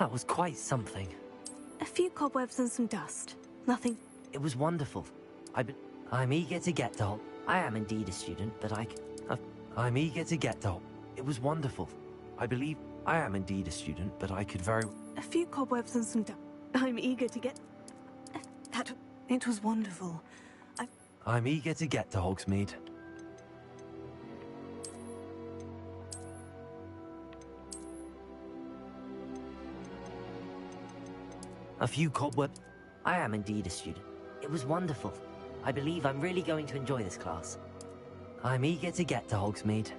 That was quite something. A few cobwebs and some dust. Nothing. It was wonderful. I'm eager to get to... I am indeed a student, but I'm eager to get to... It was wonderful. I believe I am indeed a student, but I could very... A few cobwebs and some dust. I'm eager to get... That... It was wonderful. I'm eager to get to Hogsmeade. A few cobwebs. I am indeed a student. It was wonderful. I believe I'm really going to enjoy this class. I'm eager to get to Hogsmeade.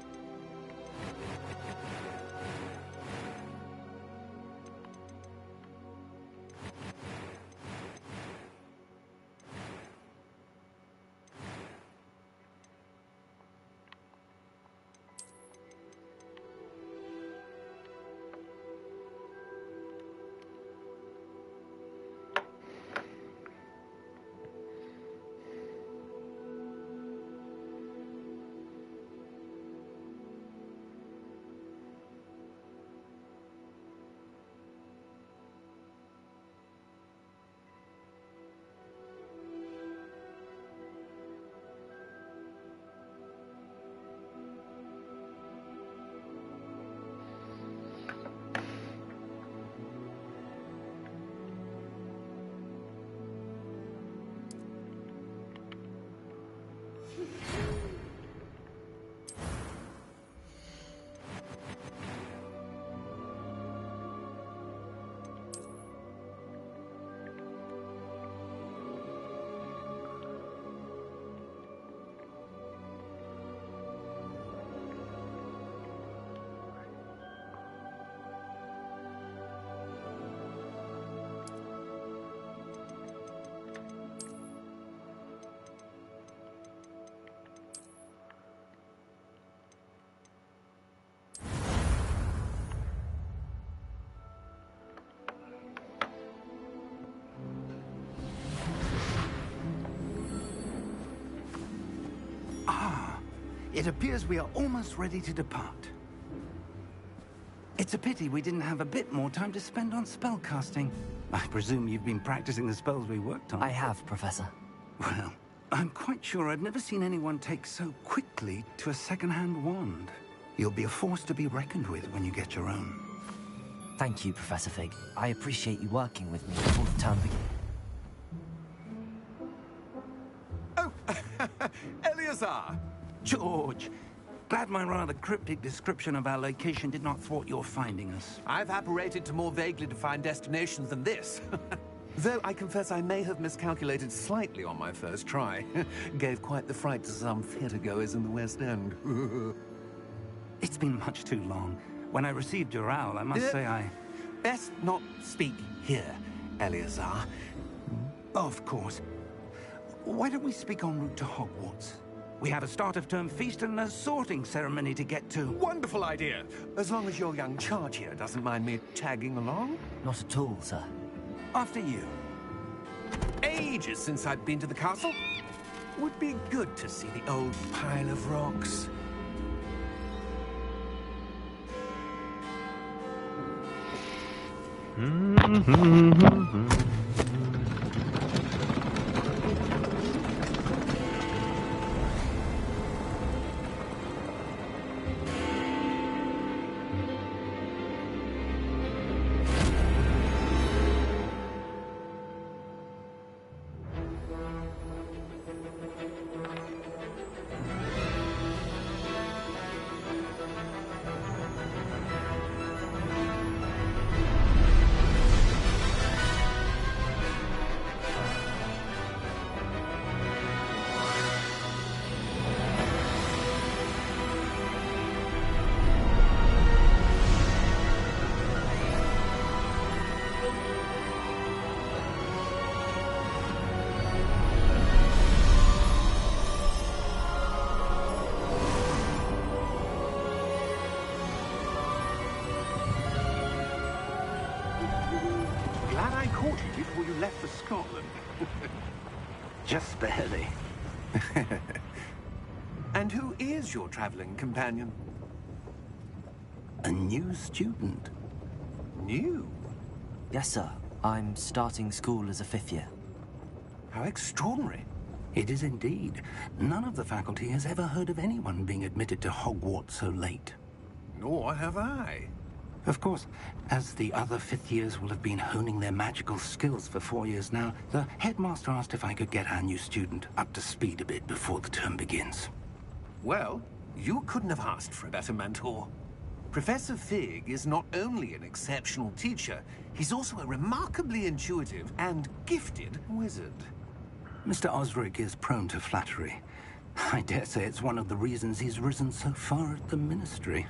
It appears we are almost ready to depart. It's a pity we didn't have a bit more time to spend on spellcasting. I presume you've been practicing the spells we worked on. I have, Professor. Well, I'm quite sure I've never seen anyone take so quickly to a second-hand wand. You'll be a force to be reckoned with when you get your own. Thank you, Professor Fig. I appreciate you working with me before the term begins. Oh, Eleazar! George, glad my rather cryptic description of our location did not thwart your finding us. I've apparated to more vaguely defined destinations than this. Though I confess I may have miscalculated slightly on my first try. Gave quite the fright to some theatergoers in the West End. It's been much too long. When I received your owl, I must say I... Best not speak here, Eleazar. Of course. Why don't we speak en route to Hogwarts? We have a start-of-term feast and a sorting ceremony to get to. Wonderful idea! As long as your young charge here doesn't mind me tagging along. Not at all, sir. After you. Ages since I've been to the castle. Would be good to see the old pile of rocks. Before you left for Scotland. Just barely. And who is your traveling companion? A new student. New? Yes, sir. I'm starting school as a 5th year. How extraordinary. It is indeed. None of the faculty has ever heard of anyone being admitted to Hogwarts so late. Nor have I. Of course, as the other 5th years will have been honing their magical skills for 4 years now, the headmaster asked if I could get our new student up to speed a bit before the term begins. Well, you couldn't have asked for a better mentor. Professor Fig is not only an exceptional teacher, he's also a remarkably intuitive and gifted wizard. Mr. Osric is prone to flattery. I dare say it's one of the reasons he's risen so far at the Ministry.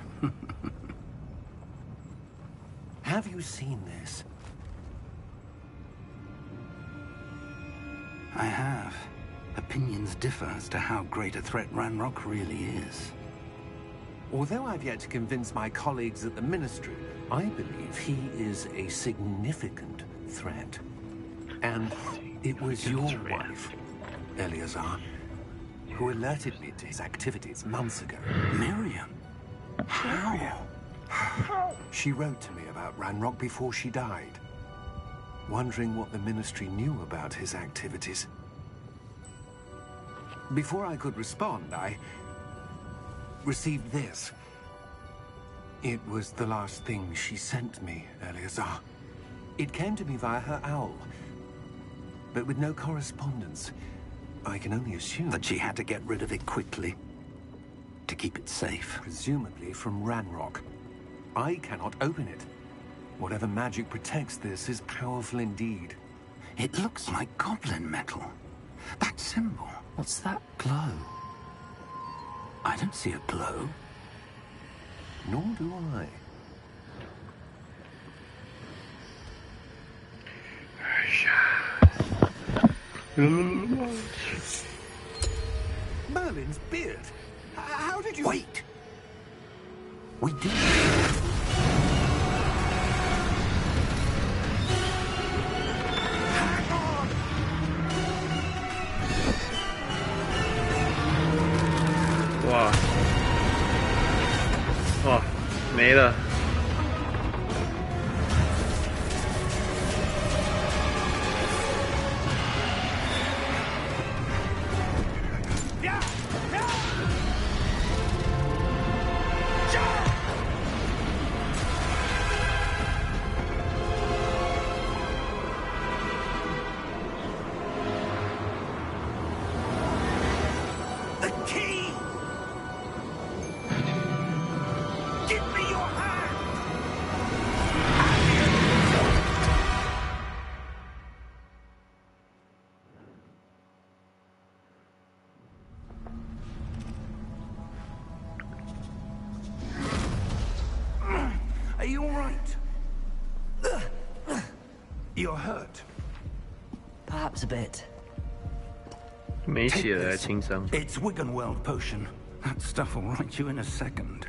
Have you seen this? I have. Opinions differ as to how great a threat Ranrock really is. Although I've yet to convince my colleagues at the Ministry, I believe he is a significant threat. And it was your wife, Eleazar, who alerted me to his activities months ago. Miriam? How? She wrote to me about Ranrock before she died, wondering what the Ministry knew about his activities. Before I could respond, I received this. It was the last thing she sent me, Eleazar. It came to me via her owl, but with no correspondence. I can only assume That she had to get rid of it quickly, to keep it safe. presumably from Ranrock. I cannot open it. Whatever magic protects this is powerful indeed. It looks like goblin metal. That symbol. What's that glow? I don't see a glow. Nor do I. Merlin's beard. How did you... Wait! We did. Hang on! Wow. 哇，没了。The key! Give me your hand! Are you all right? You're hurt. Perhaps a bit. 没血了，还轻伤。 It's Wiggenweld potion. That stuff will right you in a second.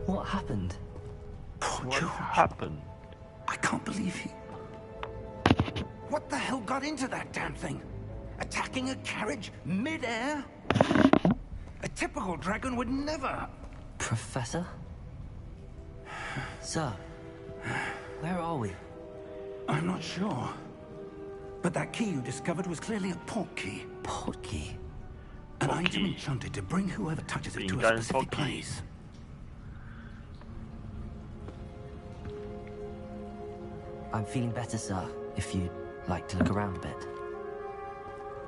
What happened? Poor What George. happened? I can't believe he... What the hell got into that damn thing? Attacking a carriage mid-air? A typical dragon would never... Professor? Sir, where are we? I'm not sure. But that key you discovered was clearly a port key. Port key? An Port item key. enchanted to bring whoever touches it to a Bingan specific port key. place. I'm feeling better, sir, if you'd like to look around a bit.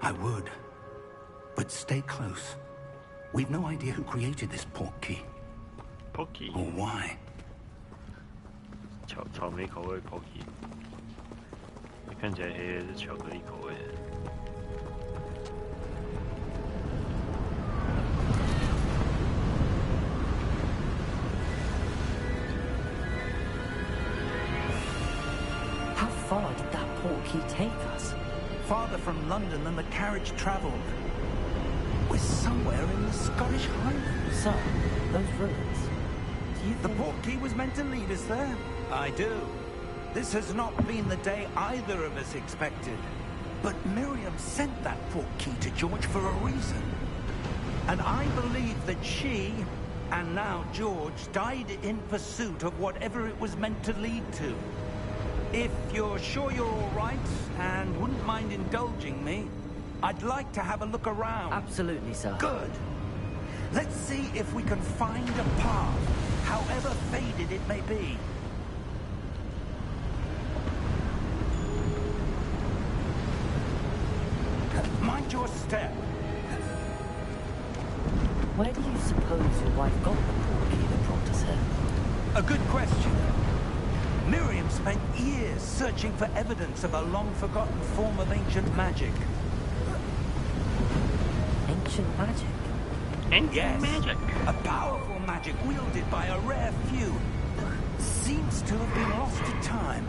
I would. But stay close. We've no idea who created this port key. Pocky， Or why. 草莓口味 Pocky， 看起来黑黑是巧克力口味的。 How far did that port key take us? Farther from London than the carriage travelled. We're somewhere in the Scottish Highlands. Sir, those ruins. Do you The think... port key was meant to lead us there. I do. This has not been the day either of us expected. But Miriam sent that portkey to George for a reason. And I believe that she, and now George, died in pursuit of whatever it was meant to lead to. If you're sure you're all right, and wouldn't mind indulging me, I'd like to have a look around. Absolutely, sir. Good. Let's see if we can find a path, however faded it may be. Mind your step. Where do you suppose your wife got the portkey that brought us here? A good question. Miriam spent years searching for evidence of a long-forgotten form of ancient magic. Ancient magic? Yes, magic. A powerful magic wielded by a rare few. Seems to have been lost to time.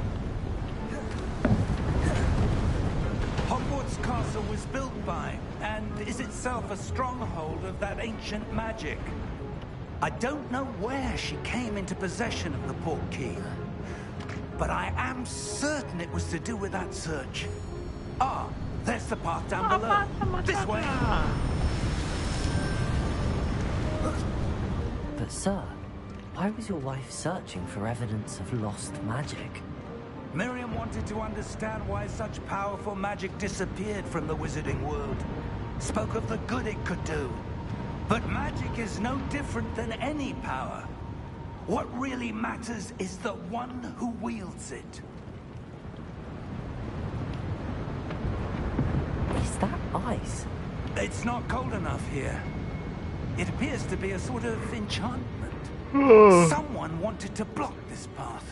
Hogwarts Castle was built by, and is itself a stronghold of that ancient magic. I don't know where she came into possession of the portkey, but I am certain it was to do with that search. Ah, there's the path down below. This way. But sir, why was your wife searching for evidence of lost magic? Miriam wanted to understand why such powerful magic disappeared from the wizarding world. Spoke of the good it could do. But magic is no different than any power. What really matters is the one who wields it. Is that ice? It's not cold enough here. It appears to be a sort of enchantment. Someone wanted to block this path.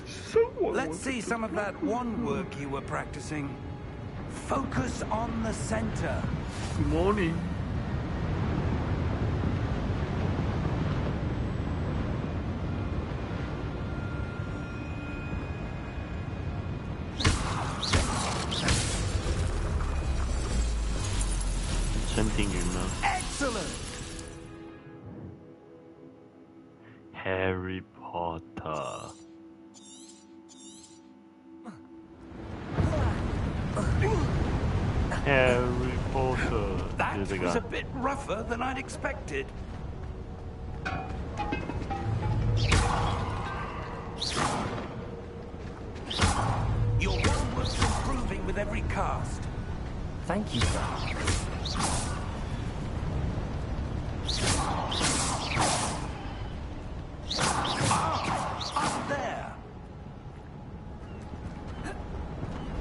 Let's see some of that wand work you were practicing. Focus on the center. Good morning. Excellent. Harry Potter. Harry Potter. That was a bit rougher than I'd expected. Your wand was improving with every cast. Thank you, sir. Up there.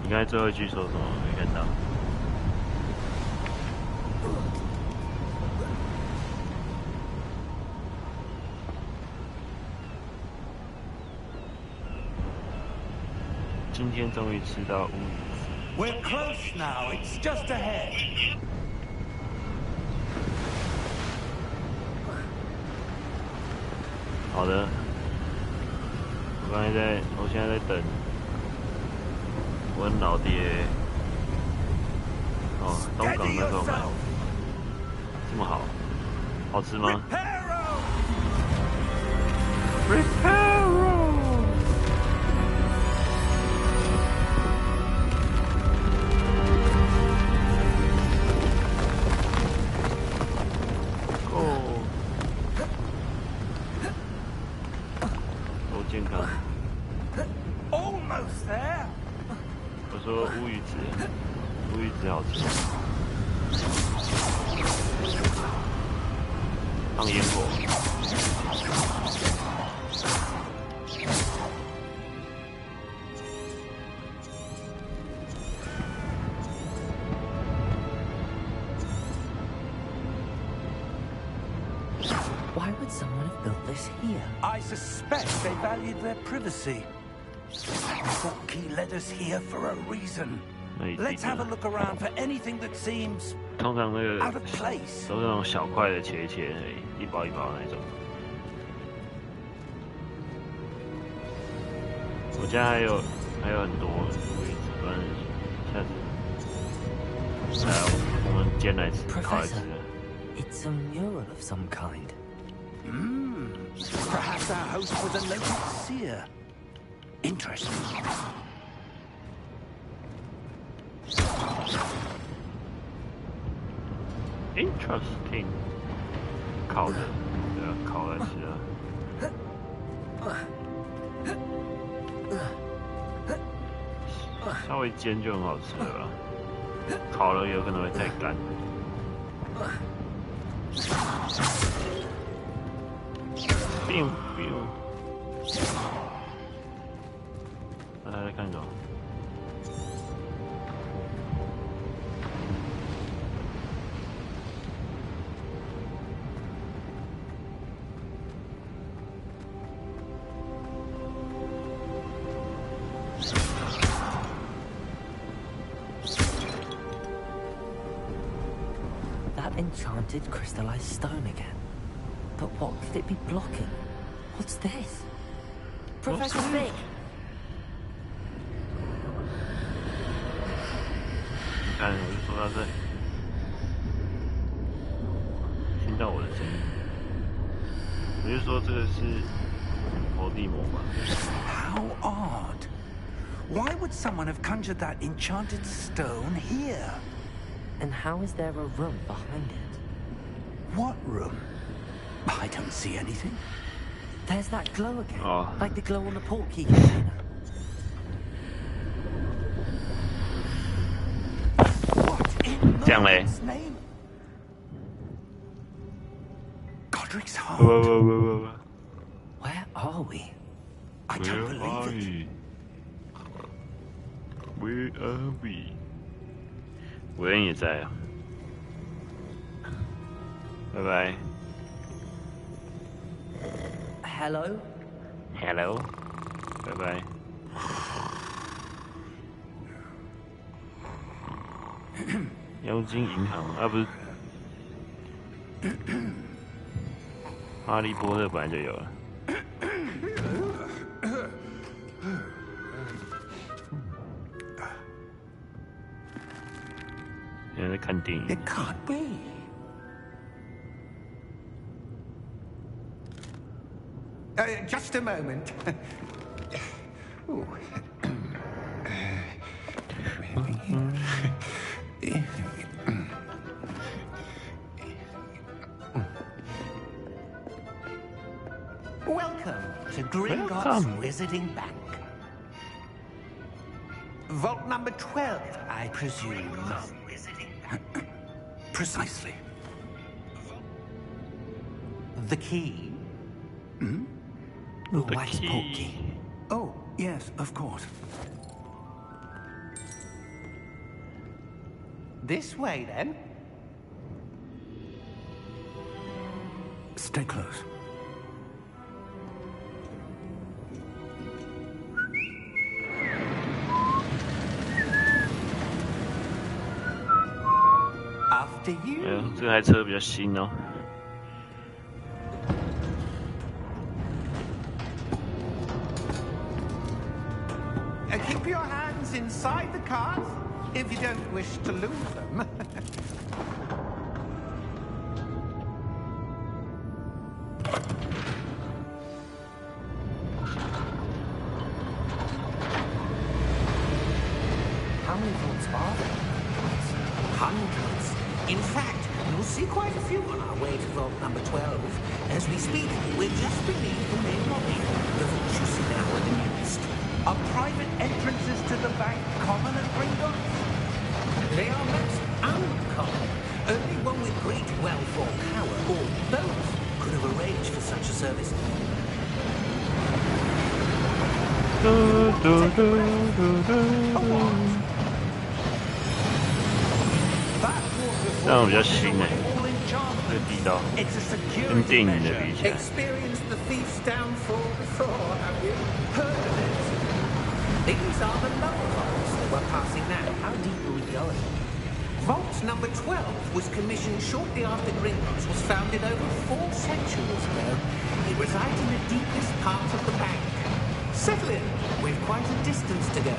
你刚才最后一句说什么？没看到。今天终于吃到乌鱼。We're close now. It's just ahead. 好的，我现在在等我老爹。哦，东港那时候买，这么好，好吃吗 ？Reparo。健康。Almost there. 我说乌鱼子，乌鱼子好吃。放烟火。Why would someone have built this here? I suspect they valued their privacy. That portkey led us here for a reason. Let's have a look around for anything that seems 通常那个 out of place. 都是那种小块的切一切而已，一包一包那种。我家还有很多乌鱼子，反正下次来我们煎来吃，烤来吃。It's a mural of some kind. Perhaps our host was a noted seer. Interesting. Interesting， 烤的，对啊，烤来吃啊。稍微煎就很好吃了吧，烤了有可能会太干。biu biu， 那他在看什么？ Enchanted crystallized stone again. But what could it be blocking? What's this? Professor Fig. 你看，我就说到这里，听到我的声音，我就说这个是佛地魔吧。How odd! Why would someone have conjured that enchanted stone here? And how is there a room behind it? What room? I don't see anything. There's that glow again. Oh. Like the glow on the portkey container. What in Merlin's name? Godric's heart. Where are we? I don't believe it. Where are we? 韦恩也在啊，拜拜。Hello? Hello， 拜拜。妖精银行啊，不是，哈利波特本来就有了。现在在看电影。It can't be. Just a moment. Ooh. Welcome to Gringotts Wizarding Bank. Vault number 12, I presume. Precisely. The key? Hmm? The wax portkey. Oh, yes, of course. This way, then. Stay close. After you. 这台车比较新哦。Keep your hands inside the cars if you don't wish to lose them. How many vaults are there? Hundreds. In fact, you'll see quite a few on our way to vault number 12. As we speak, we're just beneath the main lobby. The vault you see now are the newest. Are private entrances to the bank common at Gringotts? They are most uncommon. Only one with great wealth or power, or both, could have arranged for such a service. 这样比较新哎，这个地道跟电影的比起来。 Experienced the thief's downfall before, have you? Heard of it? These are the lower vaults that we're passing now. How deep are we going? Vault number 12 was commissioned shortly after Gringotts was founded over 4 centuries ago. It resides in the deepest part of the bank. Settle in. We've quite a distance to go.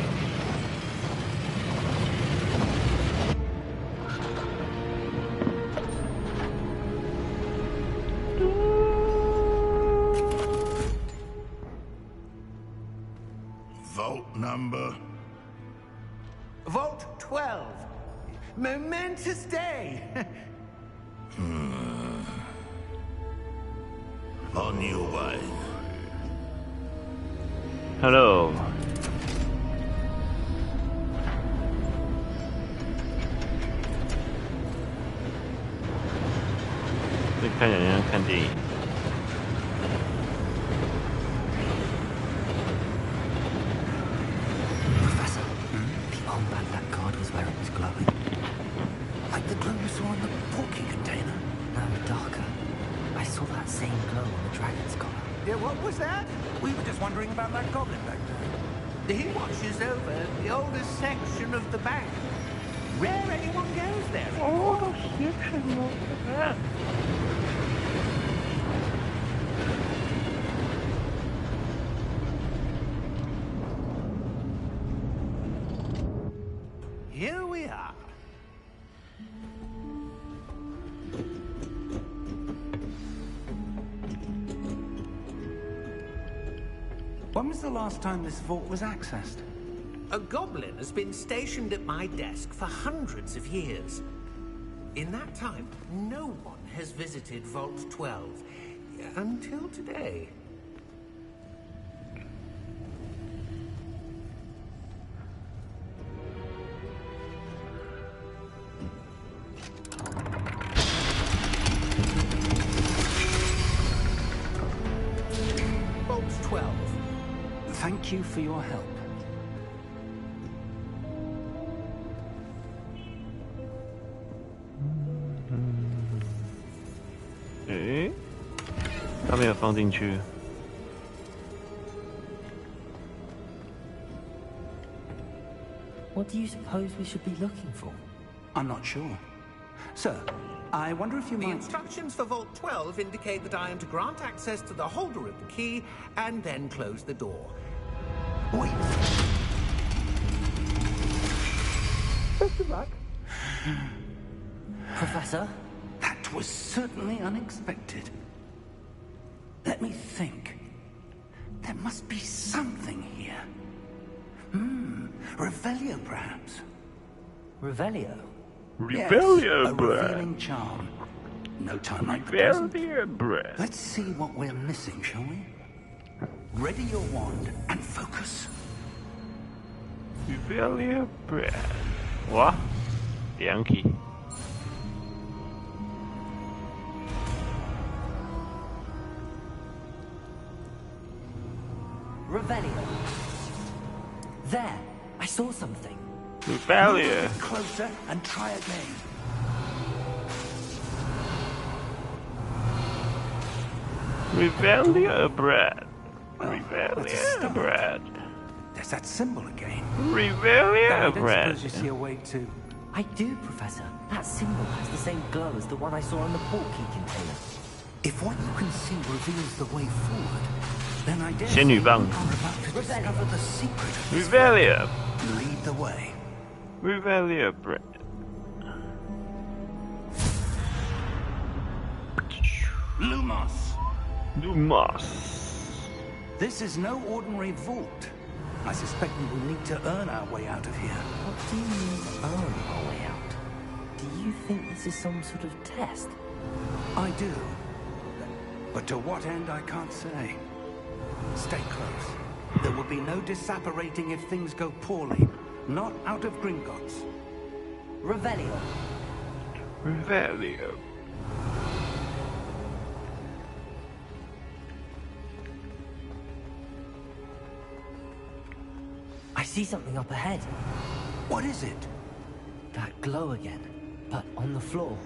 Vault number? Vault 12. Momentous day. 12 Vault 12. On your way. Hello. 这看起来像看电影。Professor, the armband that guard was wearing was glowing. Like the glow you saw in the porky container. No, darker. I saw that same glow on the dragon's collar. Yeah, what was that? We were just wondering about that goblin back there. He watches over the oldest section of the bank. Rare anyone goes there. Oh, section of the bank. Here we are. When was the last time this vault was accessed? A goblin has been stationed at my desk for hundreds of years. In that time, no one has visited Vault 12. Until today. Vault 12. Thank you for your help. Eh? 他没有放进去。What do you suppose we should be looking for? I'm not sure. Sir, I wonder if you The might... instructions for Vault 12 indicate that I am to grant access to the holder of the key and then close the door. Wait. Professor? That was certainly unexpected. Let me think. There must be something here. Revelio, perhaps. Revelio? Yes, Revelio a bread. revealing charm. No time like the present. Revelio bread. Let's see what we're missing, shall we? Ready your wand and focus. Revelio bread. What? Yankee. Revelio. There! I saw something. Revelio. Closer and try again. Revelio bread. That's a Revelio start. bread. There's that symbol again. Revelio I don't bread. suppose you see a way to... I do, Professor. That symbol has the same glow as the one I saw in the portkey container. If what you can see reveals the way forward, then I dare say 仙女 you 棒 are about to discover the secret of this Revelio. world. Lead the way. Revelio bread. Lumos! Lumos. This is no ordinary vault. I suspect we will need to earn our way out of here. What do you mean, earn our way out? Do you think this is some sort of test? I do. But to what end, I can't say. Stay close. There will be no disapparating if things go poorly. Not out of Gringotts. Revelio. Revelio. I see something up ahead. What is it? That glow again, but on the floor.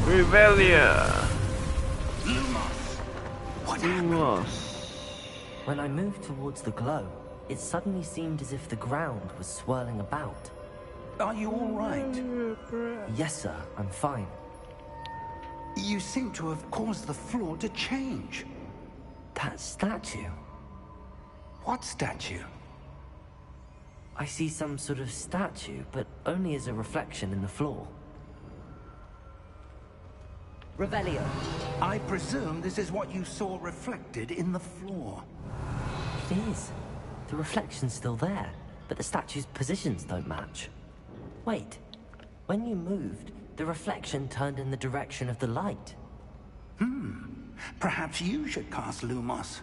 Revelio. Lumos! What happened? Lumos. When I moved towards the glow, it suddenly seemed as if the ground was swirling about. Are you all right? Yes, sir, I'm fine. You seem to have caused the floor to change. That statue. What statue? I see some sort of statue, but only as a reflection in the floor. Revelio. I presume this is what you saw reflected in the floor. It is. The reflection's still there, but the statue's positions don't match. Wait. When you moved, the reflection turned in the direction of the light. Perhaps you should cast Lumos.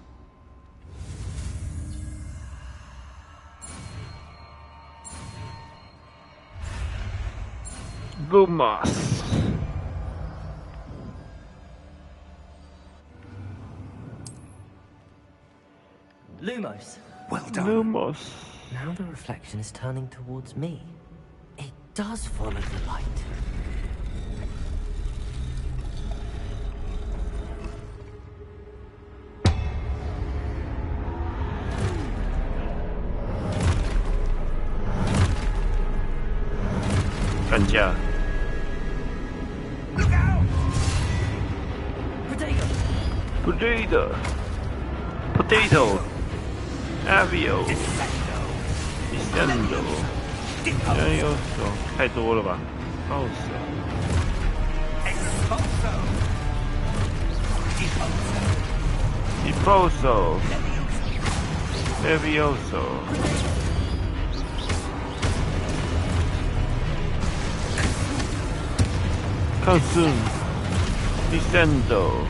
Lumos. Lumos. Well done. Lumos. Now the reflection is turning towards me. It does follow the light. Gotcha. Look out! Potato! Potato. Potato. Avio. Descendo. 原有手太多了吧？爆手。Expulso. Deposo. Levioso. Consume. Descendo.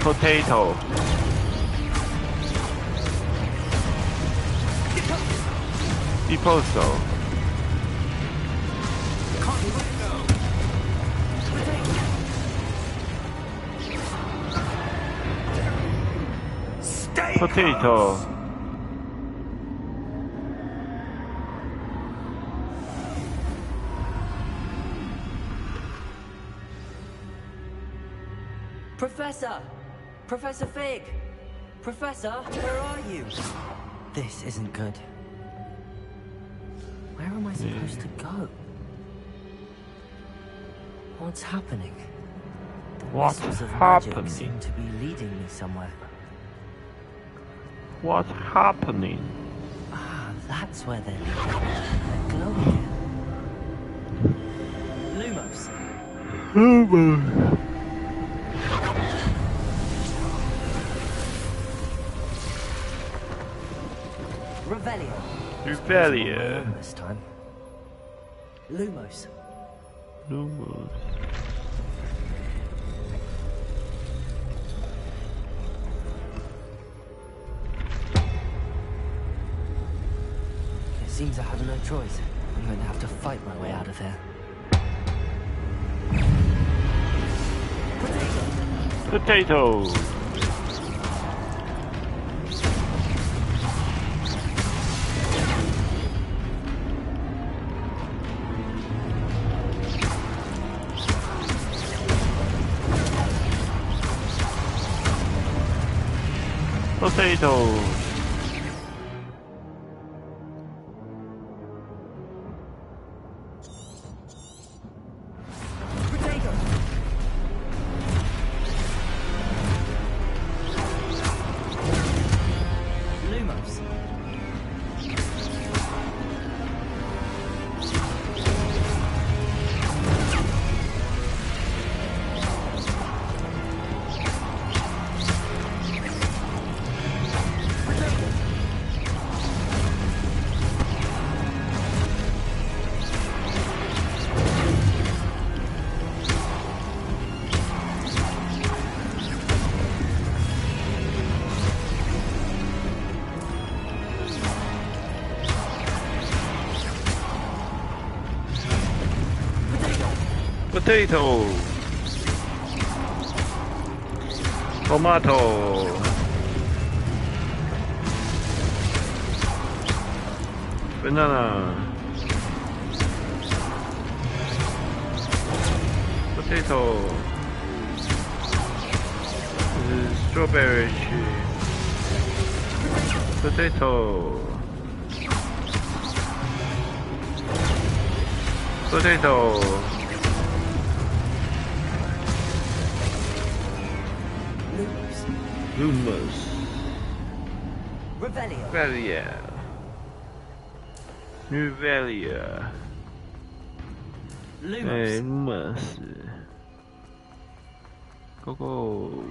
Potato. Deposo. Potato. Professor! Professor Fig! Professor, where are you? This isn't good. Where am I supposed to go? What's happening? What's Whistles of happening? magic seem to be leading me somewhere. What's happening? Ah, that's where they're leading. They're glowing. Lumos. Lumos. Revelio. Revelio. This time. Lumos. Lumos. It seems I have no choice. I'm going to have to fight my way out of here. Potato. Potato. Potato. Tomato. Banana. Potato. Strawberry. Potato. Potato. Lumos. Revelio. Revelio. Revelio. Lumos. Lumos. Go go.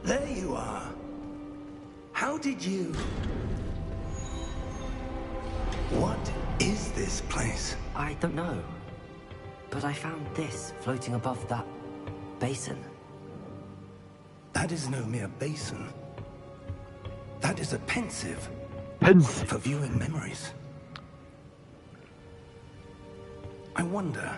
There you are. How did you... What is this place? I don't know. But I found this floating above that basin. That is no mere basin. That is a pensive. Pensive. For viewing memories. I wonder...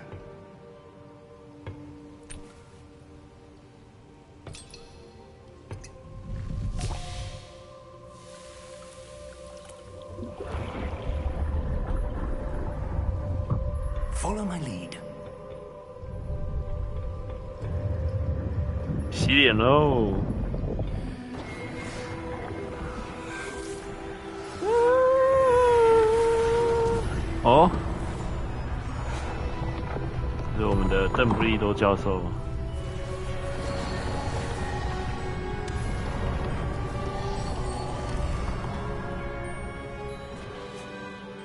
Follow my lead. 洗脸喽！哦，这是我们的邓布利多教授。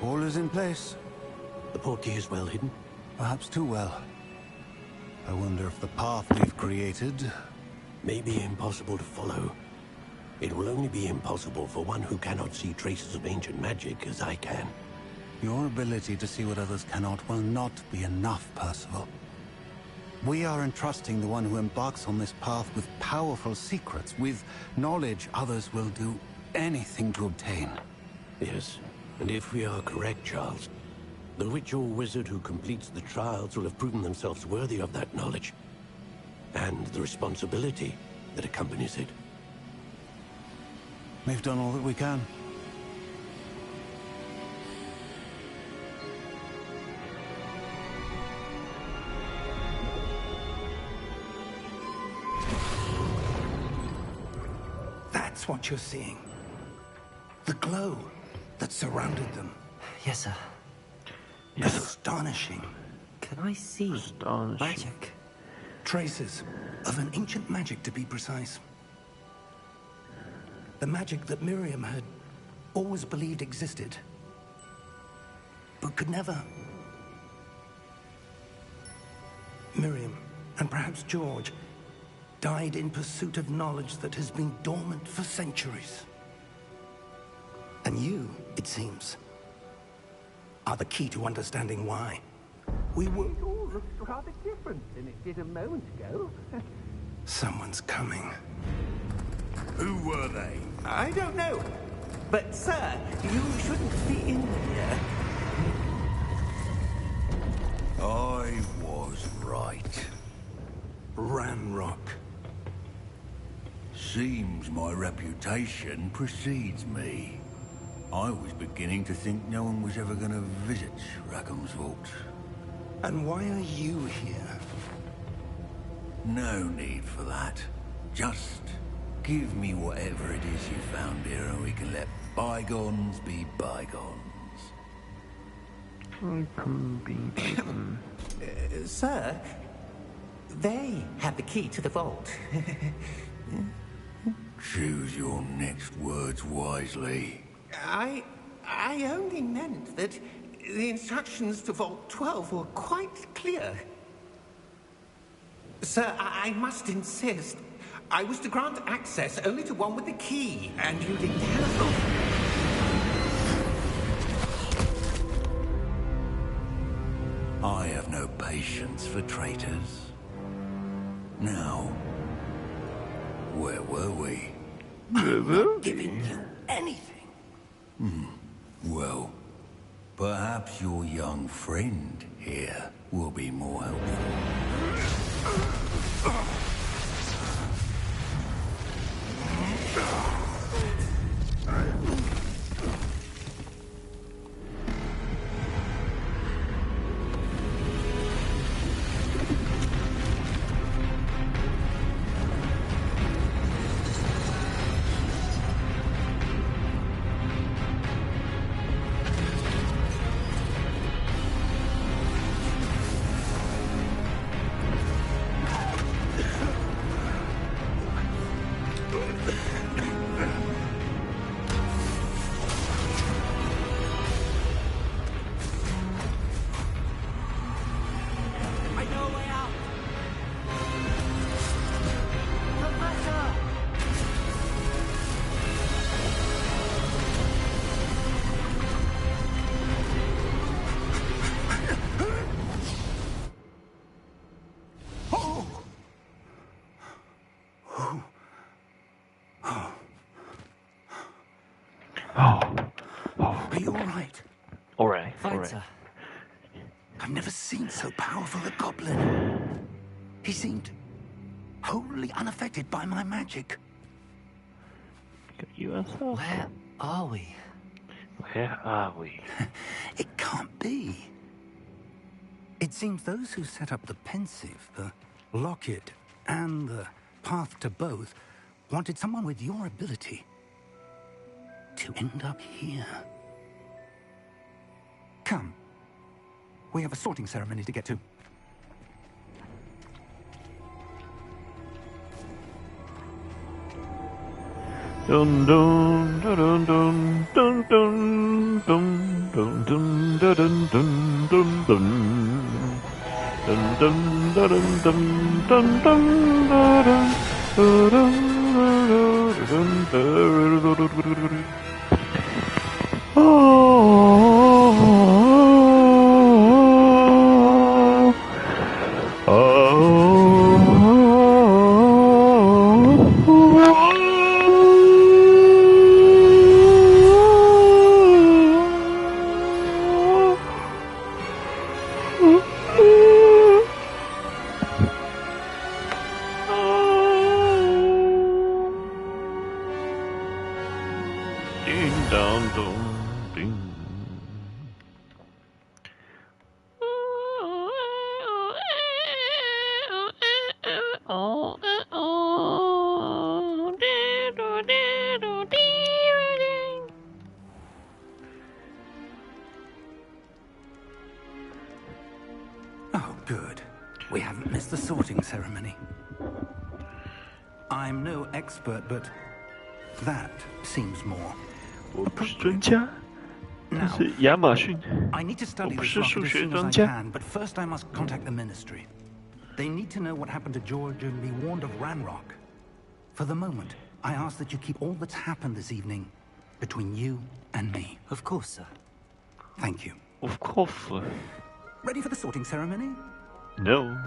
All is in place. The portkey is well hidden? Perhaps too well. I wonder if the path we've created... may be impossible to follow. It will only be impossible for one who cannot see traces of ancient magic as I can. Your ability to see what others cannot will not be enough, Percival. We are entrusting the one who embarks on this path with powerful secrets, with knowledge others will do anything to obtain. Yes, and if we are correct, Charles, the witch or wizard who completes the trials will have proven themselves worthy of that knowledge. And the responsibility that accompanies it. We've done all that we can. That's what you're seeing. The glow that surrounded them. Yes, sir. Yes. Astonishing. Can I see Astonishing. magic? Traces of an ancient magic, to be precise. The magic that Miriam had always believed existed, but could never. Miriam, and perhaps George, died in pursuit of knowledge that has been dormant for centuries. And you, it seems, are the key to understanding why. We were... It all looks rather different than it did a moment ago. Someone's coming. Who were they? I don't know. But, sir, you shouldn't be in here. I was right. Ramrock. Seems my reputation precedes me. I was beginning to think no one was ever going to visit Rackham's vault. And why are you here? No need for that. Just give me whatever it is you found here and we can let bygones be bygones. Sir, they have the key to the vault. Choose your next words wisely. I only meant that the instructions to Vault 12 were quite clear. Sir, I must insist. I was to grant access only to one with the key, and you didn't have... I have no patience for traitors. Now, where were we? I'm not giving you anything. Well, perhaps your young friend here will be more helpful. ahead, sir. I've never seen so powerful a goblin. He seemed wholly unaffected by my magic. Where are we? Where are we? It can't be. It seems those who set up the pensive, the locket, and the path to both wanted someone with your ability to end up here. Come. We have a sorting ceremony to get to. Dun dun dun dun dun dun dun dun dun dun dun dun dun dun dun dun dun dun dun. Oh, good. We haven't missed the sorting ceremony. I'm no expert, but that seems more. 我不是专家，这是亚马逊。 I need to study 我不 this 是 rocket 数 as 学 soon as 专 I 家。 can, but first I must contact the Ministry. They need to know what happened to George and be warned of Ranrock. For the moment, I ask that you keep all that's happened this evening between you and me. Of course, sir. Thank you. Of course. Ready for the sorting ceremony? No.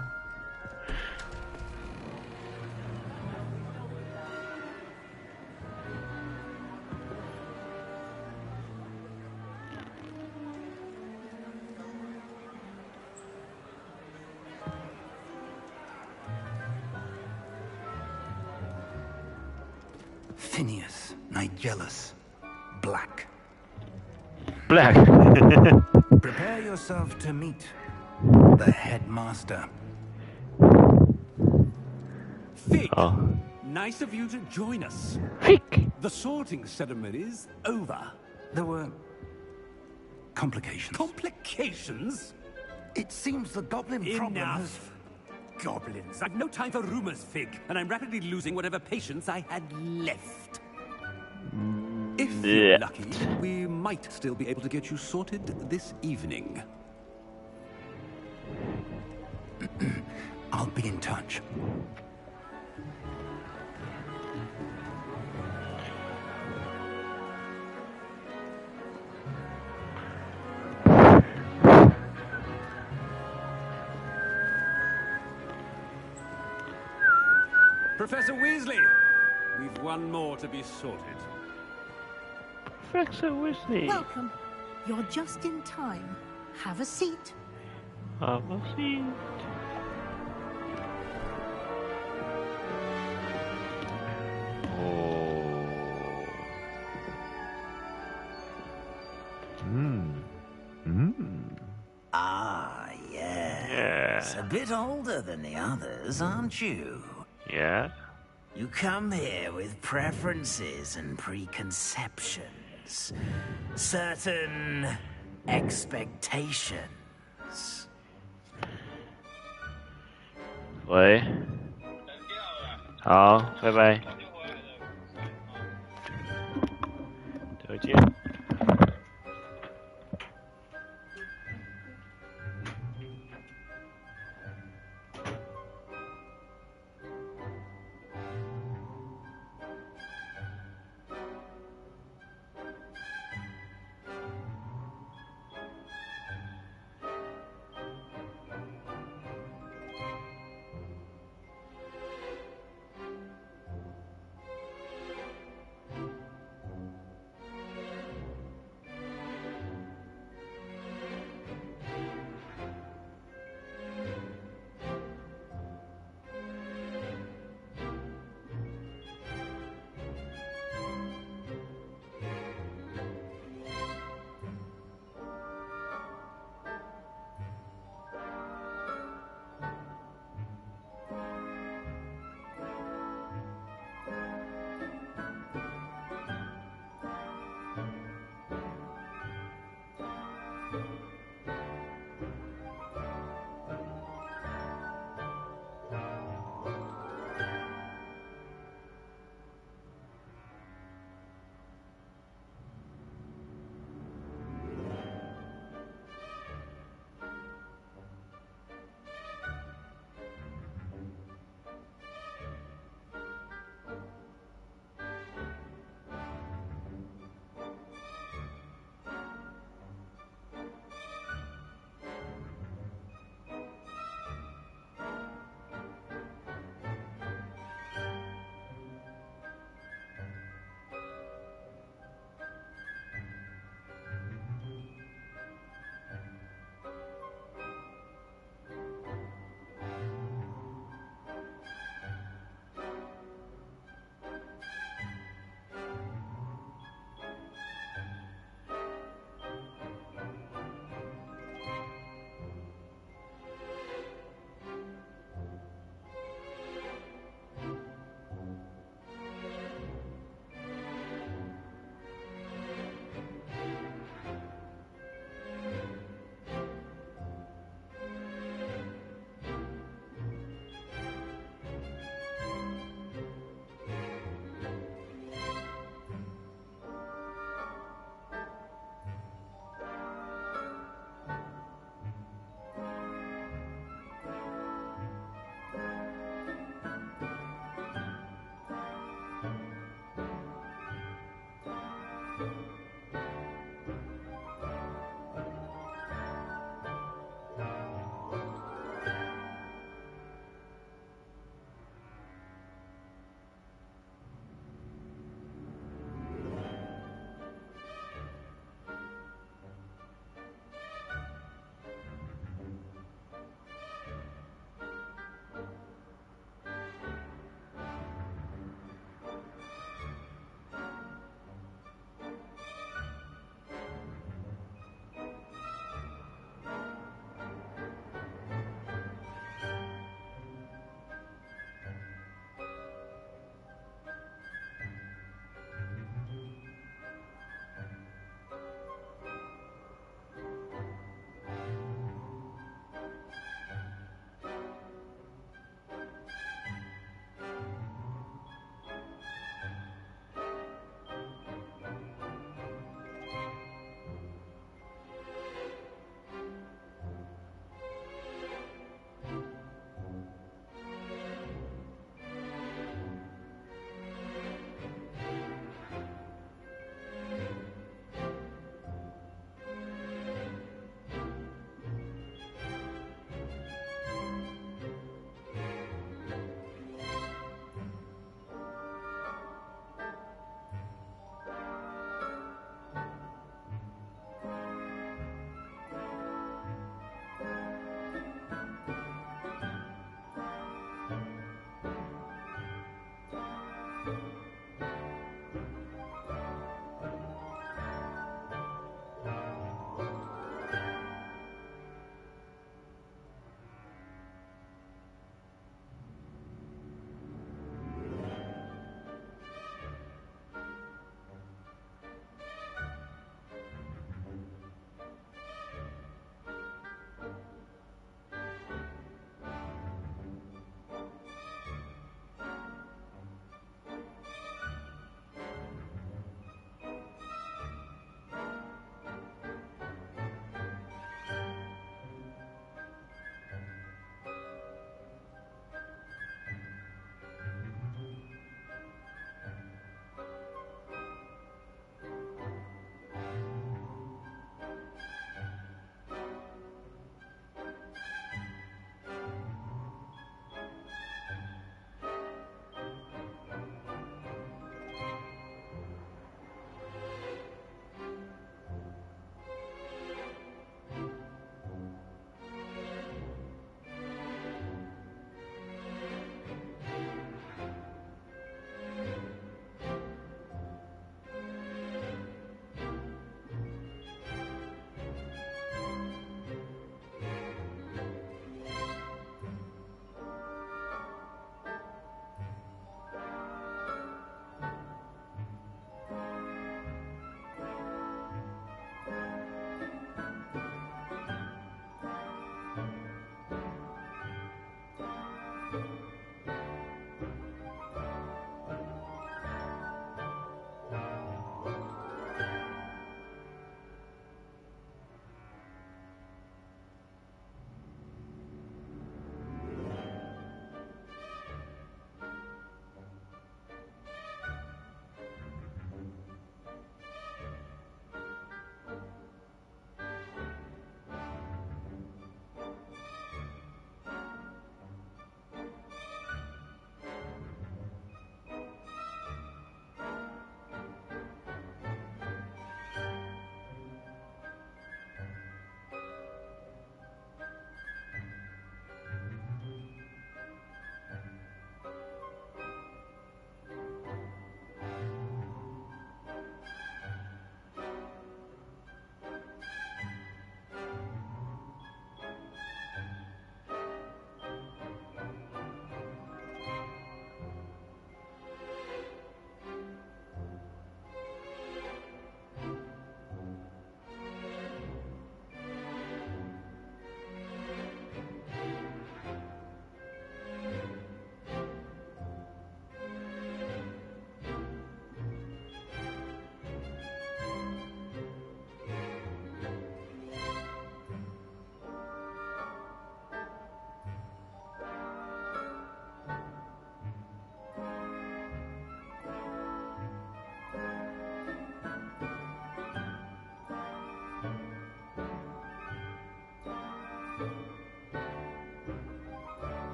Phineas, Nigellus, Black. Black. Prepare yourself to meet the headmaster. Fig, Oh. nice of you to join us. Fig. The sorting ceremony's over. There were complications. Complications? It seems the goblin problem has... Enough. Goblins. I've no time for rumors, Fig, and I'm rapidly losing whatever patience I had left. If you're lucky, we might still be able to get you sorted this evening. I'll be in touch. Professor Weasley, we've one more to be sorted. Professor Weasley. Welcome. You're just in time. Have a seat. Have a seat. Oh. Ah, yes. Yeah. A bit older than the others, aren't you? Yeah. You come here with preferences and preconceptions. Certain expectations. 喂。好，拜拜。再见。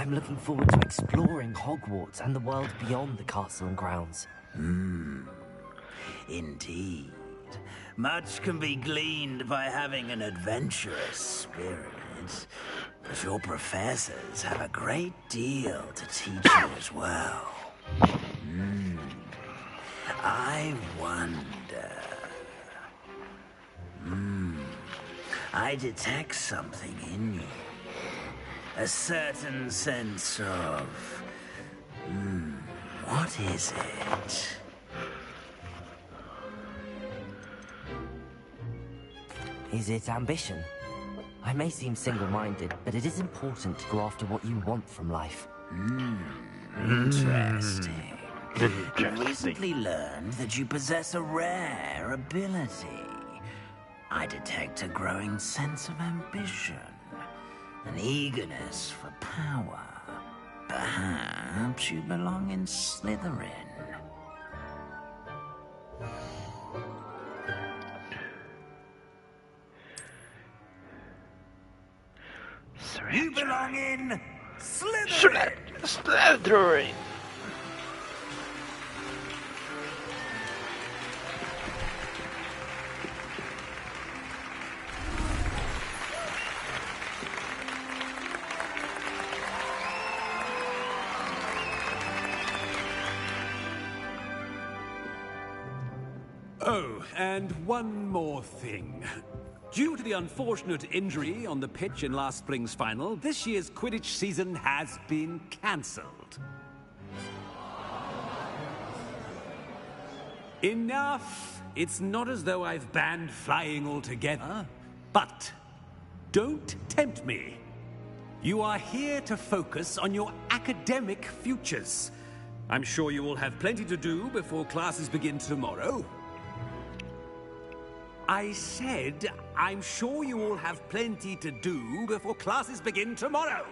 I'm looking forward to exploring Hogwarts and the world beyond the castle and grounds. Indeed. Much can be gleaned by having an adventurous spirit. But your professors have a great deal to teach you as well. I wonder... I detect something in you. A certain sense of... what is it? Is it ambition? I may seem single-minded, but it is important to go after what you want from life. Interesting. You recently learned that you possess a rare ability. I detect a growing sense of ambition, an eagerness for power. Perhaps you belong in Slytherin. You belong in Slytherin! Slytherin! Oh, and one more thing. Due to the unfortunate injury on the pitch in last spring's final, this year's Quidditch season has been cancelled. Enough! It's not as though I've banned flying altogether. But don't tempt me. You are here to focus on your academic futures. I'm sure you will have plenty to do before classes begin tomorrow. I said, I'm sure you all have plenty to do before classes begin tomorrow.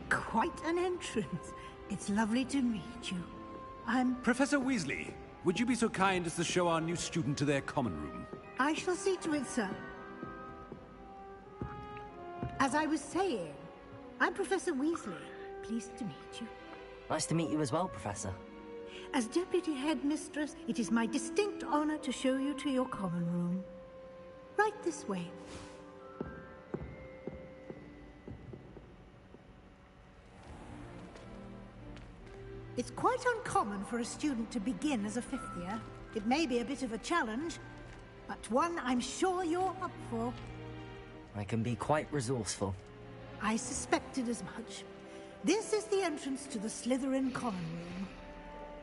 Quite an entrance. It's lovely to meet you. I'm... Professor Weasley, would you be so kind as to show our new student to their common room? I shall see to it, sir. As I was saying, I'm Professor Weasley. Pleased to meet you. Nice to meet you as well, Professor. As Deputy Headmistress, it is my distinct honor to show you to your common room. Right this way. It's quite uncommon for a student to begin as a fifth year. It may be a bit of a challenge, but one I'm sure you're up for. I can be quite resourceful. I suspected as much. This is the entrance to the Slytherin common room.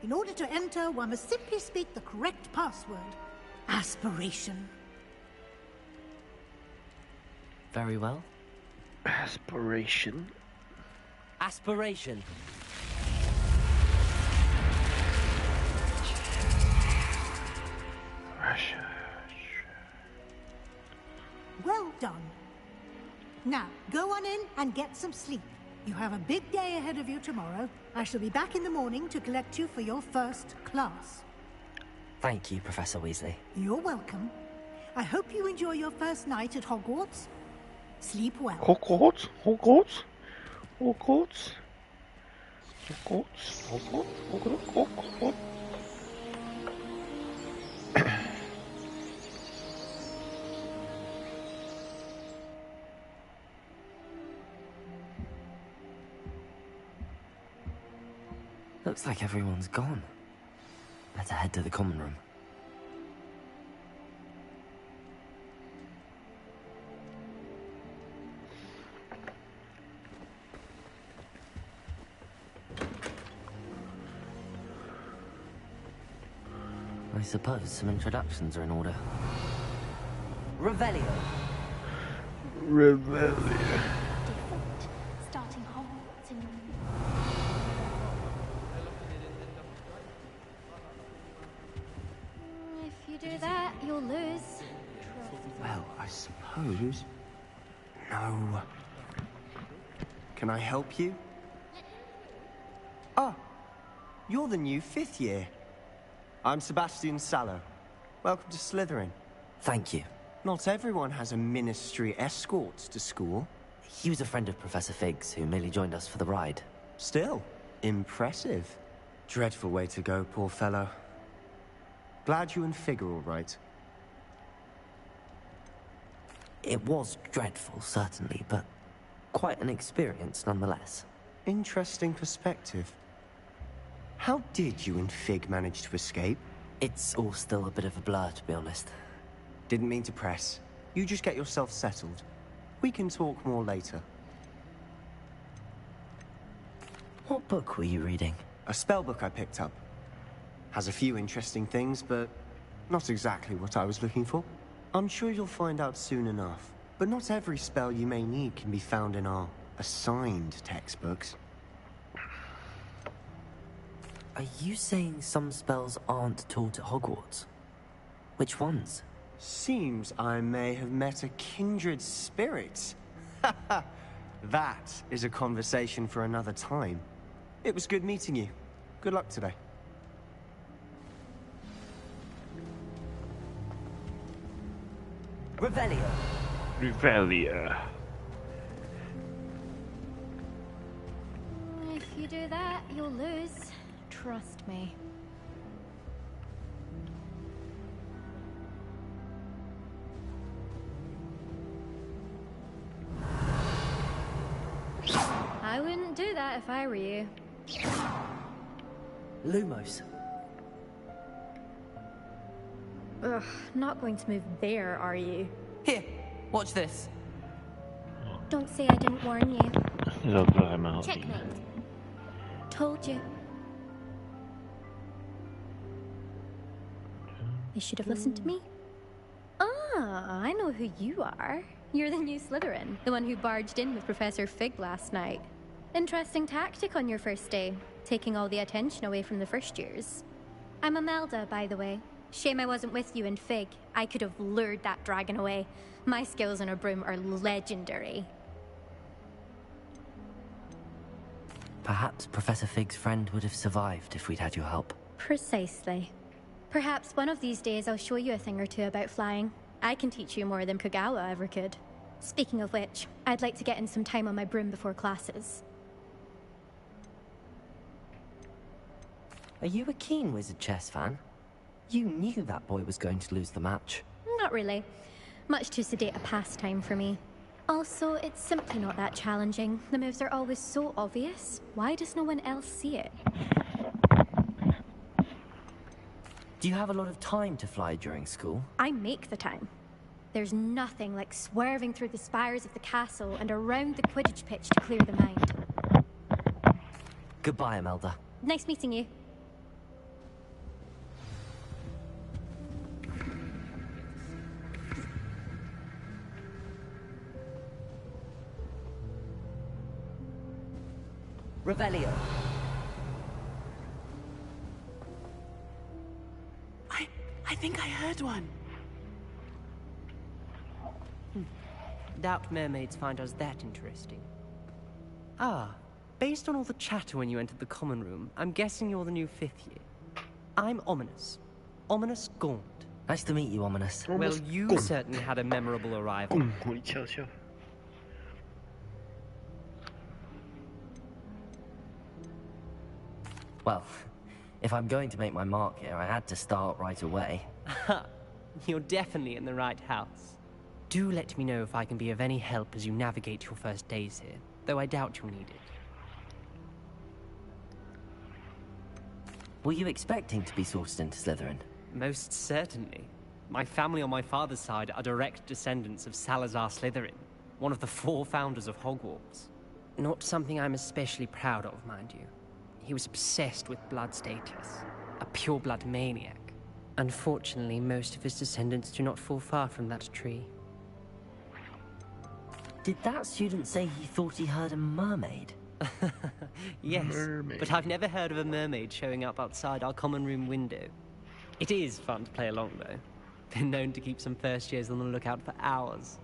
In order to enter, one must simply speak the correct password. Aspiration. Very well. Aspiration. Aspiration. Well done. Now, go on in and get some sleep. You have a big day ahead of you tomorrow. I shall be back in the morning to collect you for your first class. Thank you, Professor Weasley. You're welcome. I hope you enjoy your first night at Hogwarts. Sleep well. Hogwarts? Hogwarts? Hogwarts? Hogwarts? Hogwarts? Hogwarts? Hogwarts? Looks like everyone's gone. Better head to the common room. I suppose some introductions are in order. Revelio. Revelio. Starting Hogwarts in... If you do that, you'll lose. Well, I suppose... No. Can I help you? Ah, you're the new fifth year. I'm Sebastian Sallow. Welcome to Slytherin. Thank you. Not everyone has a ministry escort to school. He was a friend of Professor Fig's who merely joined us for the ride. Still, impressive. Dreadful way to go, poor fellow. Glad you and Fig are all right. It was dreadful, certainly, but quite an experience nonetheless. Interesting perspective. How did you and Fig manage to escape? It's all still a bit of a blur, to be honest. Didn't mean to press. You just get yourself settled. We can talk more later. What book were you reading? A spell book I picked up. Has a few interesting things, but not exactly what I was looking for. I'm sure you'll find out soon enough. But not every spell you may need can be found in our assigned textbooks. Are you saying some spells aren't taught at Hogwarts? Which ones? Seems I may have met a kindred spirit. That is a conversation for another time. It was good meeting you. Good luck today. Revelio. Revelio. If you do that, you'll lose. Trust me. I wouldn't do that if I were you. Lumos. Ugh, not going to move there, are you? Here, watch this. Don't say I didn't warn you. Dobra, ma Checkmate. Told you. They should have listened to me. Ah, I know who you are. You're the new Slytherin, the one who barged in with Professor Fig last night. Interesting tactic on your first day, taking all the attention away from the first years. I'm Imelda, by the way. Shame I wasn't with you in Fig. I could have lured that dragon away. My skills on a broom are legendary. Perhaps Professor Fig's friend would have survived if we'd had your help. Precisely. Perhaps one of these days I'll show you a thing or two about flying. I can teach you more than Kogawa ever could. Speaking of which, I'd like to get in some time on my broom before classes. Are you a keen Wizard chess fan? You knew that boy was going to lose the match. Not really. Much too sedate a pastime for me. Also, it's simply not that challenging. The moves are always so obvious. Why does no one else see it? Do you have a lot of time to fly during school? I make the time. There's nothing like swerving through the spires of the castle and around the Quidditch pitch to clear the mind. Goodbye, Imelda. Nice meeting you. Revelio. I think I heard one. Doubt mermaids find us that interesting. Ah, based on all the chatter when you entered the common room, I'm guessing you're the new 5th year. I'm Ominous. Ominous Gaunt. Nice to meet you, Ominous. Well, you certainly had a memorable arrival. Well, if I'm going to make my mark here, I had to start right away. You're definitely in the right house. Do let me know if I can be of any help as you navigate your first days here, though I doubt you'll need it. Were you expecting to be sorted into Slytherin? Most certainly. My family on my father's side are direct descendants of Salazar Slytherin, one of the 4 founders of Hogwarts. Not something I'm especially proud of, mind you. He was obsessed with blood status, a pure-blood maniac. Unfortunately, most of his descendants do not fall far from that tree. Did that student say he thought he heard a mermaid? Yes, but I've never heard of a mermaid showing up outside our common room window. It is fun to play along, though. Been known to keep some first years on the lookout for hours.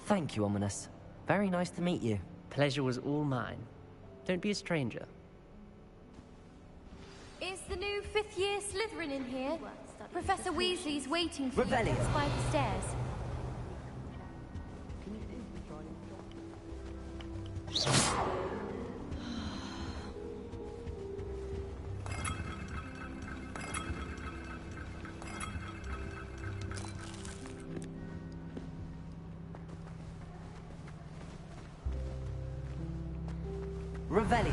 Thank you, Ominous. Very nice to meet you. Pleasure was all mine. Don't be a stranger. Is the new fifth-year Slytherin in here? Professor Weasley's waiting for you Revelio. by the stairs. Revelio.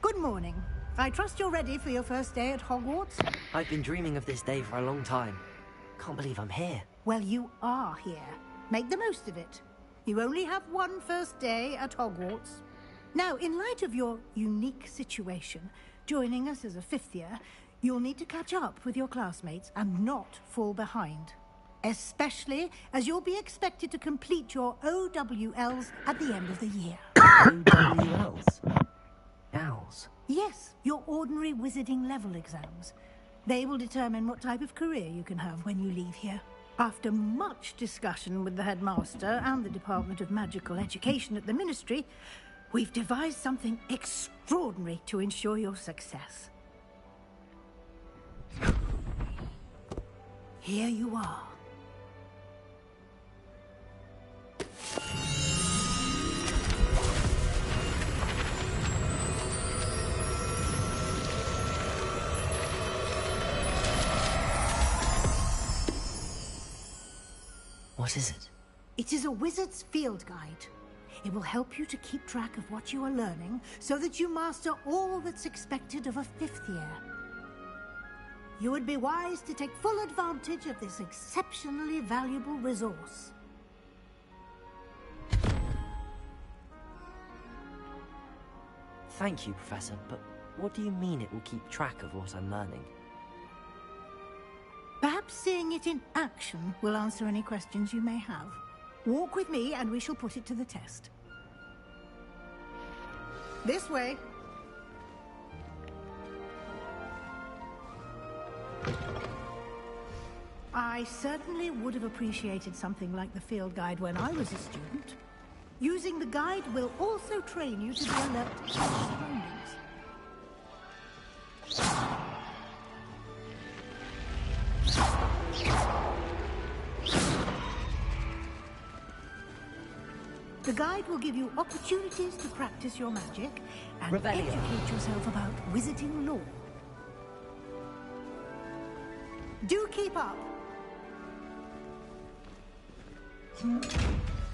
Good morning. I trust you're ready for your first day at Hogwarts? I've been dreaming of this day for a long time. Can't believe I'm here. Well, you are here. Make the most of it. You only have one first day at Hogwarts. Now, in light of your unique situation, joining us as a fifth year, you'll need to catch up with your classmates and not fall behind. Especially as you'll be expected to complete your OWLs at the end of the year. OWLs? Owls? Yes, your ordinary wizarding level exams. They will determine what type of career you can have when you leave here. After much discussion with the headmaster and the Department of Magical Education at the Ministry, we've devised something extraordinary to ensure your success. Here you are. What is it? It is a wizard's field guide. It will help you to keep track of what you are learning so that you master all that's expected of a fifth year. You would be wise to take full advantage of this exceptionally valuable resource. Thank you, Professor, but what do you mean it will keep track of what I'm learning? Perhaps seeing it in action will answer any questions you may have. Walk with me and we shall put it to the test. This way. I certainly would have appreciated something like the field guide when I was a student. Using the guide will also train you to be alert to your surroundings. The guide will give you opportunities to practice your magic and educate yourself about wizarding lore. Do keep up.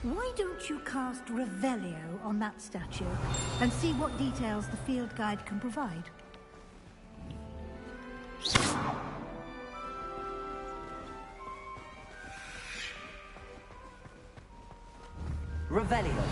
Why don't you cast Revelio on that statue and see what details the field guide can provide? Revelio.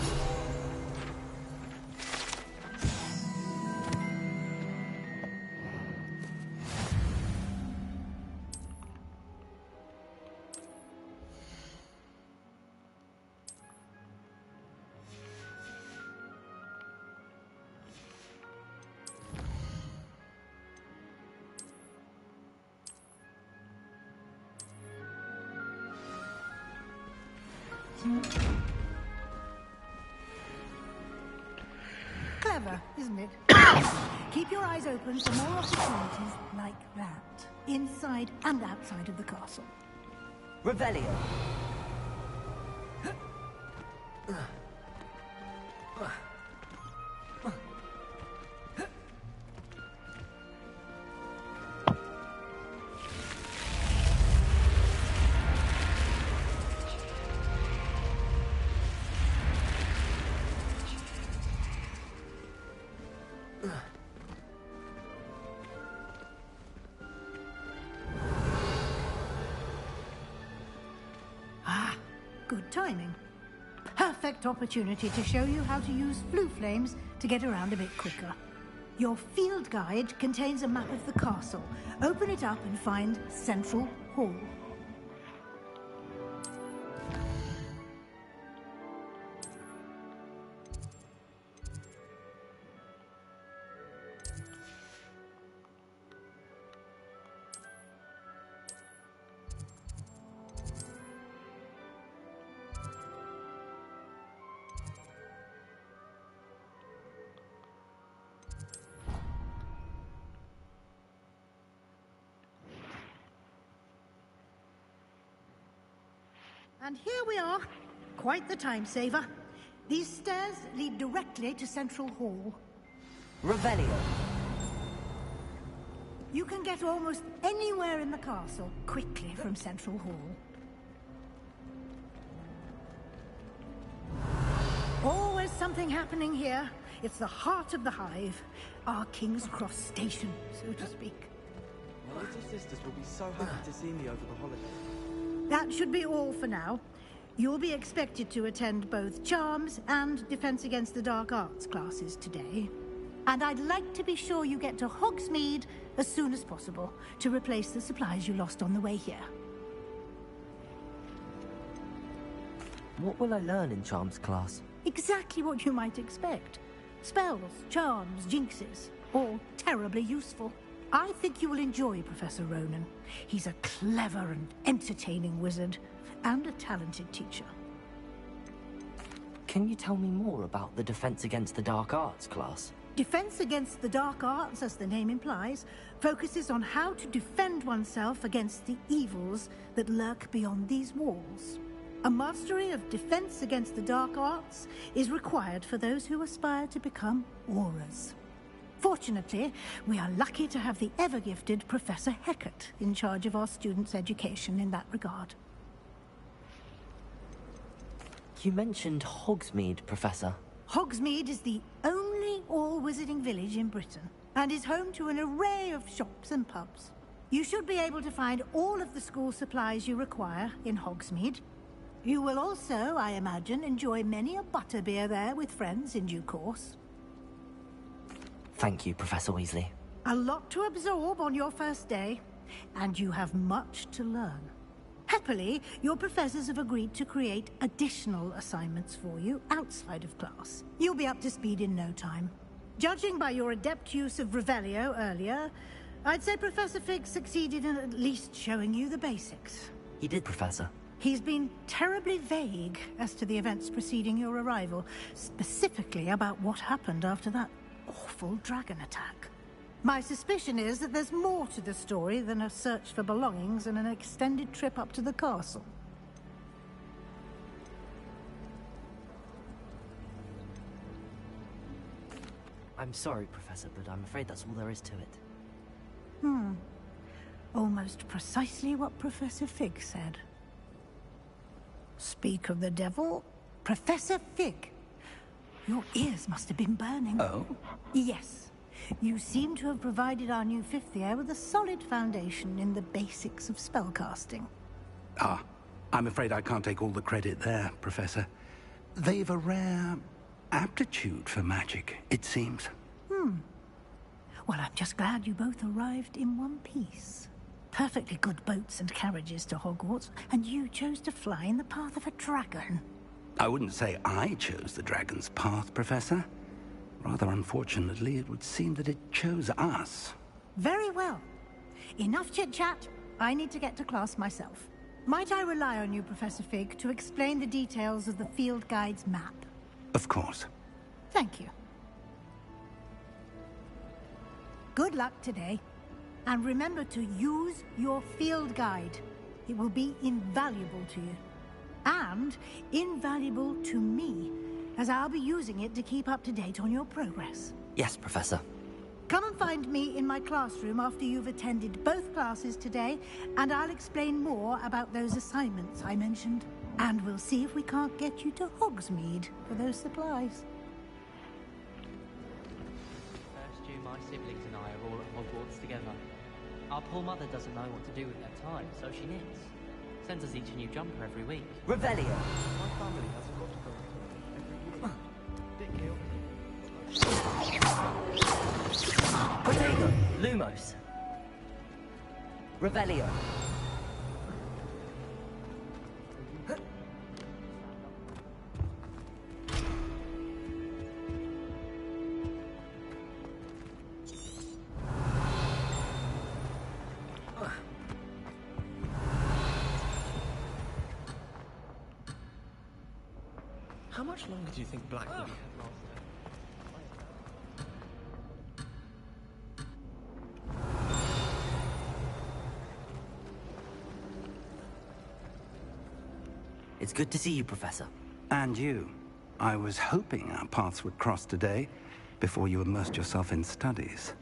Clever, isn't it? Keep your eyes open for more opportunities like that, inside and outside of the castle. Revelio. Good timing. Perfect opportunity to show you how to use flue flames to get around a bit quicker. Your field guide contains a map of the castle. Open it up and find Central Hall. And here we are. Quite the time saver. These stairs lead directly to Central Hall. Revelio. You can get almost anywhere in the castle quickly from Central Hall. Always something happening here. It's the heart of the hive. Our King's Cross station, so to speak. My little sisters will be so happy to see me over the holiday. That should be all for now. You'll be expected to attend both Charms and Defense Against the Dark Arts classes today. And I'd like to be sure you get to Hogsmeade as soon as possible to replace the supplies you lost on the way here. What will I learn in Charms class? Exactly what you might expect. Spells, charms, jinxes. All terribly useful. I think you will enjoy Professor Ronan. He's a clever and entertaining wizard, and a talented teacher. Can you tell me more about the Defense Against the Dark Arts class? Defense Against the Dark Arts, as the name implies, focuses on how to defend oneself against the evils that lurk beyond these walls. A mastery of Defense Against the Dark Arts is required for those who aspire to become Aurors. Fortunately, we are lucky to have the ever-gifted Professor Hecat in charge of our students' education in that regard. You mentioned Hogsmeade, Professor. Hogsmeade is the only all-wizarding village in Britain, and is home to an array of shops and pubs. You should be able to find all of the school supplies you require in Hogsmeade. You will also, I imagine, enjoy many a butterbeer there with friends in due course. Thank you, Professor Weasley. A lot to absorb on your first day, and you have much to learn. Happily, your professors have agreed to create additional assignments for you outside of class. You'll be up to speed in no time. Judging by your adept use of Revelio earlier, I'd say Professor Fig succeeded in at least showing you the basics. He did, Professor. He's been terribly vague as to the events preceding your arrival, specifically about what happened after that awful dragon attack. My suspicion is that there's more to the story than a search for belongings and an extended trip up to the castle. I'm sorry, Professor, but I'm afraid that's all there is to it. Almost precisely what Professor Fig said. Speak of the devil, Professor Fig. Your ears must have been burning. Oh? Yes. You seem to have provided our new fifth year with a solid foundation in the basics of spellcasting. Ah, I'm afraid I can't take all the credit there, Professor. They've a rare aptitude for magic, it seems. Well, I'm just glad you both arrived in one piece. Perfectly good boats and carriages to Hogwarts, and you chose to fly in the path of a dragon. I wouldn't say I chose the dragon's path, Professor. Rather unfortunately, it would seem that it chose us. Very well. Enough chit-chat. I need to get to class myself. Might I rely on you, Professor Fig, to explain the details of the field guide's map? Of course. Thank you. Good luck today. And remember to use your field guide. It will be invaluable to you. And invaluable to me, as I'll be using it to keep up to date on your progress. Yes, Professor. Come and find me in my classroom after you've attended both classes today, and I'll explain more about those assignments I mentioned. And we'll see if we can't get you to Hogsmeade for those supplies. First year, my siblings and I are all at Hogwarts together. Our poor mother doesn't know what to do with her time, so she knits. Sends us each a new jumper every week. Revelio. My family hasn't got to go every week. Protego. Lumos. Revelio. How much longer do you think Black will be headmaster? It's good to see you, Professor. And you. I was hoping our paths would cross today, before you immersed yourself in studies.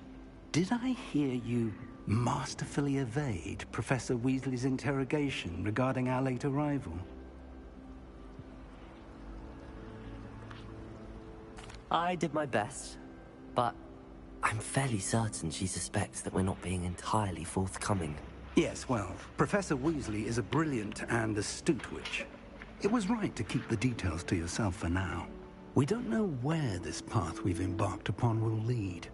Did I hear you masterfully evade Professor Weasley's interrogation regarding our late arrival? I did my best, but I'm fairly certain she suspects that we're not being entirely forthcoming. Yes, well, Professor Weasley is a brilliant and astute witch. It was right to keep the details to yourself for now. We don't know where this path we've embarked upon will lead.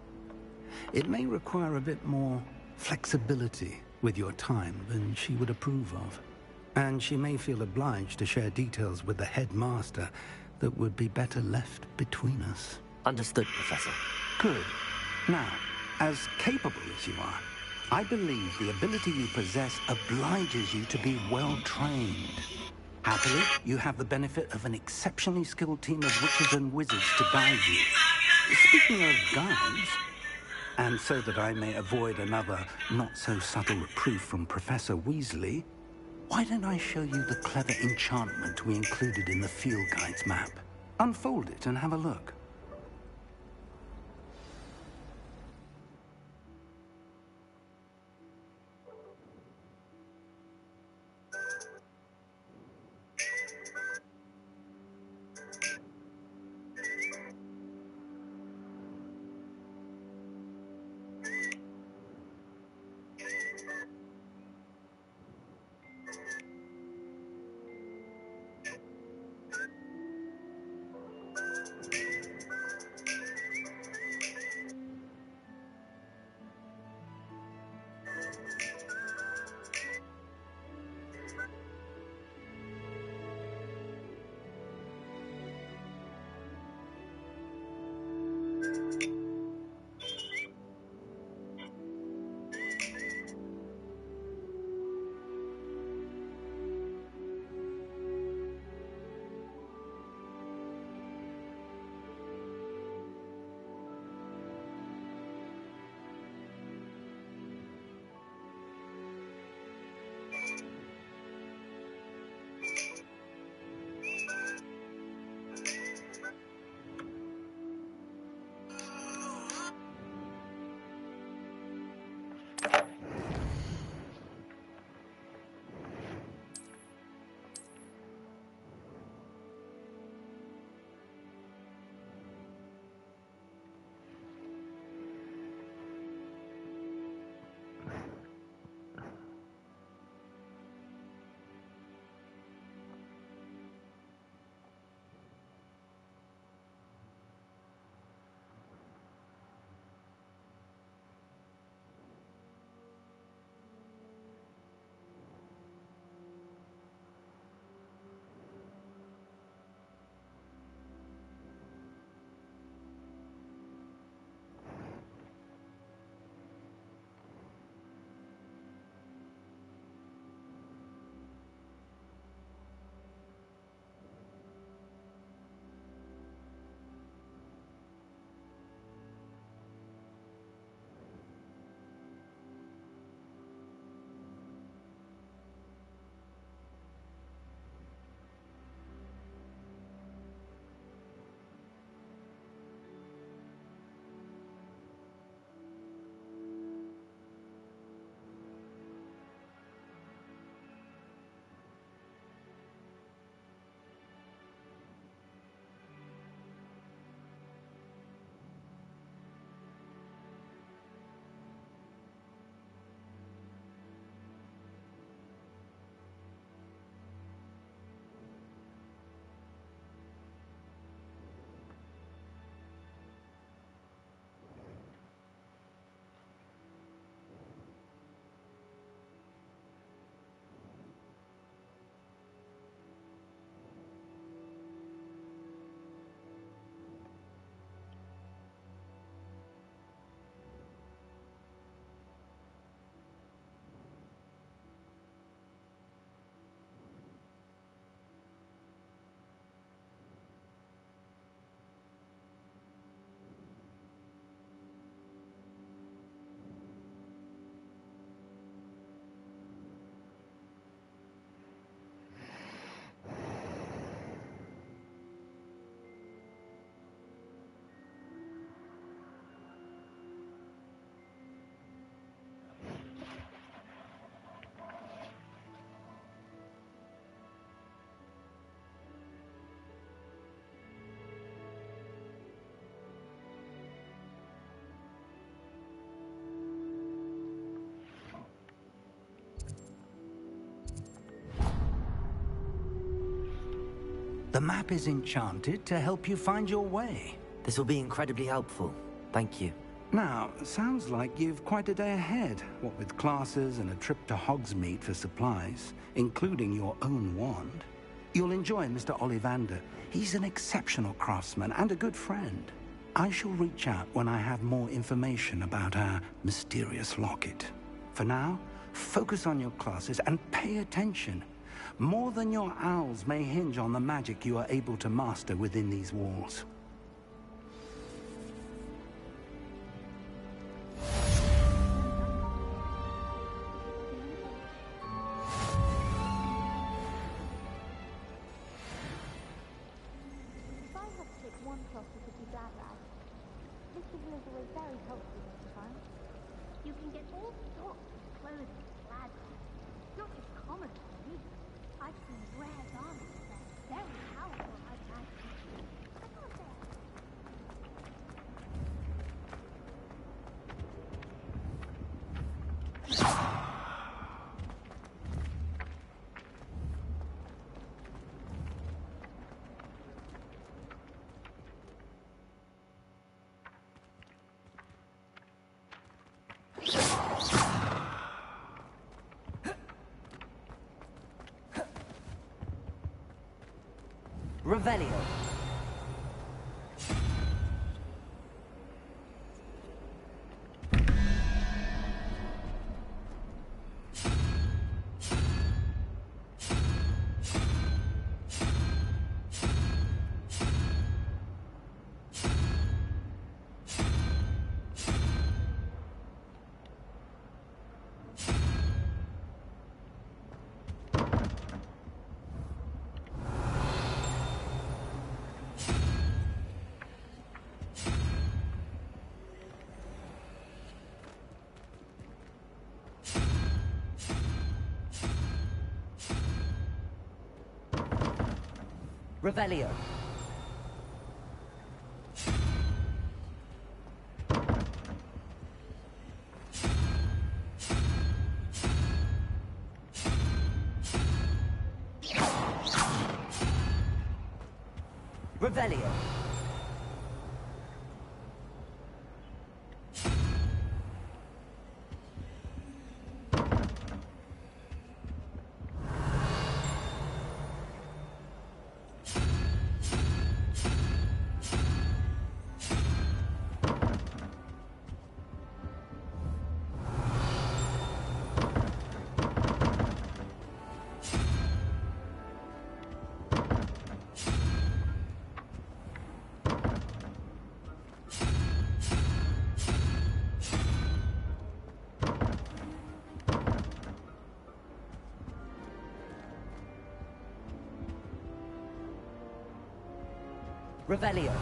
It may require a bit more flexibility with your time than she would approve of. And she may feel obliged to share details with the headmaster that would be better left between us. Understood, Professor. Good. Now, as capable as you are, I believe the ability you possess obliges you to be well-trained. Happily, you have the benefit of an exceptionally skilled team of witches and wizards to guide you. Speaking of guides, and so that I may avoid another not-so-subtle reproof from Professor Weasley, why don't I show you the clever enchantment we included in the field guide's map? Unfold it and have a look. The map is enchanted to help you find your way. This will be incredibly helpful. Thank you. Now, sounds like you've quite a day ahead, what with classes and a trip to Hogsmeade for supplies, including your own wand. You'll enjoy Mr. Ollivander. He's an exceptional craftsman and a good friend. I shall reach out when I have more information about our mysterious locket. For now, focus on your classes and pay attention. More than your owls may hinge on the magic you are able to master within these walls. You can get all sorts of clothing and gladness. Not just common clothing. I've seen rare garments that are very powerful, I imagine. I thought they Revelio. Revelio. Revelio. Revelio.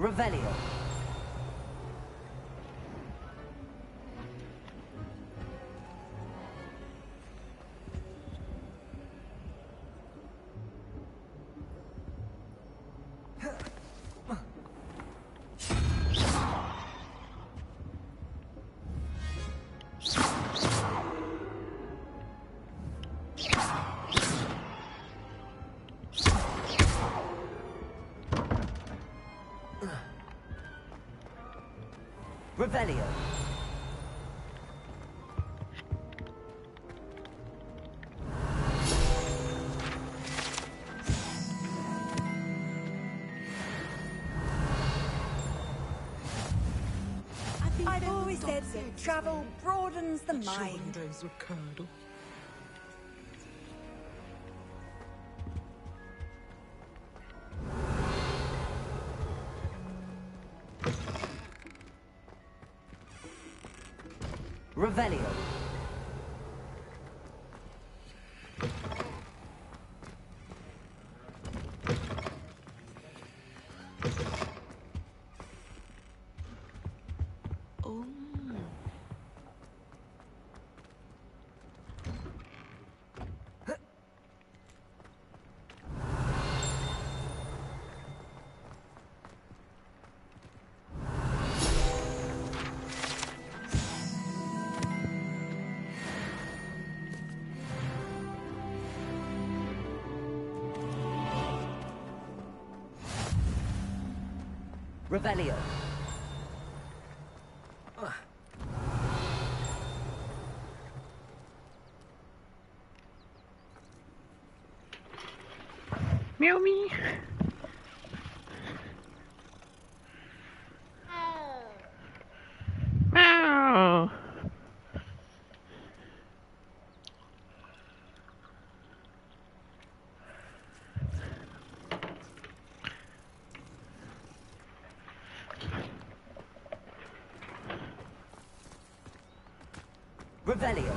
Revelio. Revelio. always said that travel broadens the mind. Revelio. Revelio. Meow me. Meow. Revelio.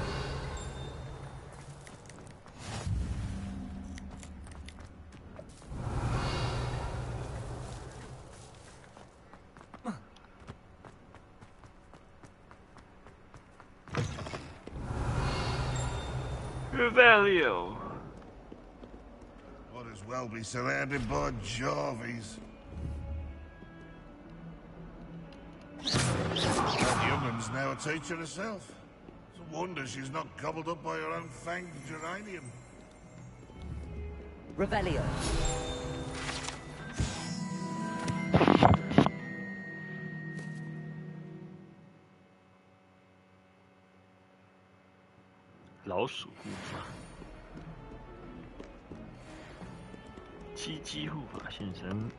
Revelio. Might as well be surrounded by Jarvies. That young'un's now a teacher herself. It's a wonder she's not gobbled up by her own fanged geranium. Revelio. Lão鼠护法，鸡鸡护法现身。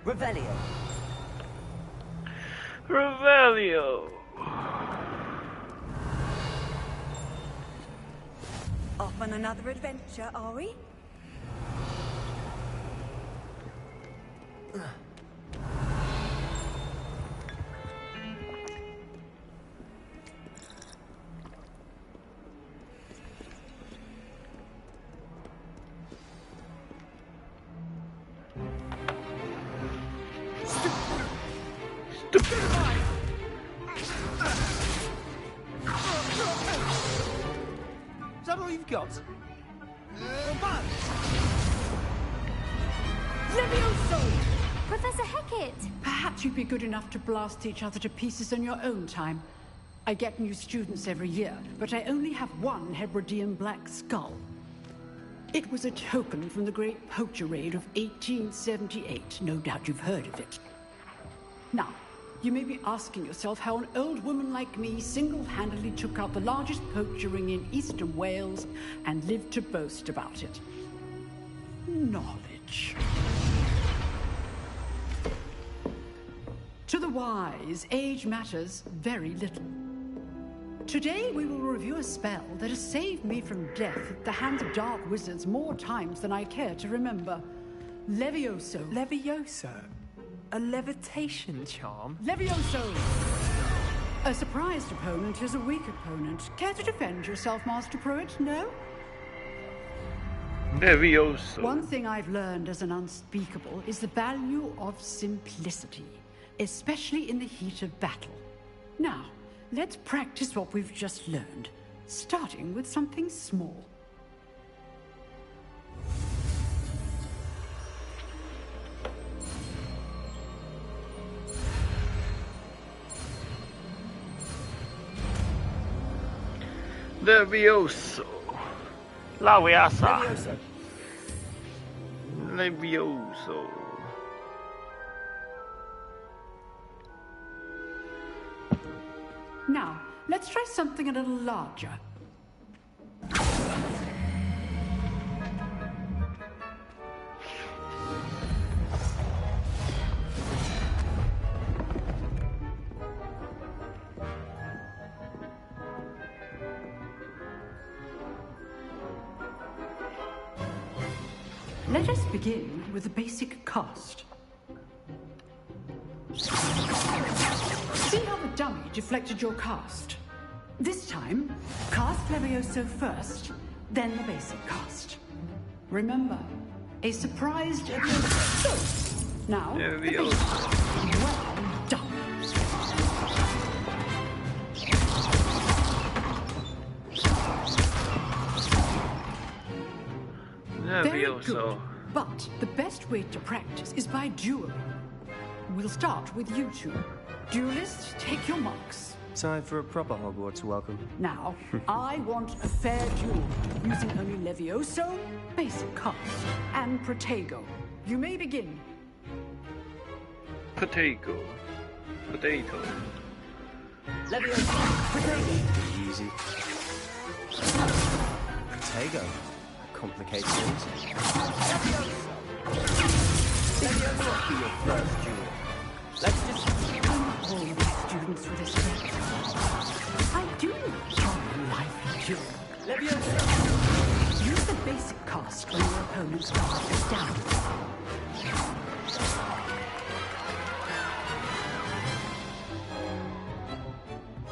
Revelio. Revelio. Off on another adventure, are we? Is that all you've got? Levioso! Professor Hecat! Perhaps you'd be good enough to blast each other to pieces in your own time. I get new students every year, but I only have one Hebridean black skull. It was a token from the Great Poacher Raid of 1878. No doubt you've heard of it. Now, you may be asking yourself how an old woman like me single-handedly took out the largest poacher ring in eastern Wales and lived to boast about it. Knowledge. To the wise, age matters very little. Today we will review a spell that has saved me from death at the hands of dark wizards more times than I care to remember. Levioso. Levioso? A levitation charm? Levioso! A surprised opponent is a weak opponent. Care to defend yourself, Master Pruitt? No? Levioso. One thing I've learned as an unspeakable is the value of simplicity, especially in the heat of battle. Now, let's practice what we've just learned, starting with something small. Levioso. La Viasa. Levioso. Now, let's try something a little larger. Let us begin with the basic cast. See how the dummy deflected your cast? This time, cast Levioso first, then the basic cast. Remember, a surprised Levioso. So, now, the basic. Well done. Very good. But the best way to practice is by dueling. We'll start with you two. Duelists, take your marks. Time for a proper Hogwarts welcome. Now, I want a fair duel, using only Levioso, basic cast, and Protego. You may begin. Potato. Levioso, Protego. Easy. Protego. Complicated things. Levioso be your first duel. Let's just all the students for this trip. I do enjoy life duel. Levioso. Use the basic cast when your opponent's guard is down.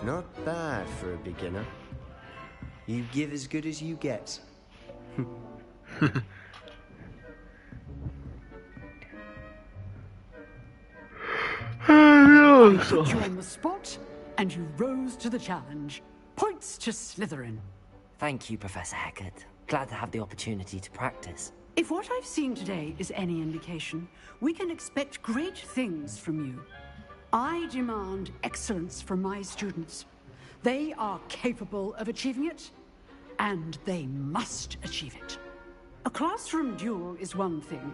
Not bad for a beginner. You give as good as you get. I put you on the spot, and you rose to the challenge. Points to Slytherin. Thank you, Professor Hecat. Glad to have the opportunity to practice. If what I've seen today is any indication, we can expect great things from you. I demand excellence from my students. They are capable of achieving it, and they must achieve it. A classroom duel is one thing,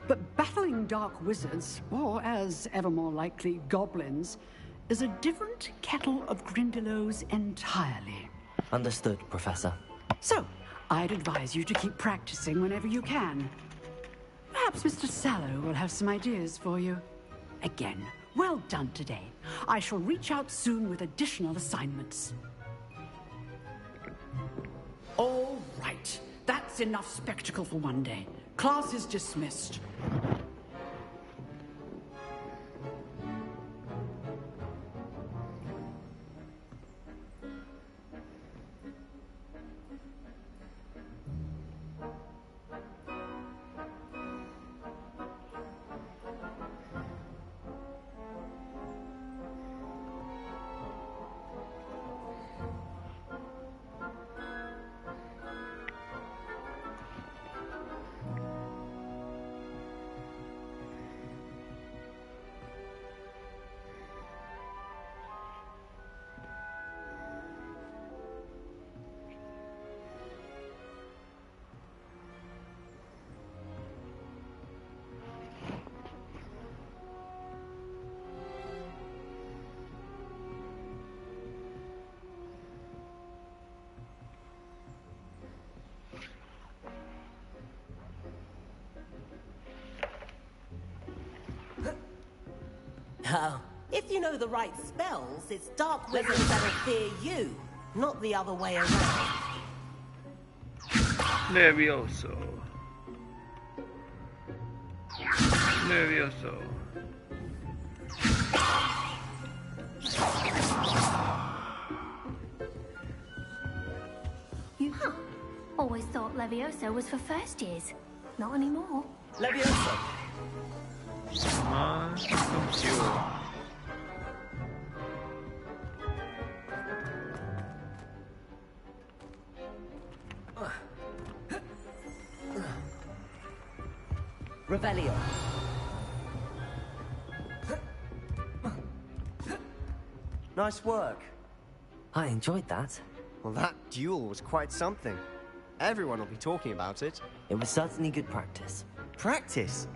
but battling dark wizards, or as ever more likely, goblins, is a different kettle of Grindylows entirely. Understood, Professor. So, I'd advise you to keep practicing whenever you can. Perhaps Mr. Sallow will have some ideas for you. Again, well done today. I shall reach out soon with additional assignments. All right. That's enough spectacle for one day. Class is dismissed. Oh, if you know the right spells, it's dark wizards that'll fear you, not the other way around. Levioso. Huh. Always thought Levioso was for first years. Not anymore. Levioso. Revelio. Nice work. I enjoyed that. Well, that duel was quite something. Everyone will be talking about it. It was certainly good practice. Practice?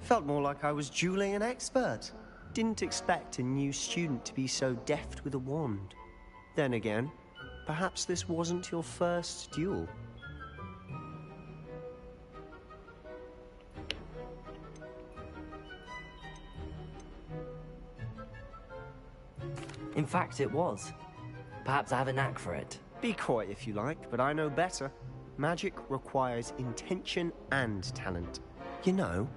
Felt more like I was dueling an expert. Didn't expect a new student to be so deft with a wand. Then again, perhaps this wasn't your first duel. In fact, it was. Perhaps I have a knack for it. Be coy if you like, but I know better. Magic requires intention and talent. You know,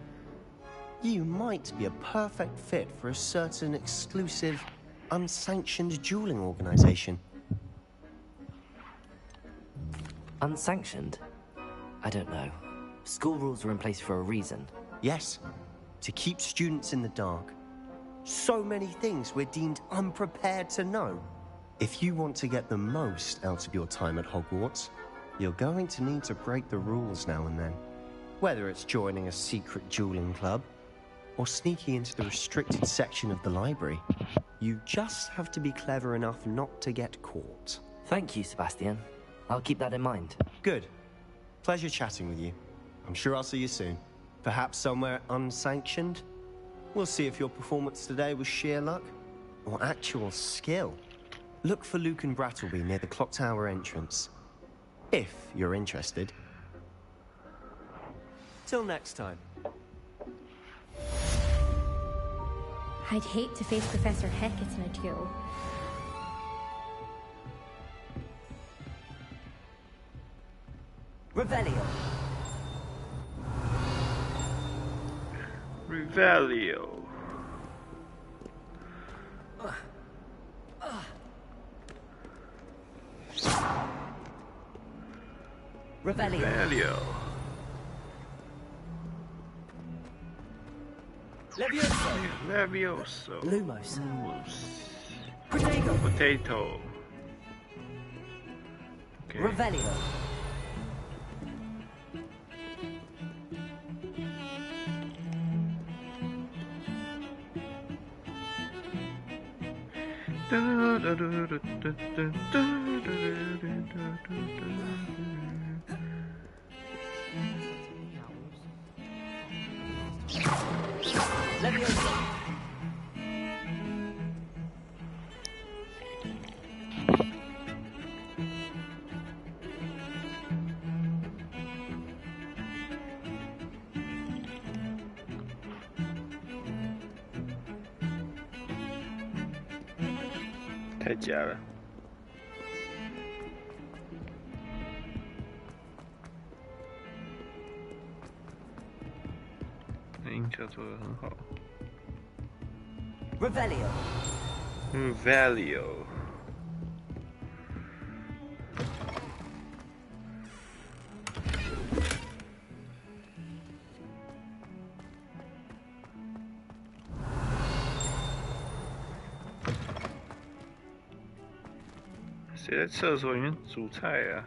you might be a perfect fit for a certain exclusive, unsanctioned dueling organization. Unsanctioned? I don't know. School rules were in place for a reason. Yes, to keep students in the dark. So many things we're deemed unprepared to know. If you want to get the most out of your time at Hogwarts, you're going to need to break the rules now and then. Whether it's joining a secret dueling club, or sneaking into the restricted section of the library, you just have to be clever enough not to get caught. Thank you, Sebastian. I'll keep that in mind. Good. Pleasure chatting with you. I'm sure I'll see you soon. Perhaps somewhere unsanctioned? We'll see if your performance today was sheer luck, or actual skill. Look for Luke and Brattleby near the clock tower entrance. If you're interested. Till next time. I'd hate to face Professor Hecat in a duel. Revelio. Revelio. Revelio. Revelio. Levioso. Levioso. Lumos. Potato. Okay. Revelio. Levioso.太假了。音效做得很好。Revelio. Revelio.谁在厕所里面煮菜啊？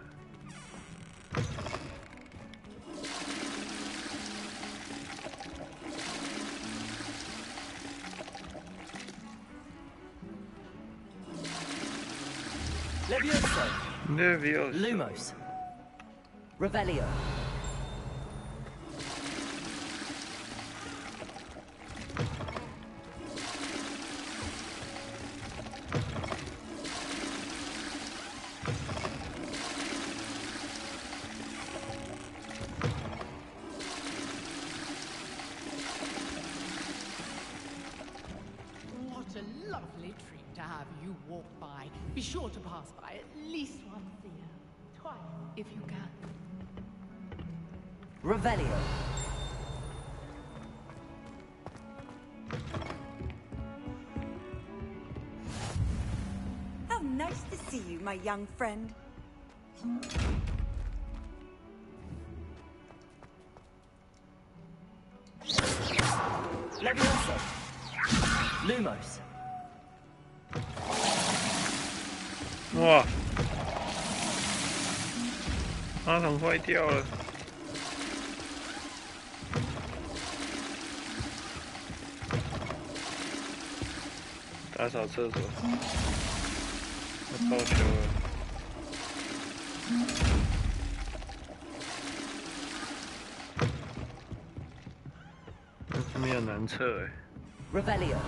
Levioso. Levioso. Lumos. Revelio. What a lovely treat to have you walk by. Be sure to pass by at least once a year. Twice, if you can. Revelio. How nice to see you, my young friend. Levioso. Lumos. 哇！马桶坏掉了。打扫厕所。要报球了。但是没有男厕哎。 Revelio.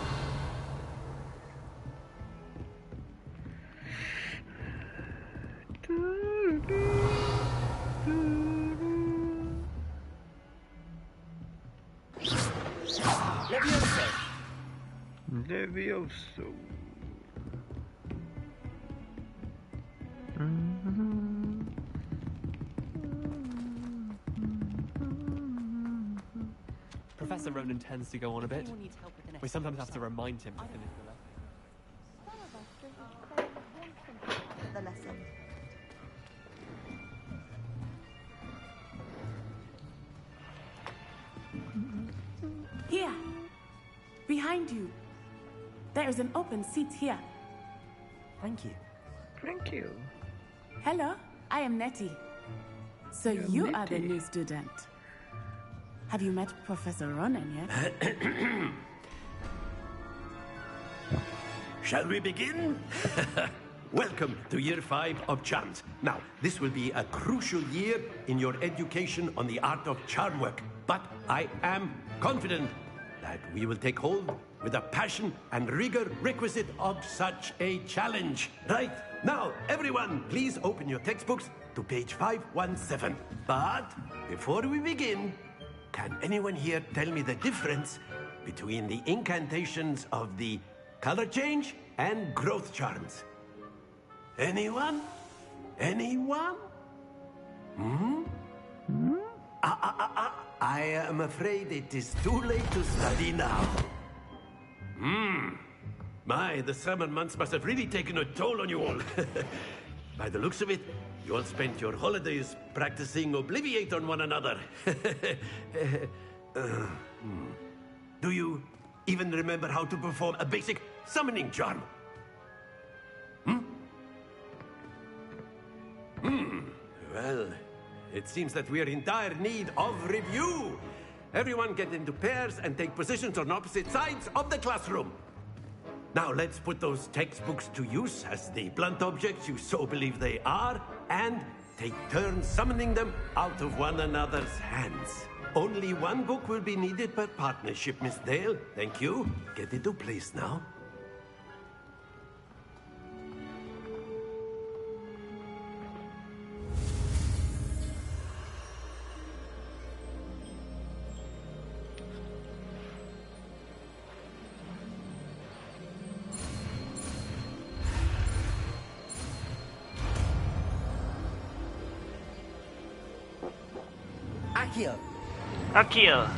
Levioso. Professor Ronan tends to go on a bit. We sometimes have to remind him to finish the lesson. The lesson. Here. Behind you. There is an open seat here. Thank you. Thank you. Hello, I am Nettie. So you are the new student. Have you met Professor Ronan yet? Shall we begin? Welcome to Year 5 of Charms. Now, this will be a crucial year in your education on the art of charm work. But I am confident that we will take hold with the passion and rigor requisite of such a challenge. Right, now, everyone, please open your textbooks to page 517. But before we begin, can anyone here tell me the difference between the incantations of the color change and growth charms? Anyone? Anyone? I am afraid it is too late to study now. My, the summer months must have really taken a toll on you all. By the looks of it, you all spent your holidays practicing Obliviate on one another. Do you even remember how to perform a basic summoning charm? Well, it seems that we are in dire need of review. Everyone get into pairs and take positions on opposite sides of the classroom. Now let's put those textbooks to use as the blunt objects you so believe they are, and take turns summoning them out of one another's hands. Only one book will be needed per partnership, Miss Dale. Thank you. Get into place now. Akio.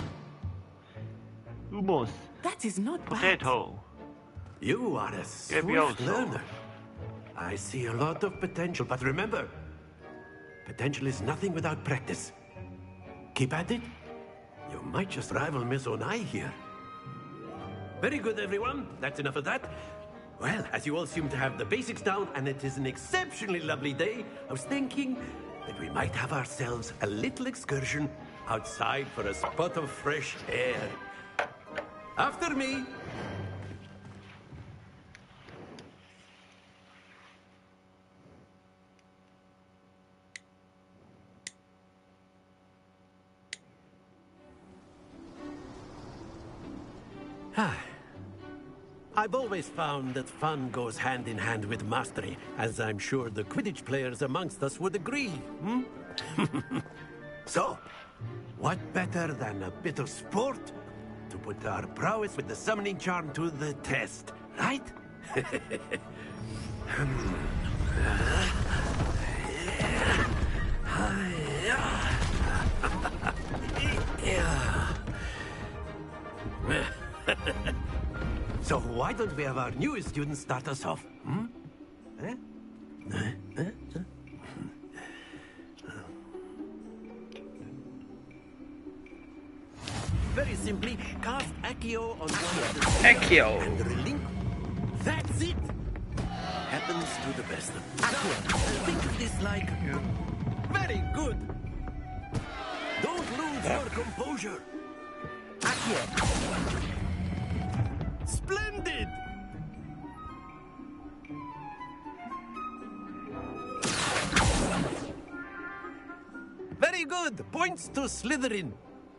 Humus. That is not Potato. You are a swift learner. I see a lot of potential, but remember, potential is nothing without practice. Keep at it. You might just rival Miss Onai here. Very good, everyone. That's enough of that. Well, as you all seem to have the basics down, and it is an exceptionally lovely day, I was thinking that we might have ourselves a little excursion outside for a spot of fresh air. After me. I've always found that fun goes hand in hand with mastery, as I'm sure the Quidditch players amongst us would agree. So, what better than a bit of sport to put our prowess with the summoning charm to the test, right? So why don't we have our newest student start us off? Very simply, cast Accio on one of the Accio. and relink. That's it. Happens to the best of us. Think of this like very good. Don't lose your composure. Accio. Splendid. Very good. Points to Slytherin.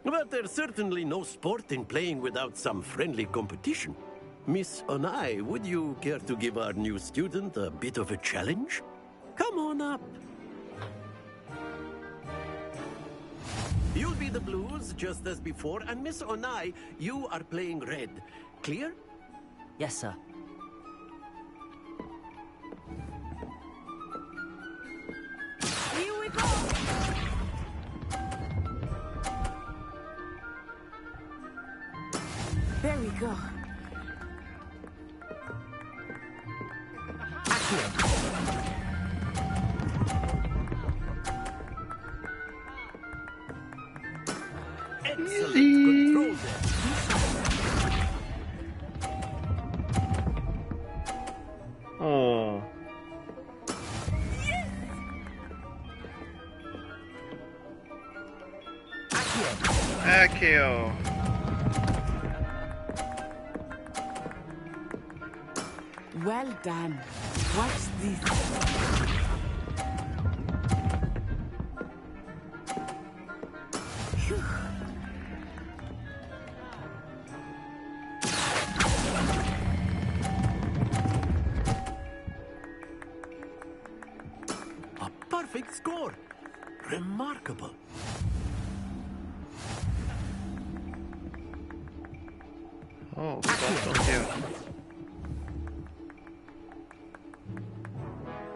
But there's certainly no sport in playing without some friendly competition. Miss Onai, would you care to give our new student a bit of a challenge? Come on up. You'll be the blues, just as before, and Miss Onai, you are playing red. Clear? Yes, sir. Here we go! There we go. Excellent control there. Oh. Accio. Well done. Watch this. Phew. A perfect score. Remarkable. Oh, stop here.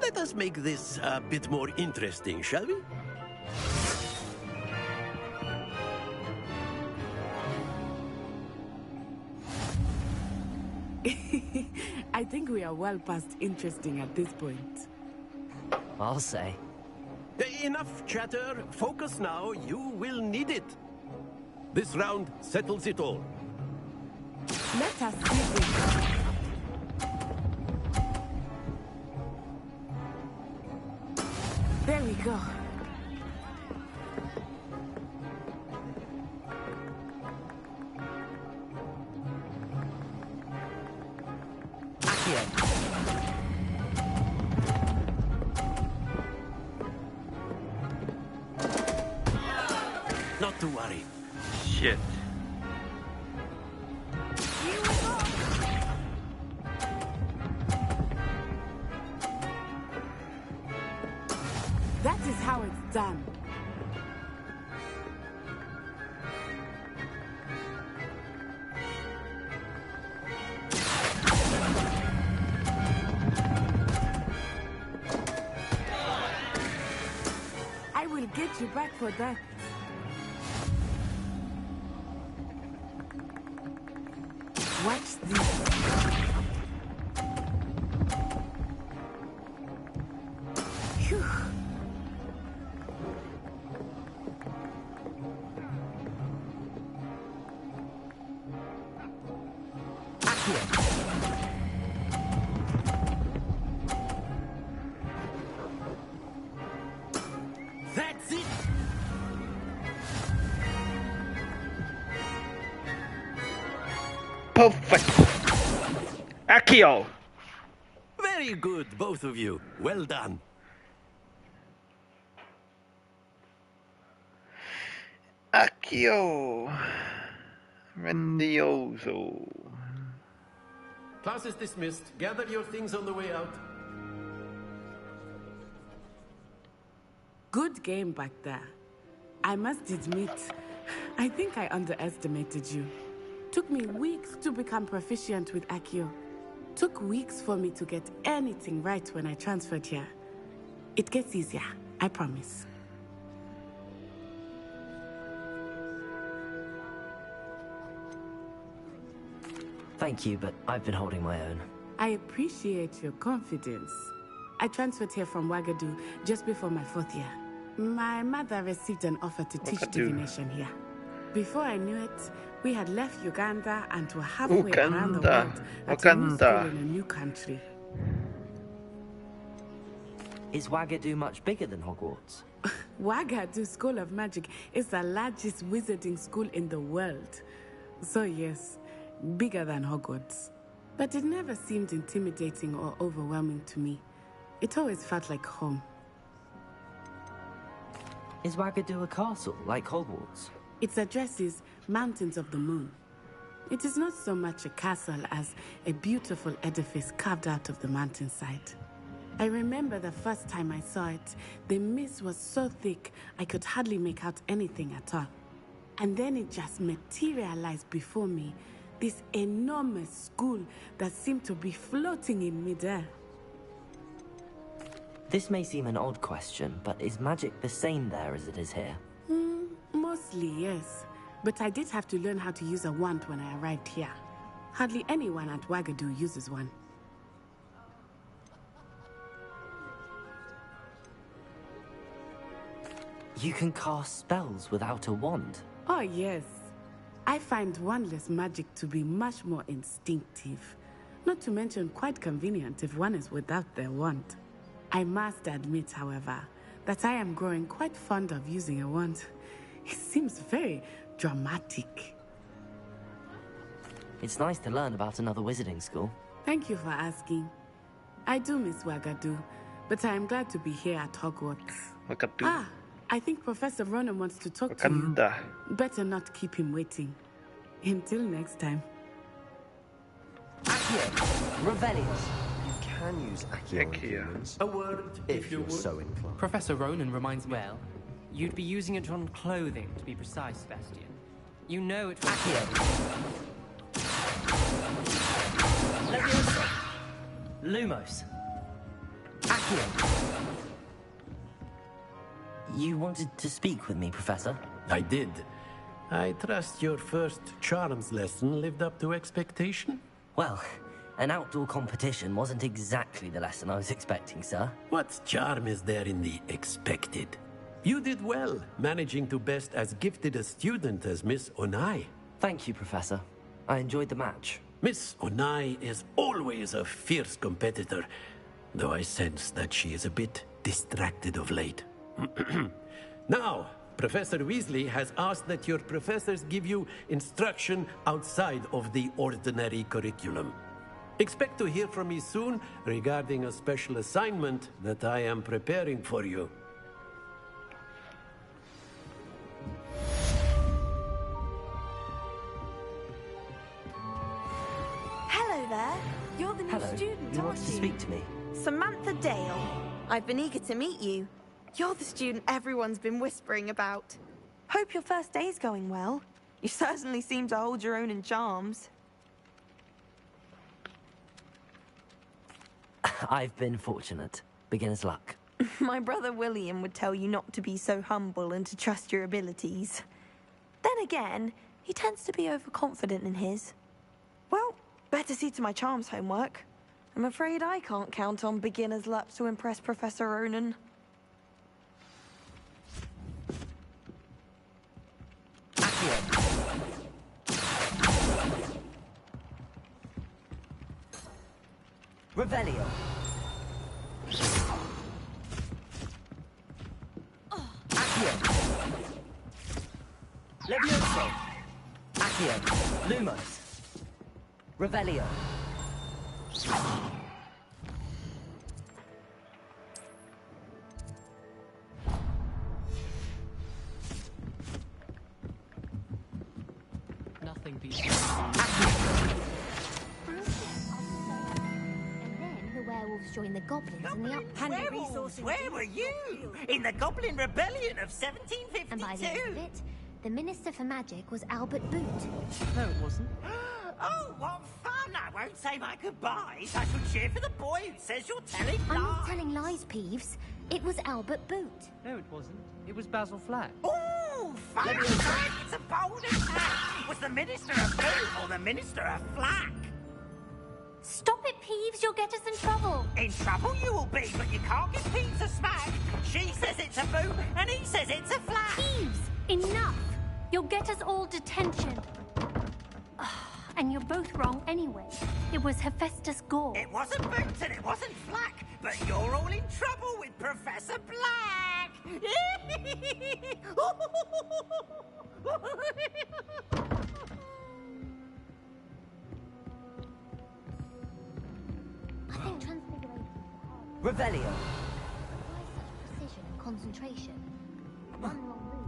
Let us make this a bit more interesting, shall we? I think we are well past interesting at this point. I'll say. Enough chatter. Focus now. You will need it. This round settles it all. Let us see this. There we go. Not to worry. Shit. That is how it's done. I will get you back for that. Watch this. Phew. That's it. Perfect. Accio. Very good, both of you. Well done. Accio. Grandioso. Class is dismissed. Gather your things on the way out. Good game back there. I must admit, I think I underestimated you. Took me weeks to become proficient with Accio. Took weeks for me to get anything right when I transferred here. It gets easier, I promise. Thank you, but I've been holding my own. I appreciate your confidence. I transferred here from Wagadu just before my 4th year. My mother received an offer to teach divination here. Before I knew it, we had left Uganda and were halfway around the world at a new school in a new country. Is Wagadu much bigger than Hogwarts? Wagadu School of Magic is the largest wizarding school in the world. So yes, bigger than Hogwarts. But it never seemed intimidating or overwhelming to me. It always felt like home. Is Wagadu a castle, like Hogwarts? Its address is Mountains of the Moon. It is not so much a castle as a beautiful edifice carved out of the mountainside. I remember the first time I saw it, the mist was so thick I could hardly make out anything at all. And then it just materialized before me, this enormous school that seemed to be floating in midair. This may seem an odd question, but is magic the same there as it is here? Mostly, yes. But I did have to learn how to use a wand when I arrived here. Hardly anyone at Wagadu uses one. You can cast spells without a wand? Oh, yes. I find wandless magic to be much more instinctive. Not to mention quite convenient if one is without their wand. I must admit, however, that I am growing quite fond of using a wand. It seems very dramatic. It's nice to learn about another wizarding school. Thank you for asking. I do miss Wagadu, but I am glad to be here at Hogwarts. Ah, I think Professor Ronan wants to talk to you. Better not keep him waiting. Until next time. Accio! Revelio! You can use Accio. A word, if you're so inclined. Professor Ronan reminds me. Well, you'd be using it on clothing, to be precise, Sebastian. You know it was... Leviosa! Lumos! Accio! You wanted to speak with me, Professor? I did. I trust your first charms lesson lived up to expectation? Well, an outdoor competition wasn't exactly the lesson I was expecting, sir. What charm is there in the expected? You did well, managing to best as gifted a student as Miss Onai. Thank you, Professor. I enjoyed the match. Miss Onai is always a fierce competitor, though I sense that she is a bit distracted of late. Now, Professor Weasley has asked that your professors give you instruction outside of the ordinary curriculum. Expect to hear from me soon regarding a special assignment that I am preparing for you. Hello there. You're the new Hello. student, You aren't wanted to speak to me? Samantha Dale. I've been eager to meet you. You're the student everyone's been whispering about. Hope your first day's going well. You certainly seem to hold your own in charms. I've been fortunate. Beginner's luck. My brother William would tell you not to be so humble and to trust your abilities. Then again, he tends to be overconfident in his. Well, better see to my charms homework. I'm afraid I can't count on beginner's luck to impress Professor Ronan. Revelio. Accio. Levioso. Accio. Lumos. Revelio. Nothing beats... Werewolves joined the goblins in the up. Werewolves? Where were you? In the Goblin Rebellion of 1752? And by the end of it, the Minister for Magic was Albert Boot. No, it wasn't. Oh, what fun! I won't say my goodbyes. I shall cheer for the boy who says you're telling lies. I'm not telling lies, Peeves. It was Albert Boot. No, it wasn't. It was Basil Flack. Oh, fun! It's a bold attack. Was the Minister of Boot or the Minister of Flack? Stop it, Peeves. You'll get us in trouble. In trouble you will be, but you can't give Peeves a smack. She says it's a boot, and he says it's a flack. Peeves, enough. You'll get us all detention. And you're both wrong anyway. It was Hephaestus Gore. It wasn't Boot and it wasn't Flack, but you're all in trouble with Professor Black. I think transfiguration is hard. Revelio. Why such precision and concentration? One wrong move.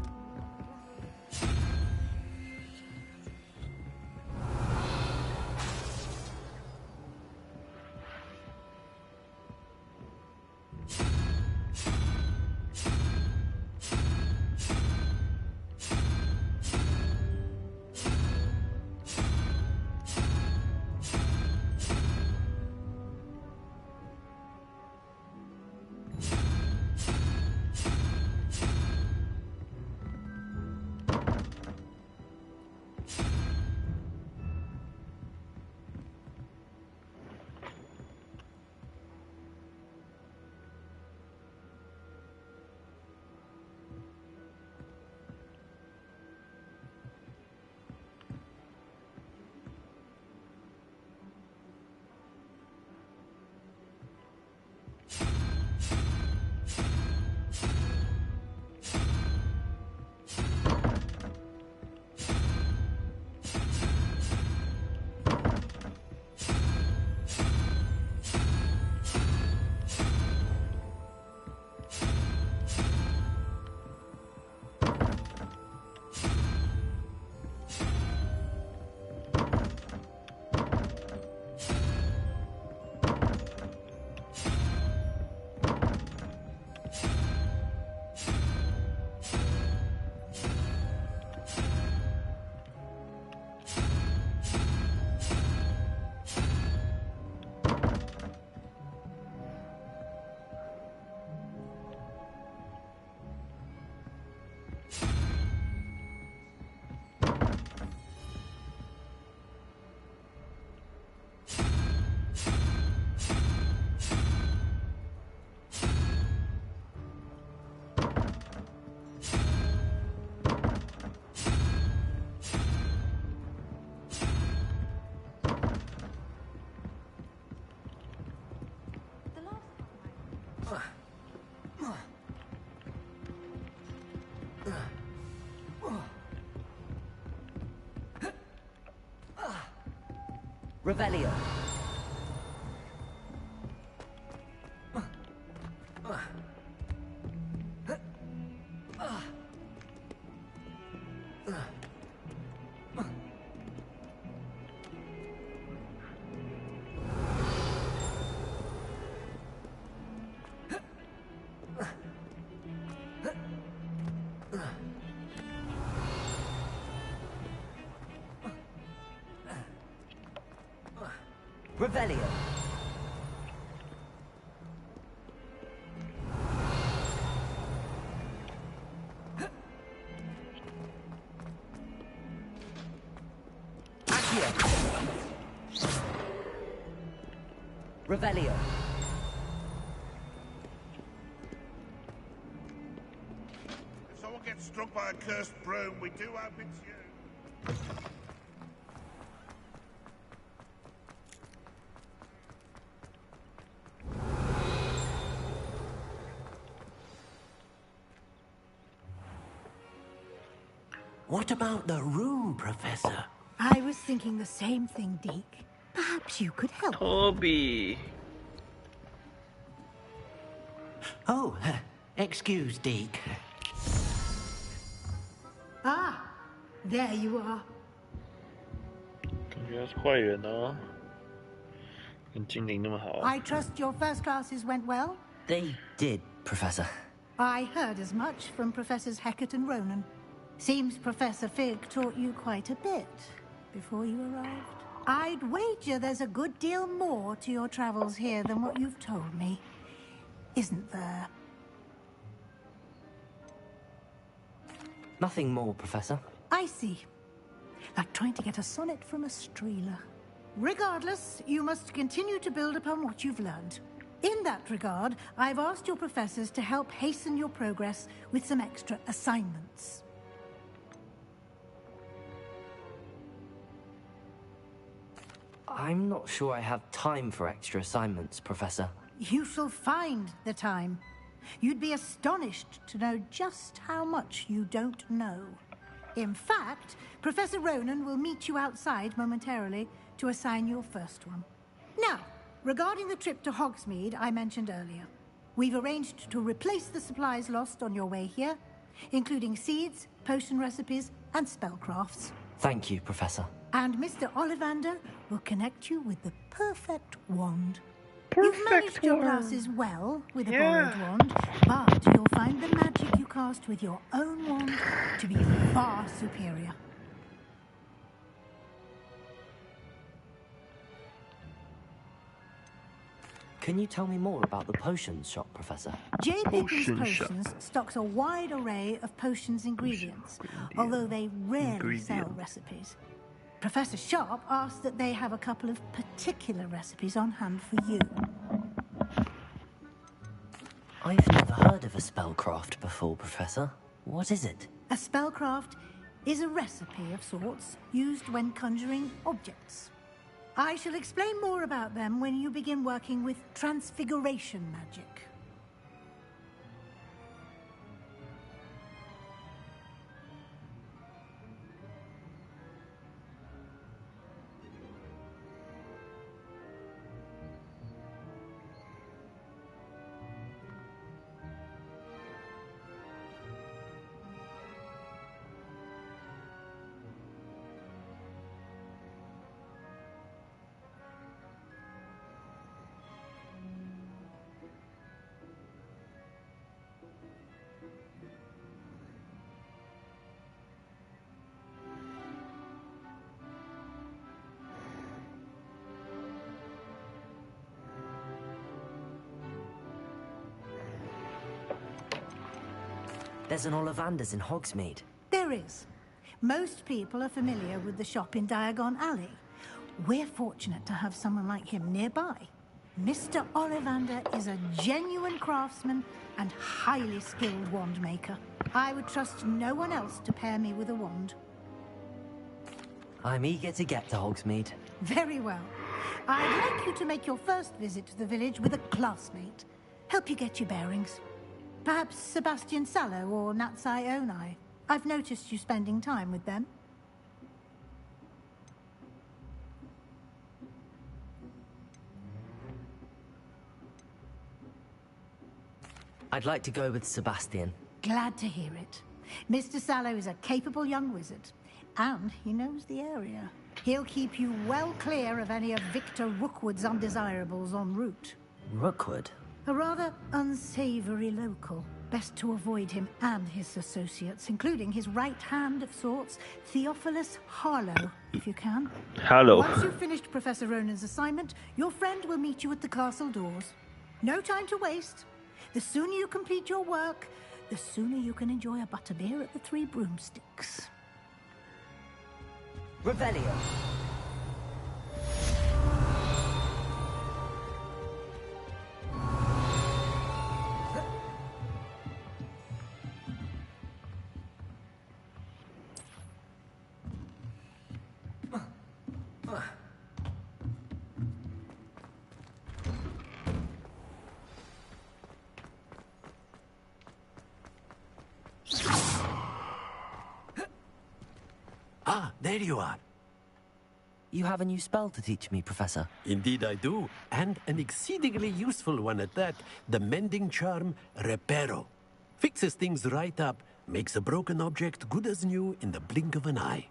Revelio. Revelio. Accio. Revelio. If someone gets struck by a cursed broom, we do hope it's you. What about the room, Professor? I was thinking the same thing, Deke. Perhaps you could help. Toby. Oh, excuse, Deke. Ah, there you are. 感觉他是坏人哦，跟精灵那么好。 I trust your first classes went well? They did, Professor. I heard as much from Professors Hecat and Ronan. Seems Professor Fig taught you quite a bit before you arrived. I'd wager there's a good deal more to your travels here than what you've told me. Isn't there? Nothing more, Professor. I see. Like trying to get a sonnet from a streeler. Regardless, you must continue to build upon what you've learned. In that regard, I've asked your professors to help hasten your progress with some extra assignments. I'm not sure I have time for extra assignments, Professor. You shall find the time. You'd be astonished to know just how much you don't know. In fact, Professor Ronan will meet you outside momentarily to assign your first one. Now, regarding the trip to Hogsmeade I mentioned earlier, we've arranged to replace the supplies lost on your way here, including seeds, potion recipes, and spellcrafts. Thank you, Professor. And Mr. Ollivander will connect you with the perfect wand. You've managed your classes well with a borrowed wand, but you'll find the magic you cast with your own wand to be far superior. Can you tell me more about the potions shop, Professor? J. Pickens Potions stocks a wide array of potions ingredients, although they rarely sell recipes. Professor Sharp asked that they have a couple of particular recipes on hand for you. I've never heard of a spellcraft before, Professor. What is it? A spellcraft is a recipe of sorts used when conjuring objects. I shall explain more about them when you begin working with transfiguration magic. There's an Ollivander's in Hogsmeade. There is. Most people are familiar with the shop in Diagon Alley. We're fortunate to have someone like him nearby. Mr. Ollivander is a genuine craftsman and highly skilled wand maker. I would trust no one else to pair me with a wand. I'm eager to get to Hogsmeade. Very well. I'd like you to make your first visit to the village with a classmate. Help you get your bearings. Perhaps Sebastian Sallow or Natsai Onai. I've noticed you spending time with them. I'd like to go with Sebastian. Glad to hear it. Mr. Sallow is a capable young wizard, and he knows the area. He'll keep you well clear of any of Victor Rookwood's undesirables en route. Rookwood? A rather unsavory local. Best to avoid him and his associates, including his right hand of sorts, Theophilus Harlow, if you can. Harlow. Once you've finished Professor Ronan's assignment, your friend will meet you at the castle doors. No time to waste. The sooner you complete your work, the sooner you can enjoy a butterbeer at the Three Broomsticks. Revelio. Ah, there you are. You have a new spell to teach me, Professor. Indeed I do, and an exceedingly useful one at that. The mending charm, Reparo. Fixes things right up, makes a broken object good as new in the blink of an eye.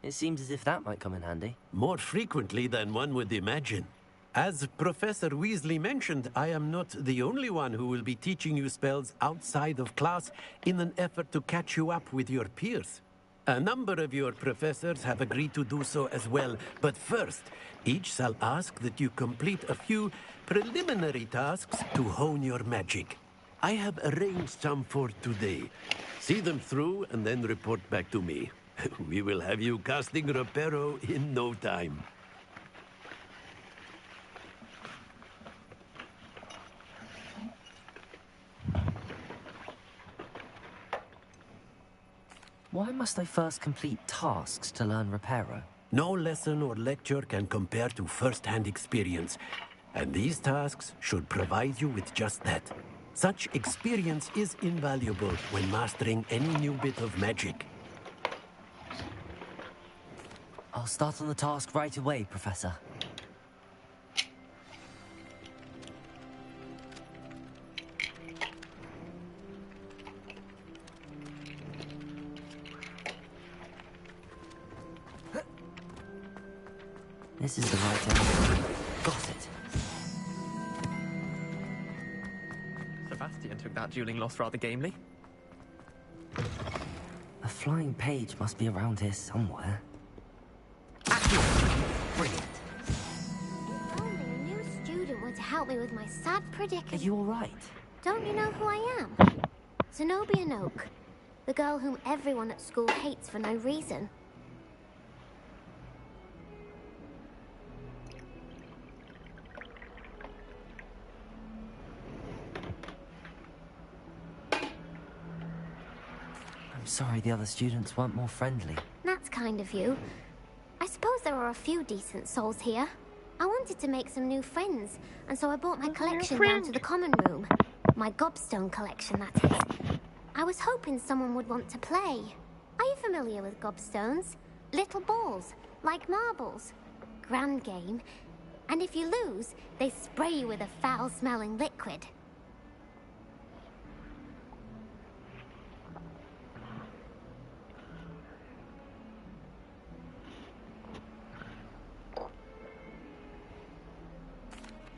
It seems as if that might come in handy. More frequently than one would imagine. As Professor Weasley mentioned, I am not the only one who will be teaching you spells outside of class in an effort to catch you up with your peers. A number of your professors have agreed to do so as well, but first, each shall ask that you complete a few preliminary tasks to hone your magic. I have arranged some for today. See them through and then report back to me. We will have you casting Reparo in no time. Why must I first complete tasks to learn Reparo? No lesson or lecture can compare to first-hand experience, and these tasks should provide you with just that. Such experience is invaluable when mastering any new bit of magic. I'll start on the task right away, Professor. This is the right area. Got it. Sebastian took that dueling loss rather gamely. A flying page must be around here somewhere. Brilliant. If only a new student were to help me with my sad predicament. Are you all right? Don't you know who I am? Zenobia Noak, the girl whom everyone at school hates for no reason. I'm sorry the other students weren't more friendly. That's kind of you. I suppose there are a few decent souls here. I wanted to make some new friends, and so I brought my collection down to the common room. My gobstone collection, that is. I was hoping someone would want to play. Are you familiar with gobstones? Little balls, like marbles. Grand game. And if you lose, they spray you with a foul-smelling liquid.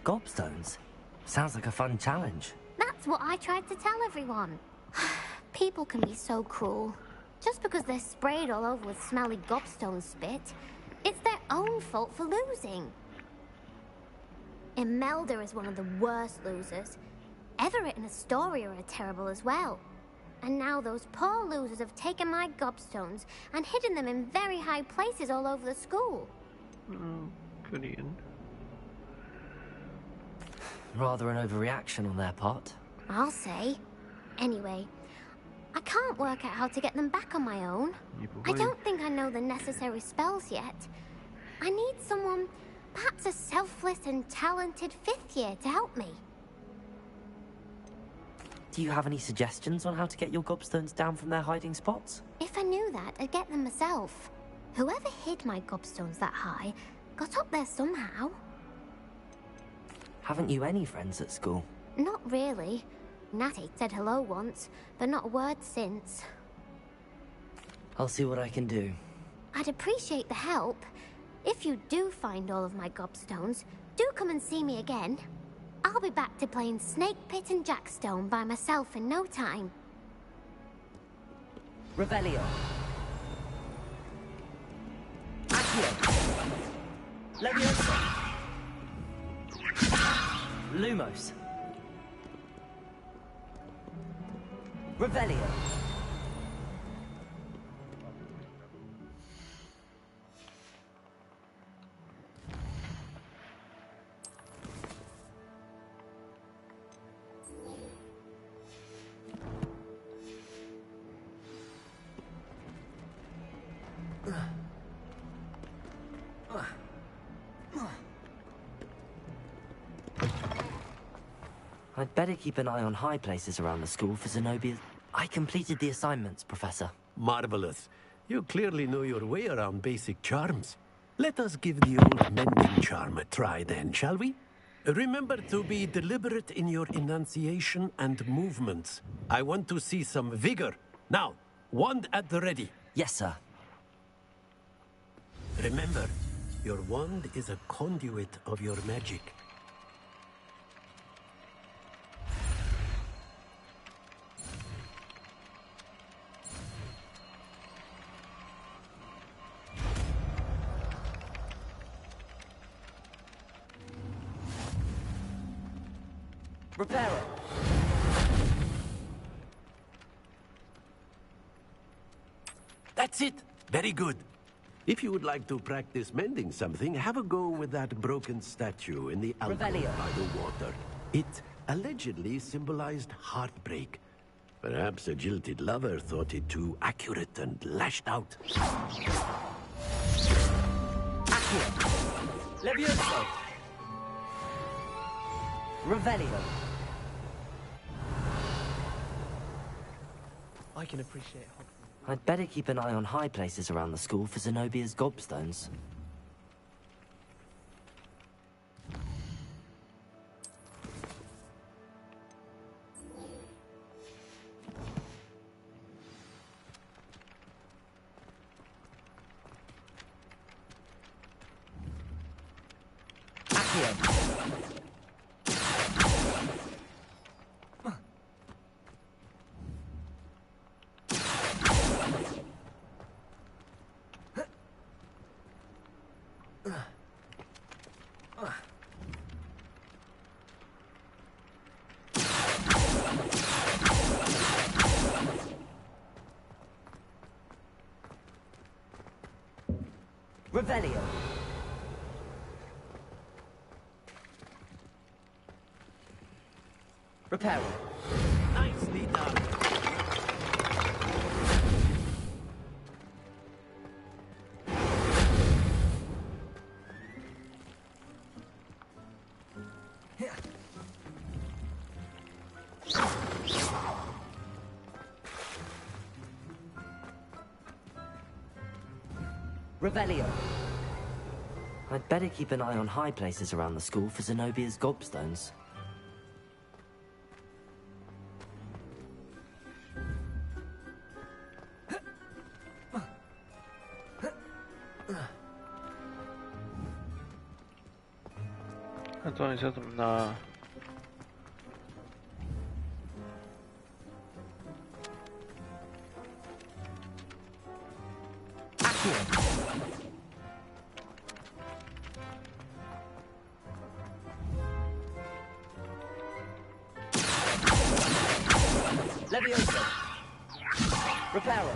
Gobstones? Sounds like a fun challenge. That's what I tried to tell everyone. People can be so cruel. Just because they're sprayed all over with smelly gobstone spit, it's their own fault for losing. Imelda is one of the worst losers. Everett and Astoria are terrible as well. And now those poor losers have taken my gobstones and hidden them in very high places all over the school. Oh, brilliant. Rather an overreaction on their part. I'll say. Anyway, I can't work out how to get them back on my own. I don't think I know the necessary spells yet. I need someone, perhaps a selfless and talented 5th year to help me. Do you have any suggestions on how to get your gobstones down from their hiding spots? If I knew that, I'd get them myself. Whoever hid my gobstones that high got up there somehow. Haven't you any friends at school? Not really. Natty said hello once, but not a word since. I'll see what I can do. I'd appreciate the help. If you do find all of my gobstones, do come and see me again. I'll be back to playing Snake Pit and Jackstone by myself in no time. Revelio. Accio. Leviosa. Lumos. Revelio. I'd better keep an eye on high places around the school for Zenobia. I completed the assignments, Professor. Marvelous. You clearly know your way around basic charms. Let us give the old mending charm a try then, shall we? Remember to be deliberate in your enunciation and movements. I want to see some vigor. Now, wand at the ready. Yes, sir. Remember, your wand is a conduit of your magic. Repair it. That's it. Very good. If you would like to practice mending something, have a go with that broken statue in the alcove by the water. It allegedly symbolized heartbreak. Perhaps a jilted lover thought it too accurate and lashed out. Accio. Levioso. Revelio. I can appreciate how... I'd better keep an eye on high places around the school for Zenobia's gobstones. Accio. Revelio. Repair it. Nicely done. Revelio. I'd better keep an eye on high places around the school for Zenobia's gobstones. Levioso. Reparo.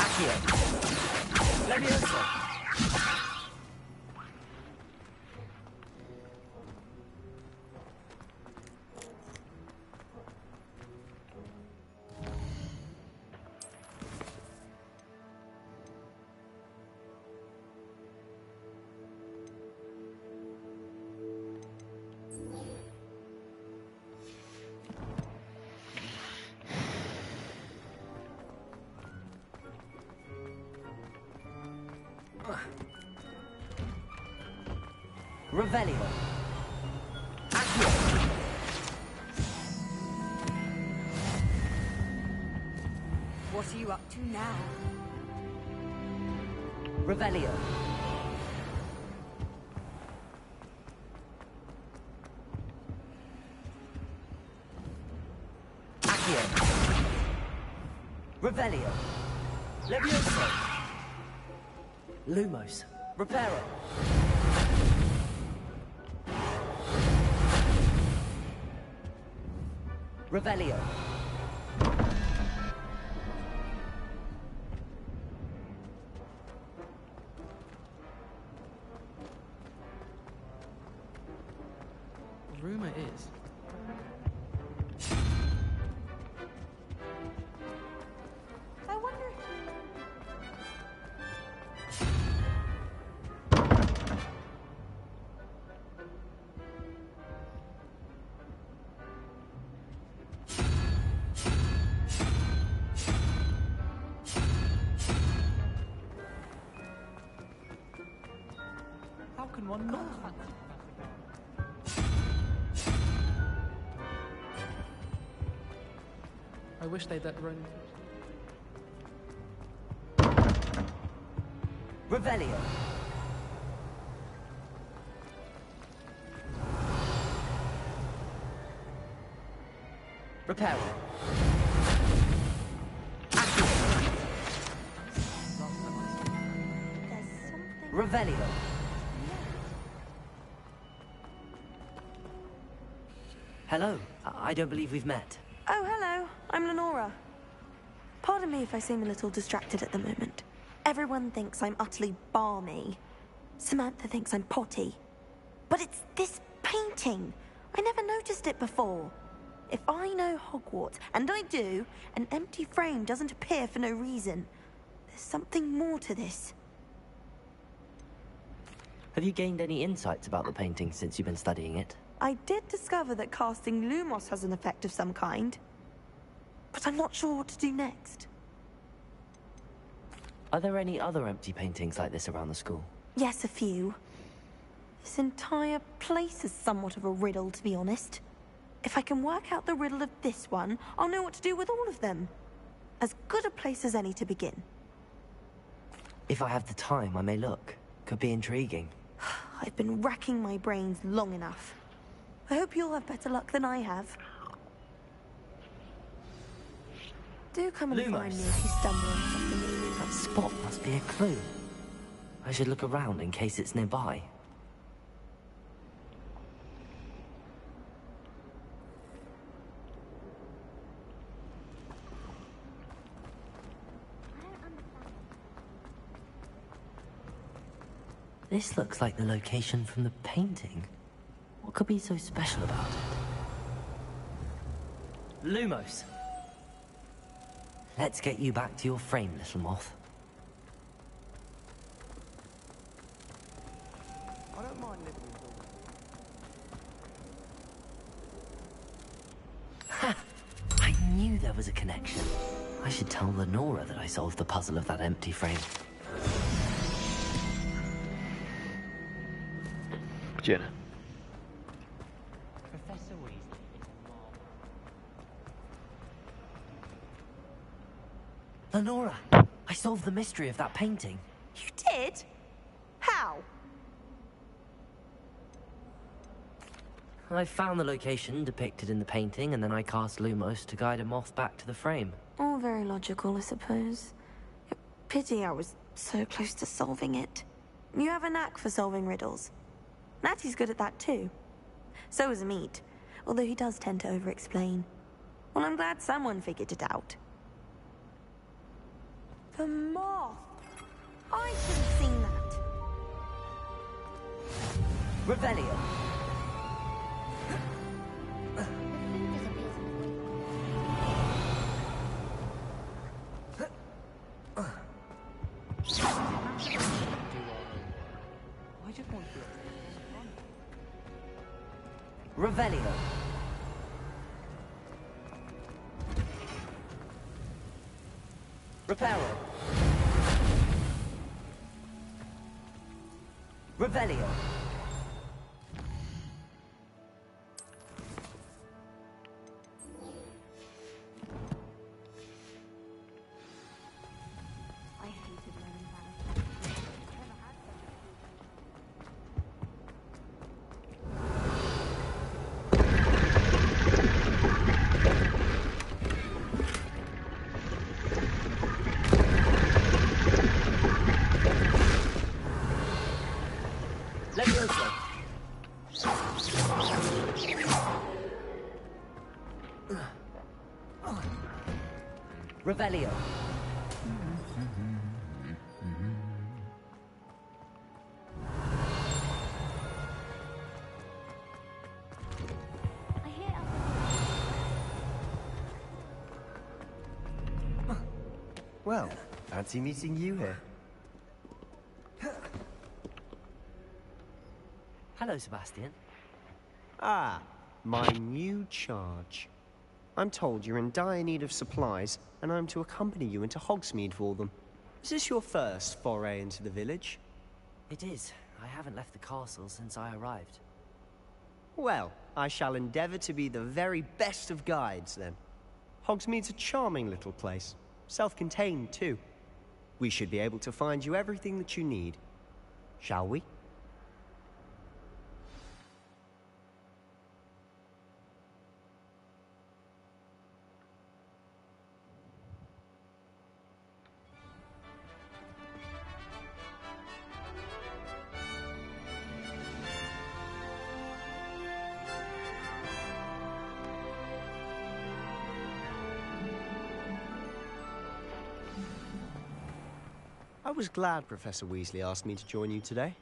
Accio. Levioso. Revelio. What are you up to now? Revelio. Accio. Revelio. Levioso. Lumos. Reparo. Revelio. Rumor is. I wonder if How can one not fancy I wish they'd let Ronan. Revelio. Reparo. Revelio. Hello. I don't believe we've met. Oh, hello. I'm Lenora. Pardon me if I seem a little distracted at the moment. Everyone thinks I'm utterly balmy. Samantha thinks I'm potty. But it's this painting. I never noticed it before. If I know Hogwarts, and I do, an empty frame doesn't appear for no reason. There's something more to this. Have you gained any insights about the painting since you've been studying it? I did discover that casting Lumos has an effect of some kind. But I'm not sure what to do next. Are there any other empty paintings like this around the school? Yes, a few. This entire place is somewhat of a riddle, to be honest. If I can work out the riddle of this one, I'll know what to do with all of them. As good a place as any to begin. If I have the time, I may look. Could be intriguing. I've been racking my brains long enough. I hope you'll have better luck than I have. Do come and find me if you stumble on something. That spot must be a clue. I should look around in case it's nearby. This looks like the location from the painting. What could be so special about it? Lumos! Let's get you back to your frame, little moth. I don't mind living in Ha! I knew there was a connection. I should tell Lenora that I solved the puzzle of that empty frame. Jenna. Professor Weasley is a mob. Lenora! I solved the mystery of that painting. You did? How? I found the location depicted in the painting, and then I cast Lumos to guide a moth back to the frame. All very logical, I suppose. Pity I was so close to solving it. You have a knack for solving riddles. Natty's good at that too. So is Amit, although he does tend to over-explain. Well, I'm glad someone figured it out. The moth! I should have seen that. Revelio. I just want to. Revelio. Reparo. Revelio. Revelio. Well, fancy meeting you here. Hello, Sebastian. Ah, my new charge. I'm told you're in dire need of supplies, and I'm to accompany you into Hogsmeade for them. Is this your first foray into the village? It is. I haven't left the castle since I arrived. Well, I shall endeavour to be the very best of guides, then. Hogsmeade's a charming little place. Self-contained, too. We should be able to find you everything that you need. Shall we? I was glad Professor Weasley asked me to join you today.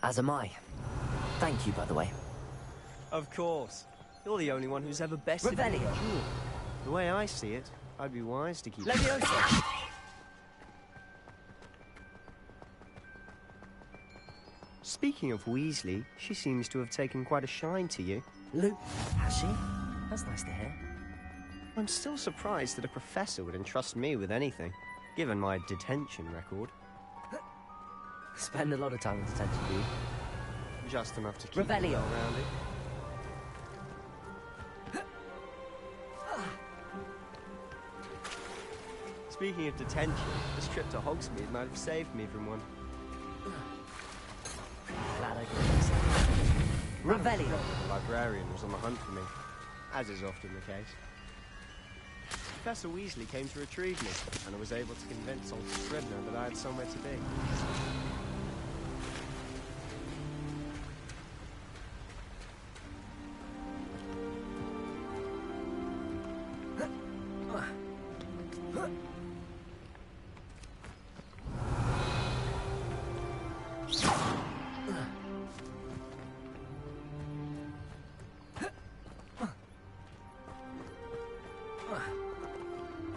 As am I. Thank you, by the way. Of course. You're the only one who's ever bested me in a duel. The way I see it, I'd be wise to keep... Leviosa! Speaking of Weasley, she seems to have taken quite a shine to you. Luke, has she? That's nice to hear. I'm still surprised that a professor would entrust me with anything, given my detention record. Spend a lot of time in detention, do you? Just enough to keep Revelio. me around it. Speaking of detention, this trip to Hogsmeade might have saved me from one. Glad I could fix it. Revelio. The librarian was on the hunt for me, as is often the case. Professor Weasley came to retrieve me, and I was able to convince old Scribner that I had somewhere to be.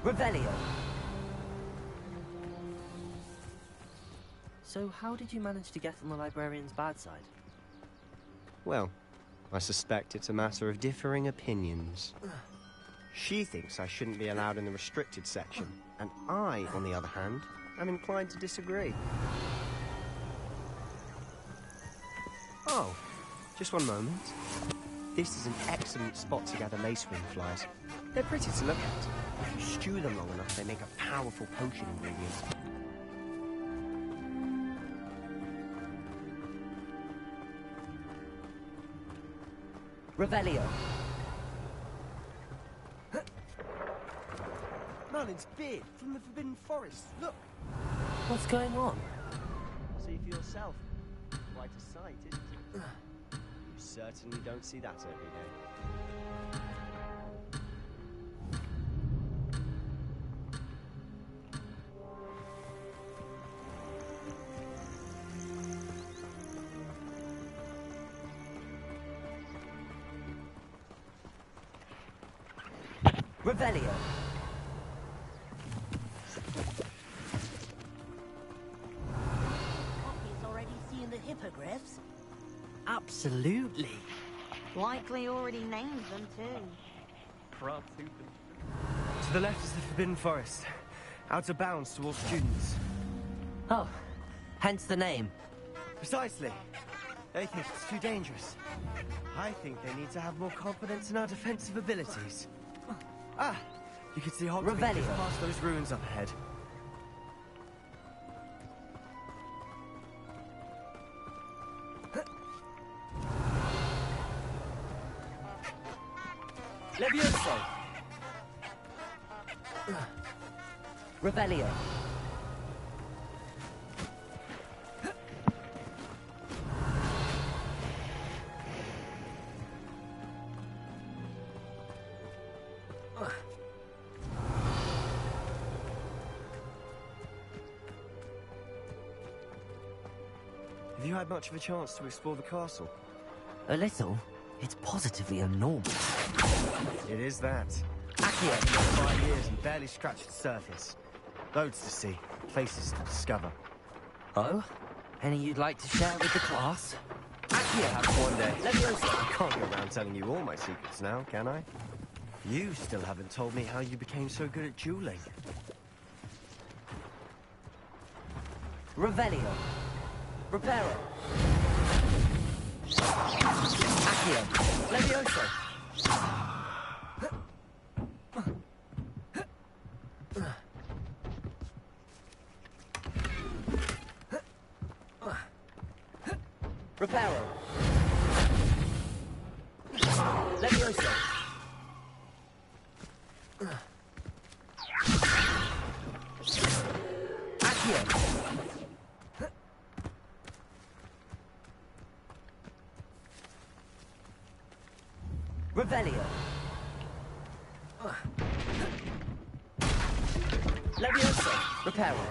Revelio. So how did you manage to get on the librarian's bad side? Well, I suspect it's a matter of differing opinions. She thinks I shouldn't be allowed in the restricted section, and I, on the other hand, am inclined to disagree. Oh, just one moment. This is an excellent spot to gather lacewing flies. They're pretty to look at. If you stew them long enough, they make a powerful potion ingredient. Revelio. Merlin's beard from the Forbidden Forest. Look! What's going on? See for yourself. Quite a sight, isn't it? You certainly don't see that every day. Revelio. Poppy's already seen the hippogriffs. Absolutely. Likely already named them too. To the left is the Forbidden Forest. Out of bounds to all students. Oh, hence the name. Precisely. They think it's too dangerous. I think they need to have more confidence in our defensive abilities. Ah, you can see Hogsmeade just past those ruins up ahead. Levioso! Revelio! Have you had much of a chance to explore the castle? A little. It's positively enormous. It is that. Accio for 5 years and barely scratched the surface. Loads to see, places to discover. Oh? Any you'd like to share with the class? Accio has one day. I can't go around telling you all my secrets now, can I? You still haven't told me how you became so good at dueling. Revelio. Reparo. Accio. Levioso. Reparo. Levioso. Accio. Revelio. Levioso. Reparo.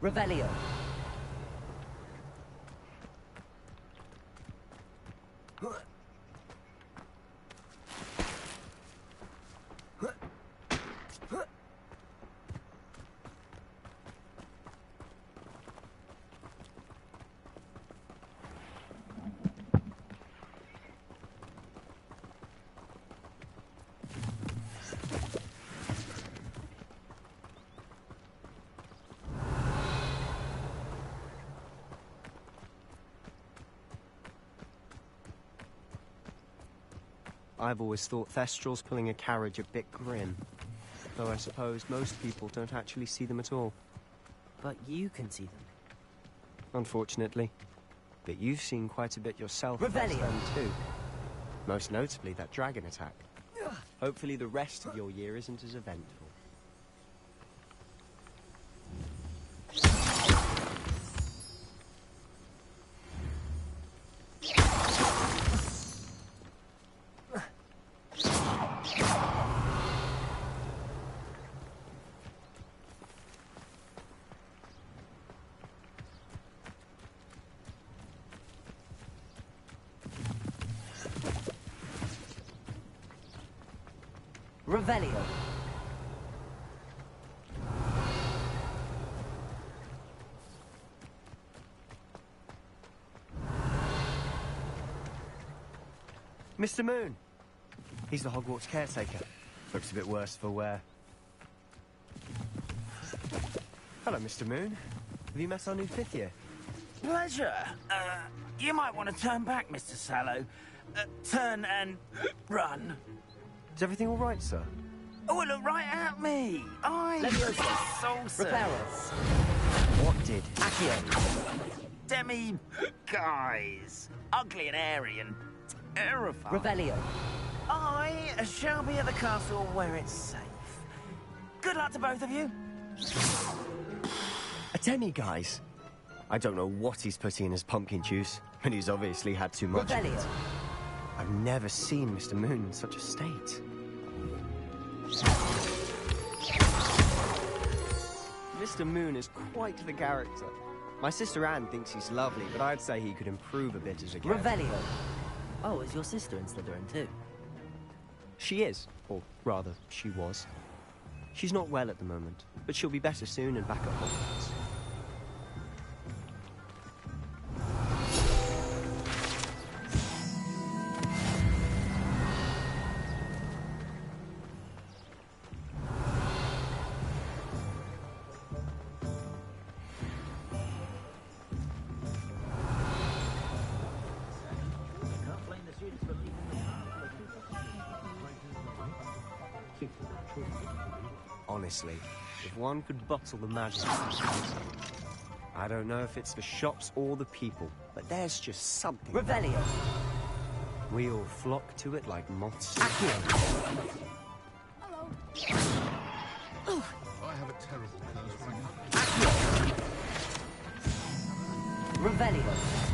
Revelio. I've always thought Thestrals pulling a carriage a bit grim. Though I suppose most people don't actually see them at all. But you can see them. Unfortunately. But you've seen quite a bit yourself. Revelio too. Most notably that dragon attack. Hopefully the rest of your year isn't as eventful. Revelio. Mr. Moon. He's the Hogwarts caretaker. Looks a bit worse for wear. Hello, Mr. Moon. Have you met our new 5th year? Pleasure. You might want to turn back, Mr. Sallow. Turn and run. Is everything all right, sir? Oh, look right at me. Reparos. What did? Accio. Demi guys. Ugly and airy and terrifying. Revelio. I shall be at the castle where it's safe. Good luck to both of you. A demi-guise? I don't know what he's putting in his pumpkin juice, but he's obviously had too much of it. I've never seen Mr. Moon in such a state. Mr. Moon is quite the character. My sister Anne thinks he's lovely, but I'd say he could improve a bit as a guest. Revelio. Oh, is your sister in Slytherin too? She is, or rather, she was. She's not well at the moment, but she'll be better soon and back at Hogwarts. Honestly, if one could bottle the magic... I don't know if it's the shops or the people, but there's just something... Revelio. We all flock to it like moths. I have a terrible curse when I... Revelio.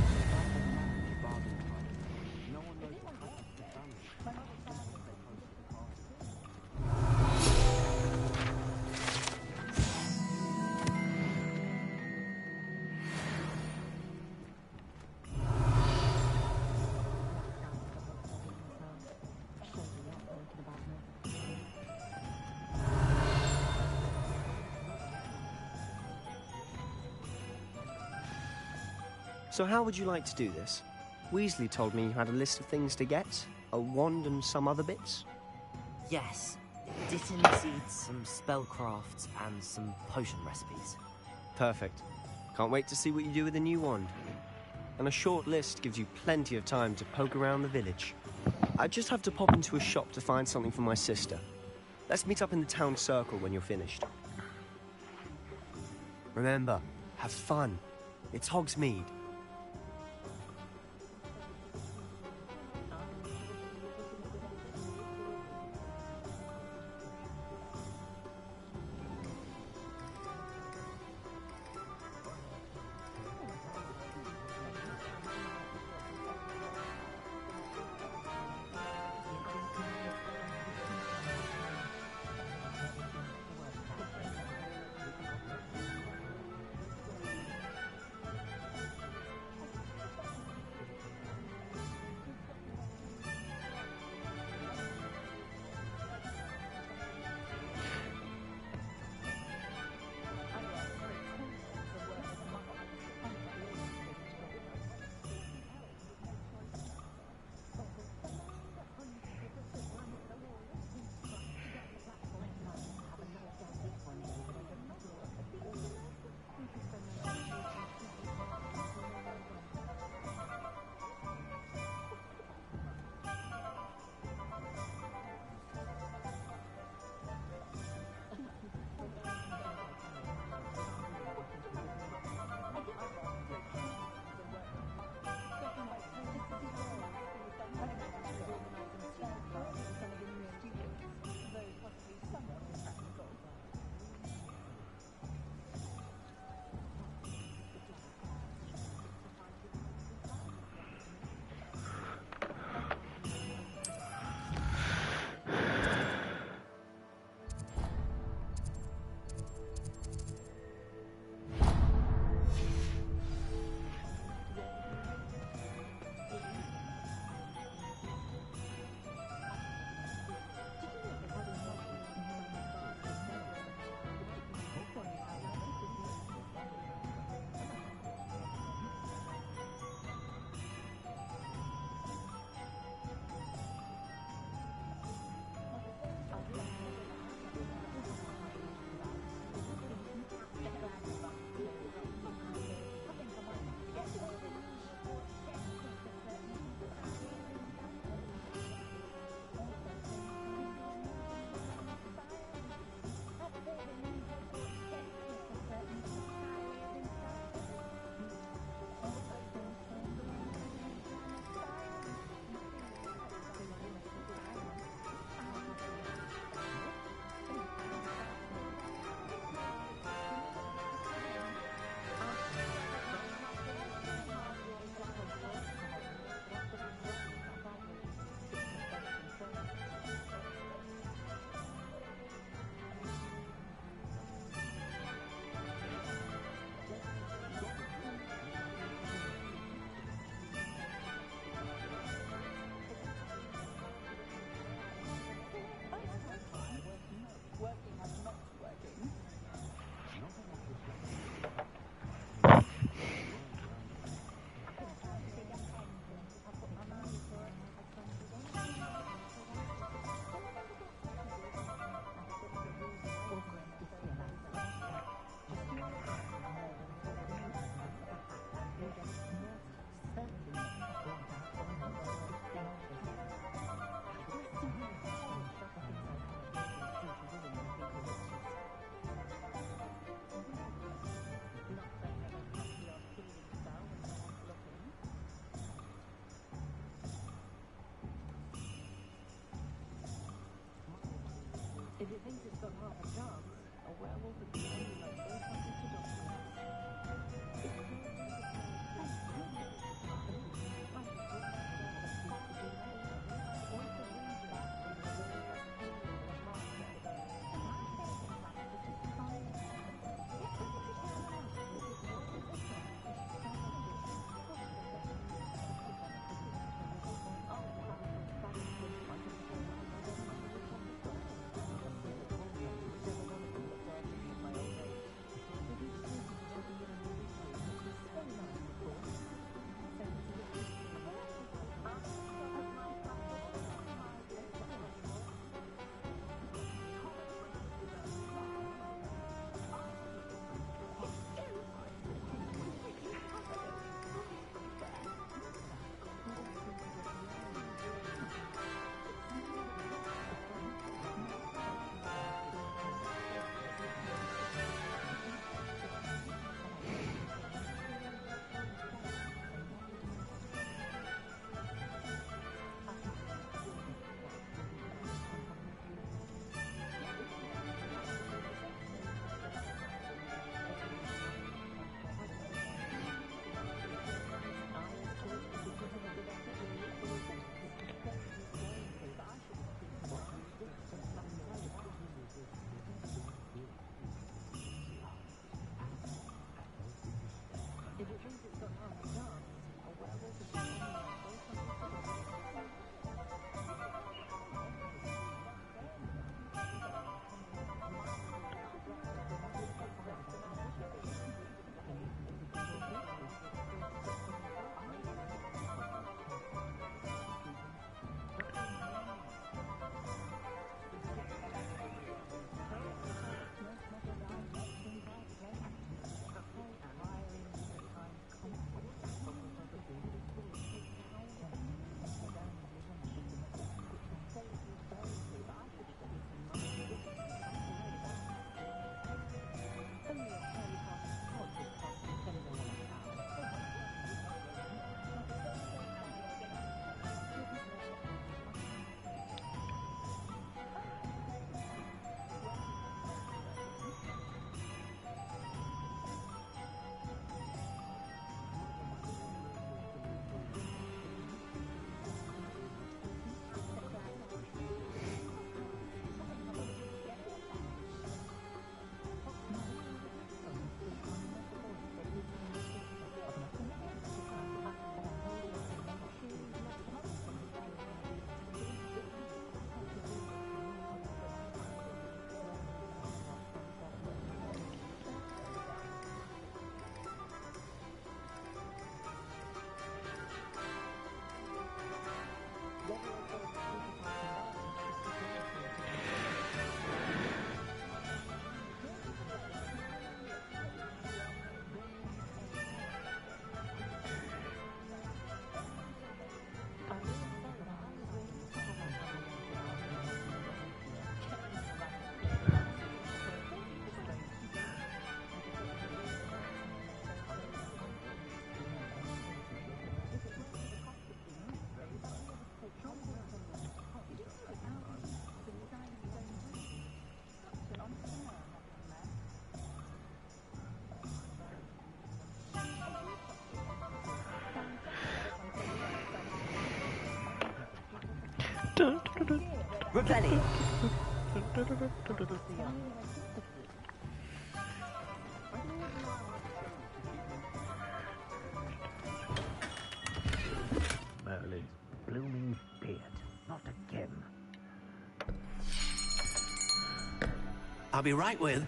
So how would you like to do this? Weasley told me you had a list of things to get, a wand and some other bits. Yes. Ditton seeds, some spellcrafts, and some potion recipes. Perfect. Can't wait to see what you do with the new wand. And a short list gives you plenty of time to poke around the village. I just have to pop into a shop to find something for my sister. Let's meet up in the town circle when you're finished. Remember, have fun. It's Hogsmeade. Replenish. Merlin's blooming beard. Not again. I'll be right with...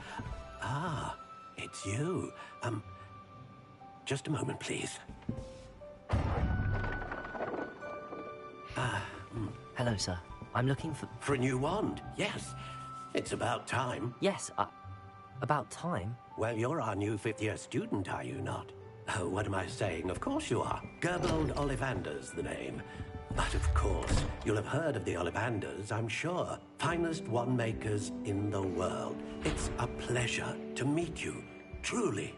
Ah, it's you. Just a moment, please. Hello, sir. I'm looking for... For a new wand, yes. It's about time. Yes, about time? Well, you're our new fifth-year student, are you not? Oh, what am I saying? Of course you are. Gerbold Ollivander's the name. But of course, you'll have heard of the Ollivanders, I'm sure. Finest wand makers in the world. It's a pleasure to meet you, truly.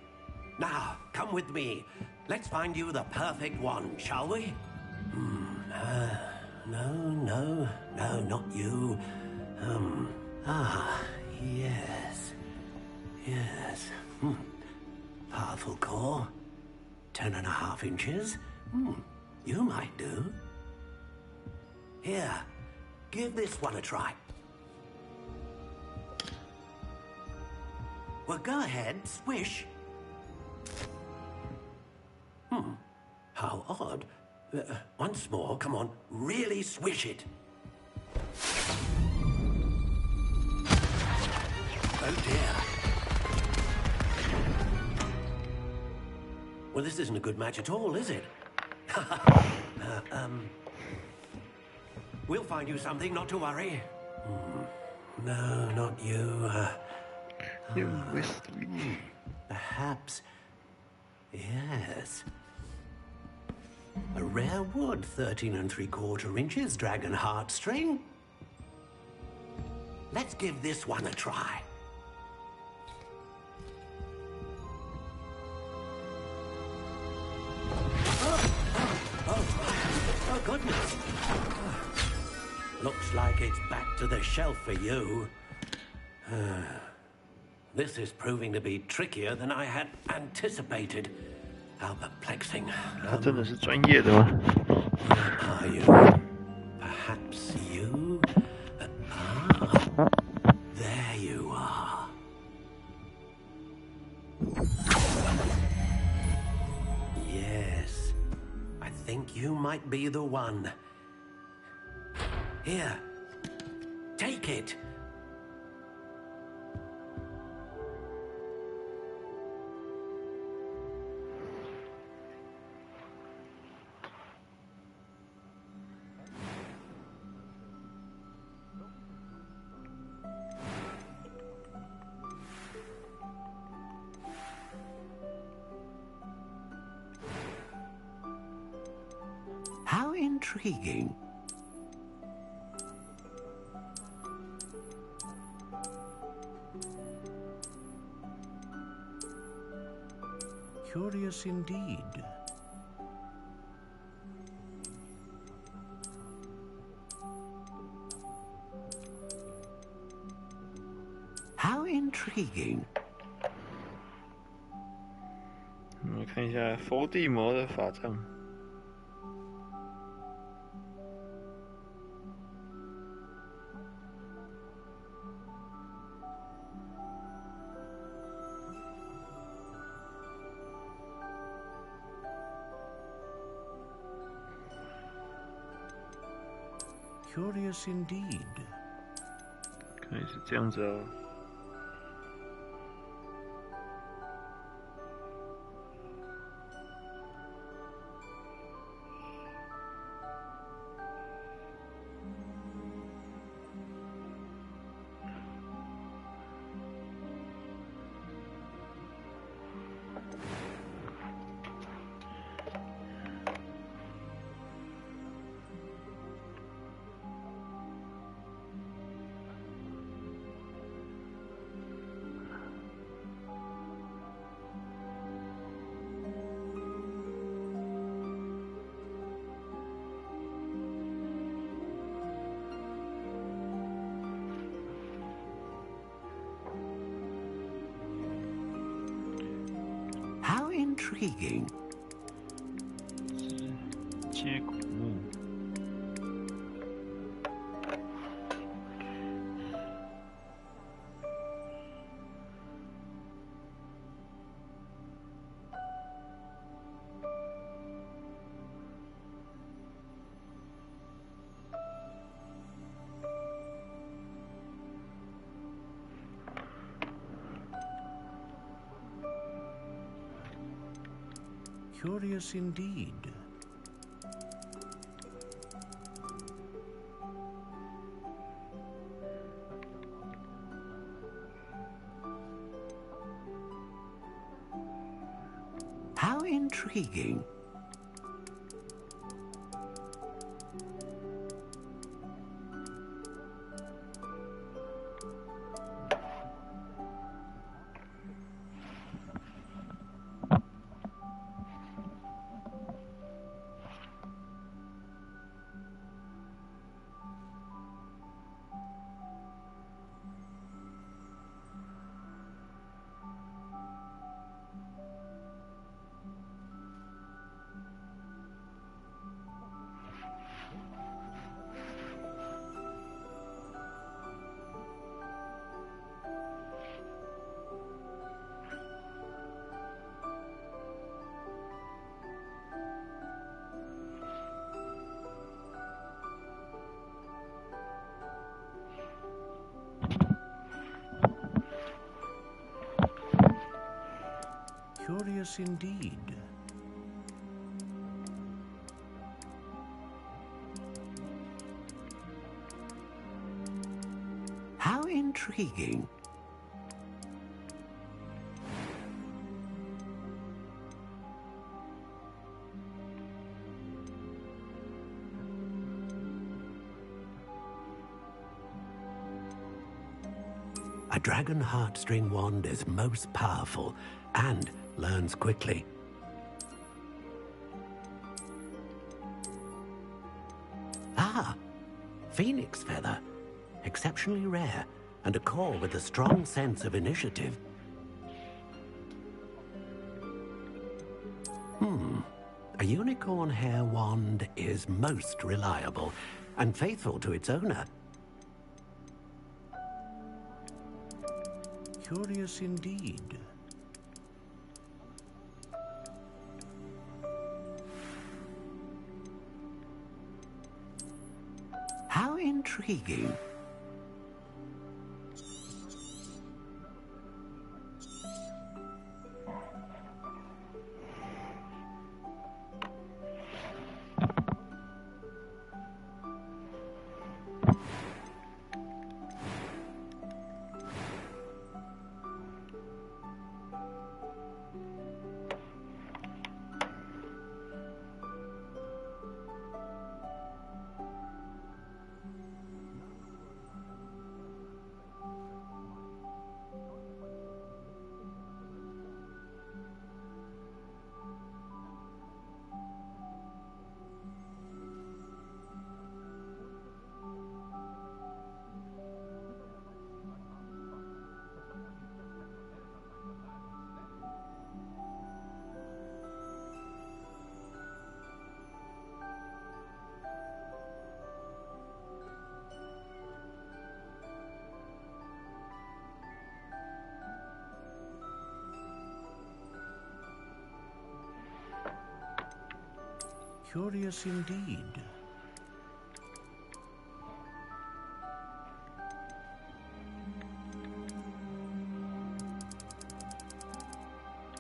Now, come with me. Let's find you the perfect wand, shall we? No, not you. Ah, yes. Yes. Powerful core. 10.5 inches. You might do. Here, give this one a try. Well, go ahead, swish. How odd. Once more, come on, really swish it. Oh dear. Well, this isn't a good match at all, is it? We'll find you something, not to worry. No, not you. Perhaps. Yes. A rare wood, 13 3/4 inches, dragon heartstring. Let's give this one a try. Oh, goodness. Looks like it's back to the shelf for you. This is proving to be trickier than I had anticipated. How perplexing. 他真的是专业的吗 Are you? Perhaps you? There you are. Yes. I think you might be the one. Here. Take it. How intriguing. Curious indeed. How intriguing. 我们看一下佛地魔的法杖。Curious indeed. 看是这样子哦。How intriguing. 接骨木。Curious indeed. How intriguing. Curious indeed. How intriguing. A dragon heartstring wand is most powerful and learns quickly. Ah, phoenix feather. Exceptionally rare, and a core with a strong sense of initiative. A unicorn hair wand is most reliable and faithful to its owner. Curious indeed. How intriguing. Curious indeed.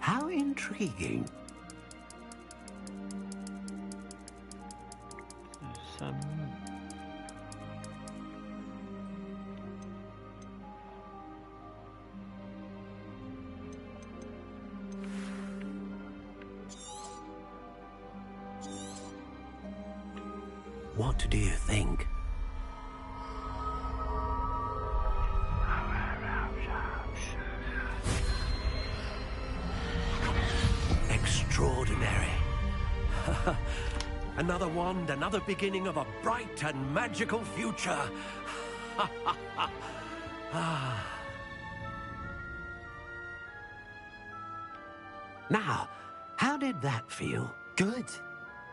How intriguing. What do you think? Extraordinary. Another wand, another beginning of a bright and magical future. Now, how did that feel? Good.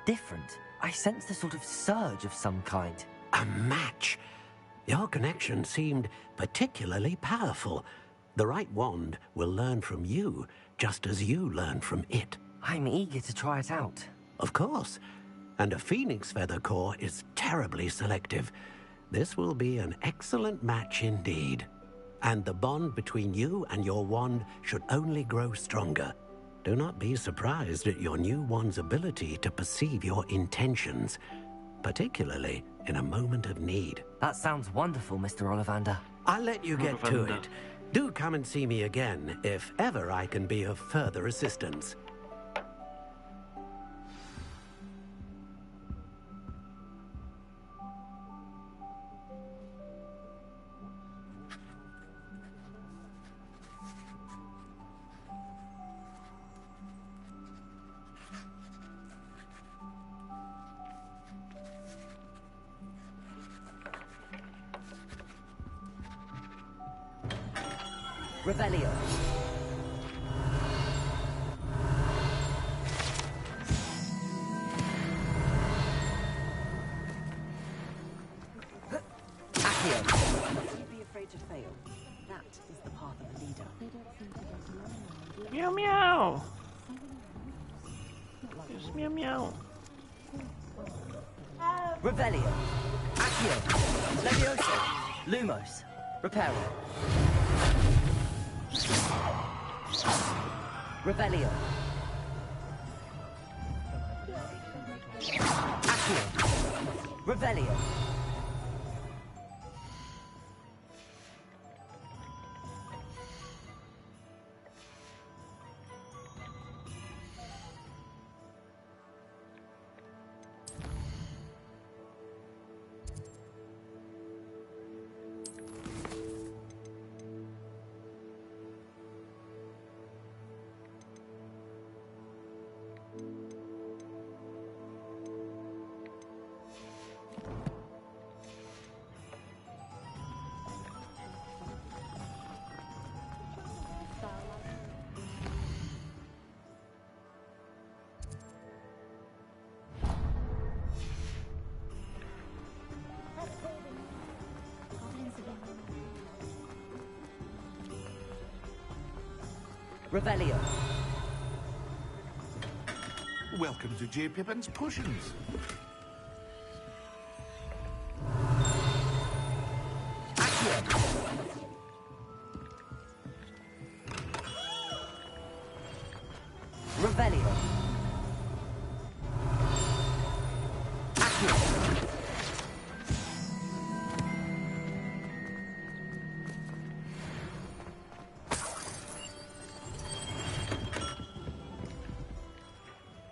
Different. I sensed a sort of surge of some kind. A match. Your connection seemed particularly powerful. The right wand will learn from you, just as you learn from it. I'm eager to try it out. Of course. And a phoenix feather core is terribly selective. This will be an excellent match indeed. And the bond between you and your wand should only grow stronger. Do not be surprised at your new wand's ability to perceive your intentions, particularly in a moment of need. That sounds wonderful, Mr. Ollivander. I'll let you get to it. Do come and see me again if ever I can be of further assistance. Revelio. Accio. Don't be afraid to fail. That is the path of a leader. Meow meow. Just meow meow. Revelio. Accio. Levioso. Lumos. Reparo. Revelio. Revelio. Revelio. Welcome to J. Pippin's Potions. Revelio.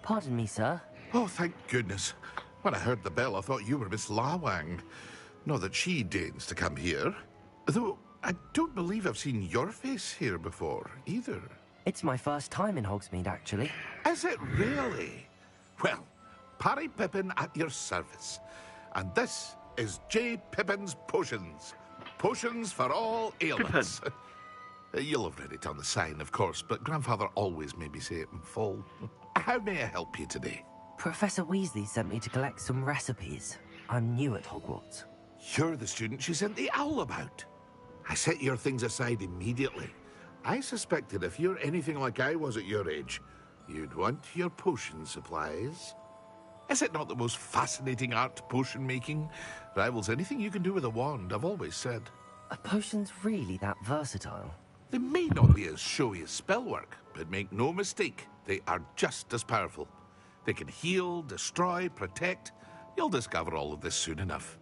Pardon me, sir. Oh, thank goodness. When I heard the bell, I thought you were Miss Lawang. Not that she deigns to come here. Though, I don't believe I've seen your face here before, either. It's my first time in Hogsmeade, actually. Is it really? Well, Parry Pippin at your service. And this is J. Pippin's Potions. Potions for all ailments. You'll have read it on the sign, of course, but Grandfather always made me say it in full. How may I help you today? Professor Weasley sent me to collect some recipes. I'm new at Hogwarts. You're the student she sent the owl about. I set your things aside immediately. I suspected if you're anything like I was at your age, you'd want your potion supplies. Is it not the most fascinating art, potion making? Rivals anything you can do with a wand, I've always said. Are potions really that versatile? They may not be as showy as spellwork, but make no mistake, they are just as powerful. They can heal, destroy, protect. You'll discover all of this soon enough.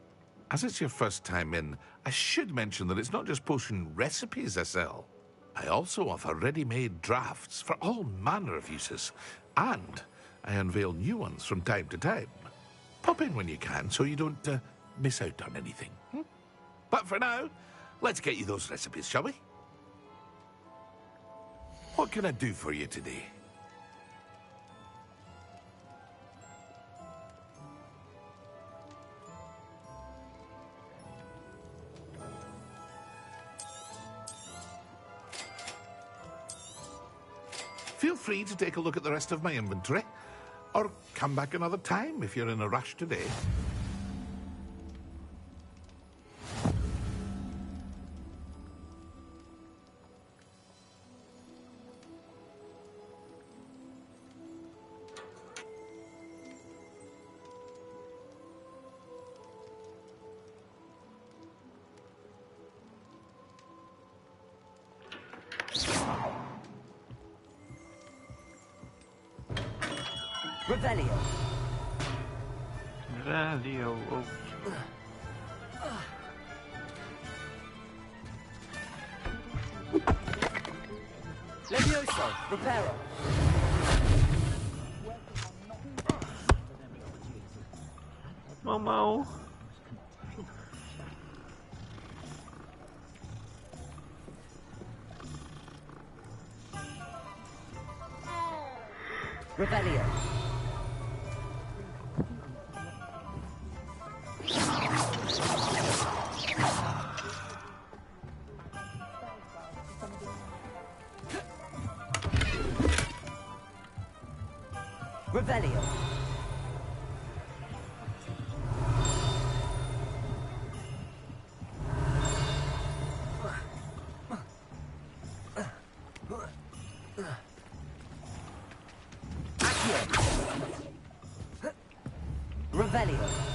As it's your first time in, I should mention that it's not just potion recipes I sell. I also offer ready-made drafts for all manner of uses, and I unveil new ones from time to time. Pop in when you can so you don't miss out on anything. But for now, let's get you those recipes, shall we? What can I do for you today? Feel free to take a look at the rest of my inventory, or come back another time if you're in a rush today. Revelio. Revelio. Oh. Levioso. Reparo. Momo. Revelio. Revelio. Revelio.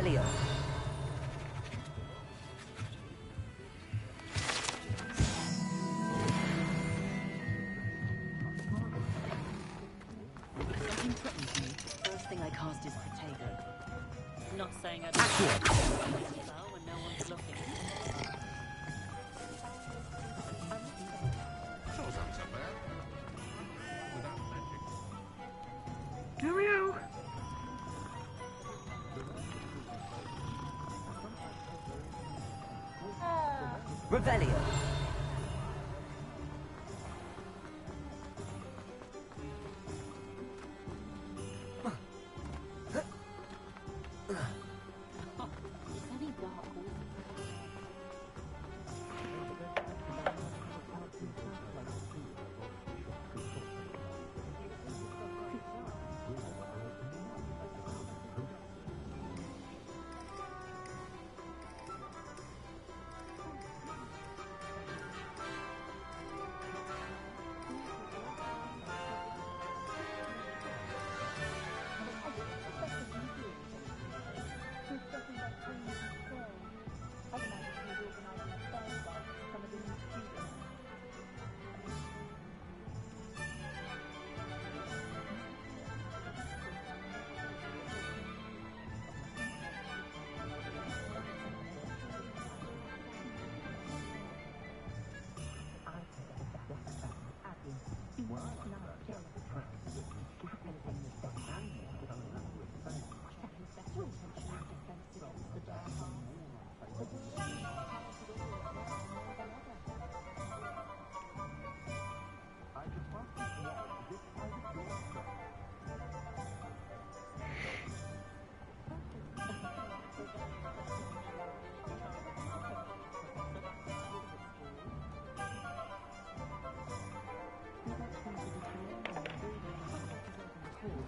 Revelio. Something threatens me. First thing I cast is potato. Not saying I'd Accio. spell when no one's looking. Meow. Revelio.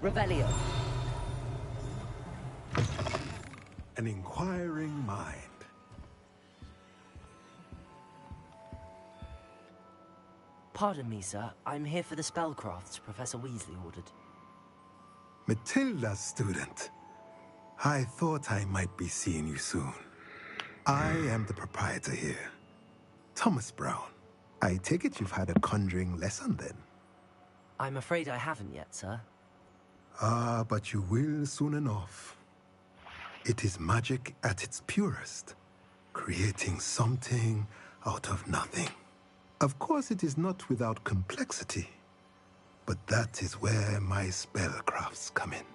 Revelio. An inquiring mind. Pardon me, sir. I'm here for the spellcrafts Professor Weasley ordered. Matilda's student. I thought I might be seeing you soon. I am the proprietor here, Thomas Brown. I take it you've had a conjuring lesson then? I'm afraid I haven't yet, sir. Ah, but you will soon enough. It is magic at its purest, creating something out of nothing. Of course, it is not without complexity, but that is where my spellcrafts come in.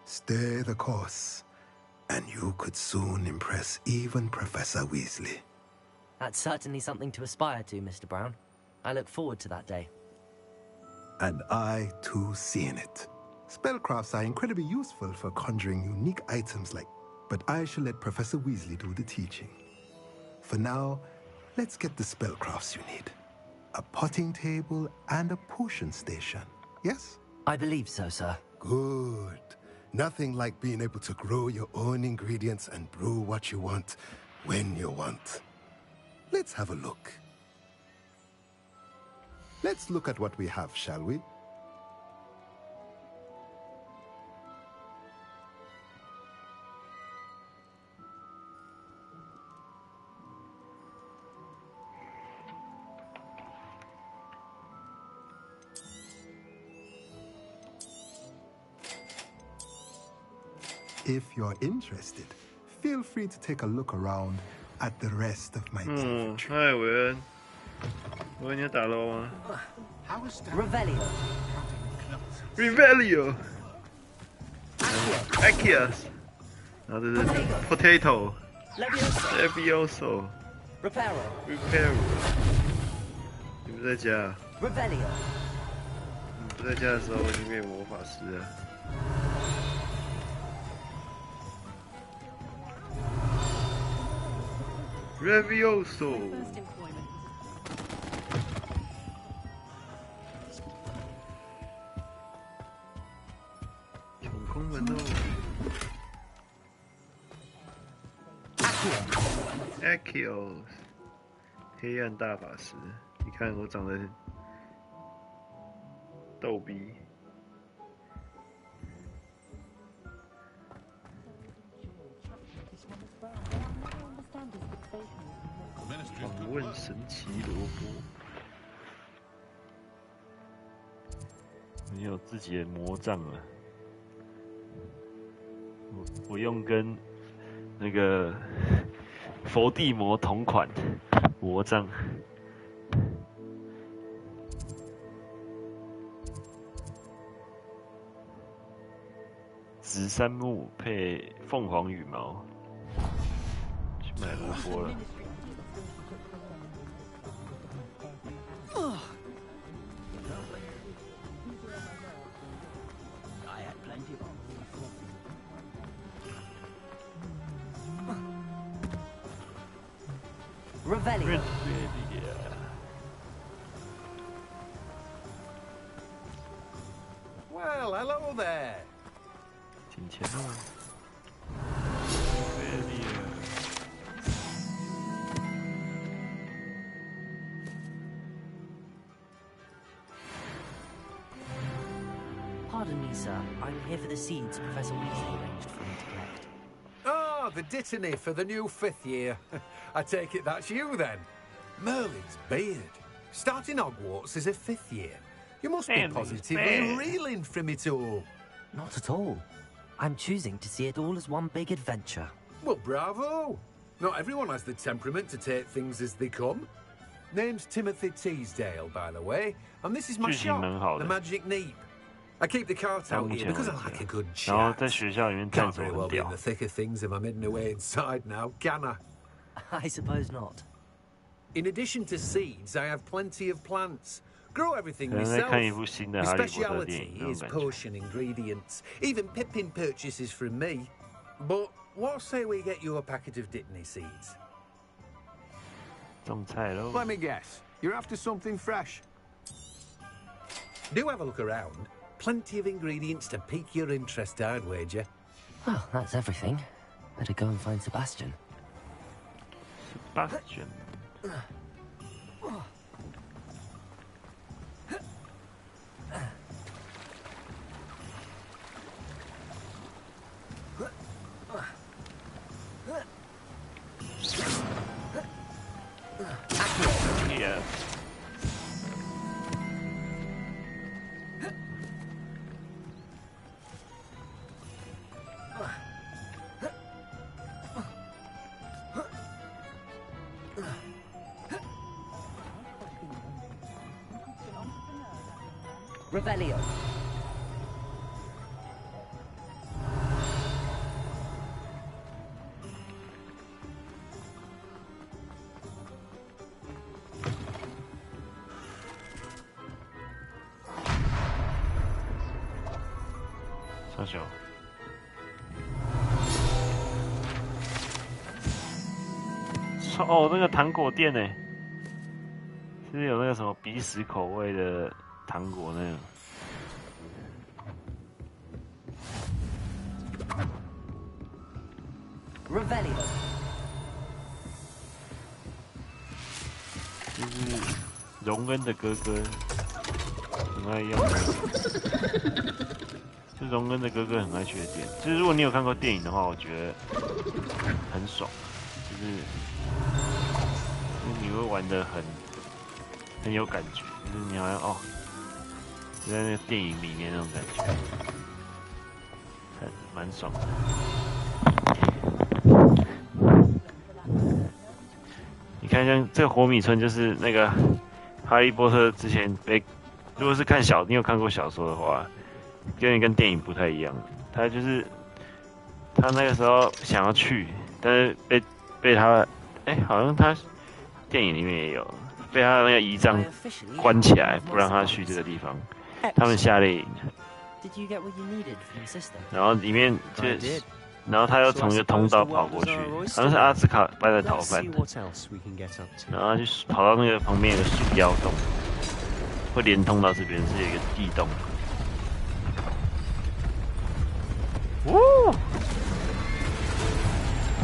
Stay the course, and you could soon impress even Professor Weasley. That's certainly something to aspire to, Mr. Brown. I look forward to that day. And I, too, seeing it. Spellcrafts are incredibly useful for conjuring unique items like... But I shall let Professor Weasley do the teaching. For now, let's get the spellcrafts you need. A potting table and a potion station, yes? I believe so, sir. Good. Nothing like being able to grow your own ingredients and brew what you want, when you want. Let's have a look. Let's look at what we have, shall we? If you're interested, feel free to take a look around at the rest of my inventory. 嗨，韦恩，韦恩，你要打捞吗 Revelio.？Revelio。Accius。然后这是 Potato。Levioso。Reparo。Reparo。你不在家？ Revelio。你不在家的时候，我已经变魔法师了。Levioso。闯空门哦。Accius。黑暗大法师，你看我长得逗逼。访问神奇萝卜。你有自己的魔杖了。我用跟那个佛地魔同款魔杖。紫杉木配凤凰羽毛，去买萝卜了。Revelio. Well, hello there. 金钱啊！ Pardon me, sir. I'm here for the seeds Professor Weasley arranged for me to collect. Ah, the dittany for the new 5th year. I take it that's you then. Merlin's beard. Starting Hogwarts as a 5th year. You must be positively reeling from it all. Not at all. I'm choosing to see it all as one big adventure. Well, bravo. Not everyone has the temperament to take things as they come. Name's Timothy Teasdale, by the way, and this is my shop, the Magic Neep. I keep the cart out here because I like a good chat. Can't very well be in the thick of things if I'm hidden away inside now, can I? I suppose not. In addition to seeds, I have plenty of plants. Grow everything myself. My speciality is potion ingredients. Even Pippin purchases from me. But what say we get you a packet of Dittany seeds? Let me guess. You're after something fresh. Do have a look around. Plenty of ingredients to pique your interest, I'd wager. Well, that's everything. Better go and find Sebastian. Sebastian. Yeah. Revelio. 小小。哦，那个糖果店呢？是不是有那个什么鼻屎口味的糖果那种？ Revelio. 就是荣恩的哥哥很爱用的，就荣恩的哥哥很爱去的店。就是如果你有看过电影的话，我觉得很爽，就是你会玩得很有感觉，就是你好像哦，就在那个电影里面那种感觉，蛮爽的。 你看，像这个火米村，就是那个哈利波特之前被，如果是你有看过小说的话，跟电影不太一样。他就是他那个时候想要去，但是被他，好像他电影里面也有被他那个仪仗关起来，不让他去这个地方。他们夏令营，然后里面就。 然后他又从一个通道跑过去，好像是阿兹卡班的逃犯，然后就跑到那个旁边有个树妖洞，会连通到这边是有一个地洞。哦，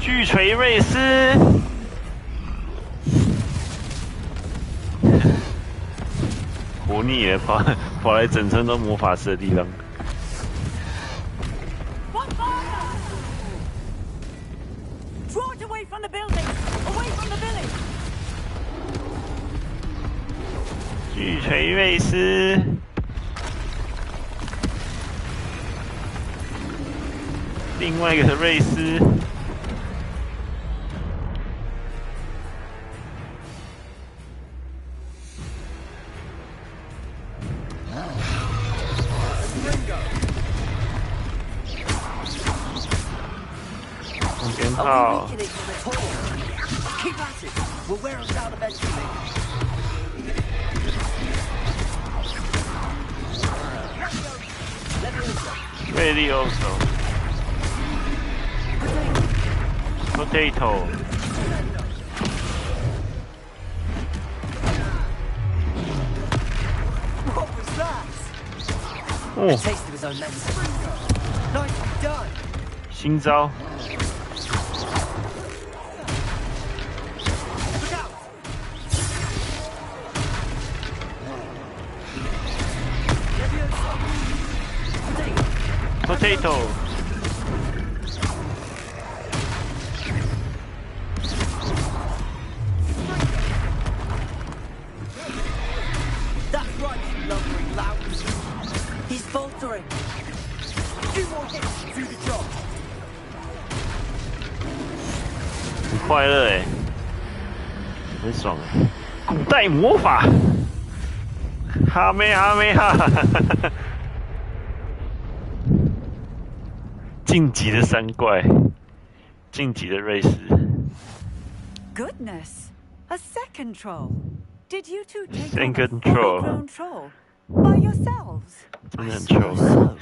巨锤瑞斯，活腻了，跑来整村都魔法师的地方。 Draw it away from the building! Away from the village! 巨锤瑞斯。另外一个瑞斯。鞭炮。Keep at it. We'll wear us out eventually. Radioso. Potato. What was that? Oh. A taste of his own medicine. Nicely done. 新招。Potato. That's right, you lumbering louts. He's faltering. Two more hits to do the job. 很快乐哎，很爽哎！古代魔法，哈梅哈梅哈！晋级的三怪，晋级的瑞斯。Goodness, a second troll. Did you two take Second on a full-grown troll by yourselves? 真的很 troll。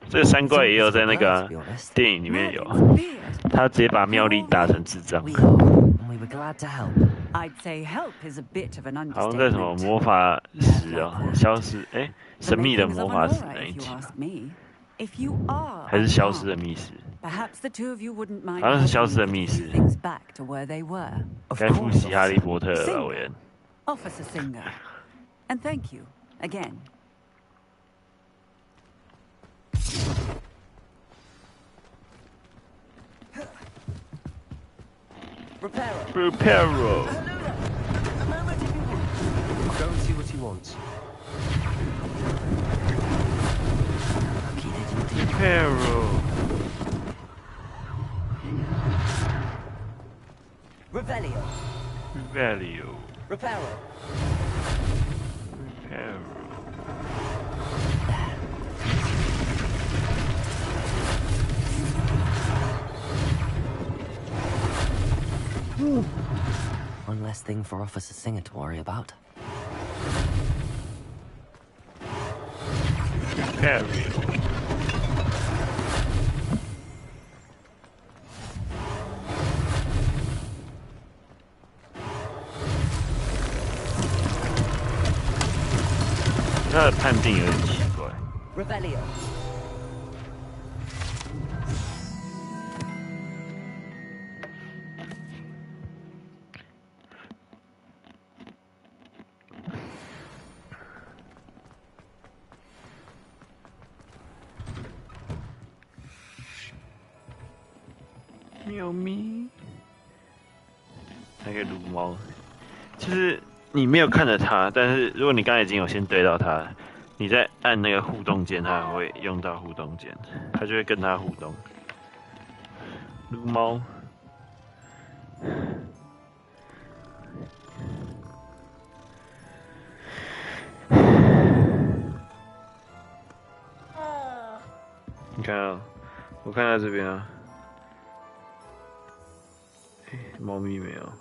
这个三怪也有在那个电影里面有，他直接把妙丽打成智障。We were glad to help. I'd say help is a bit of an 好像在什么魔法石哦，消失神秘的魔法石那一集， If you are 还是消失的密室？ perhaps the two of you wouldn't mind 好像是消失的密室。 things back to where they were. 该复习哈利波特了，老人。 Officer Singer, and thank you again. Reparo. Go and see what he wants. Reparo. Revelio. Revelio. Reparo. Reparo. One less thing for Officer Singer to worry about. Reparo.他的判定有点奇怪。Revelio.喵咪，那个撸猫，就是你没有看着它，但是如果你刚才已经有先对到它，你再按那个互动键，它会用到互动键，它就会跟它互动。撸猫，你看啊，我看它这边啊。 猫咪没有，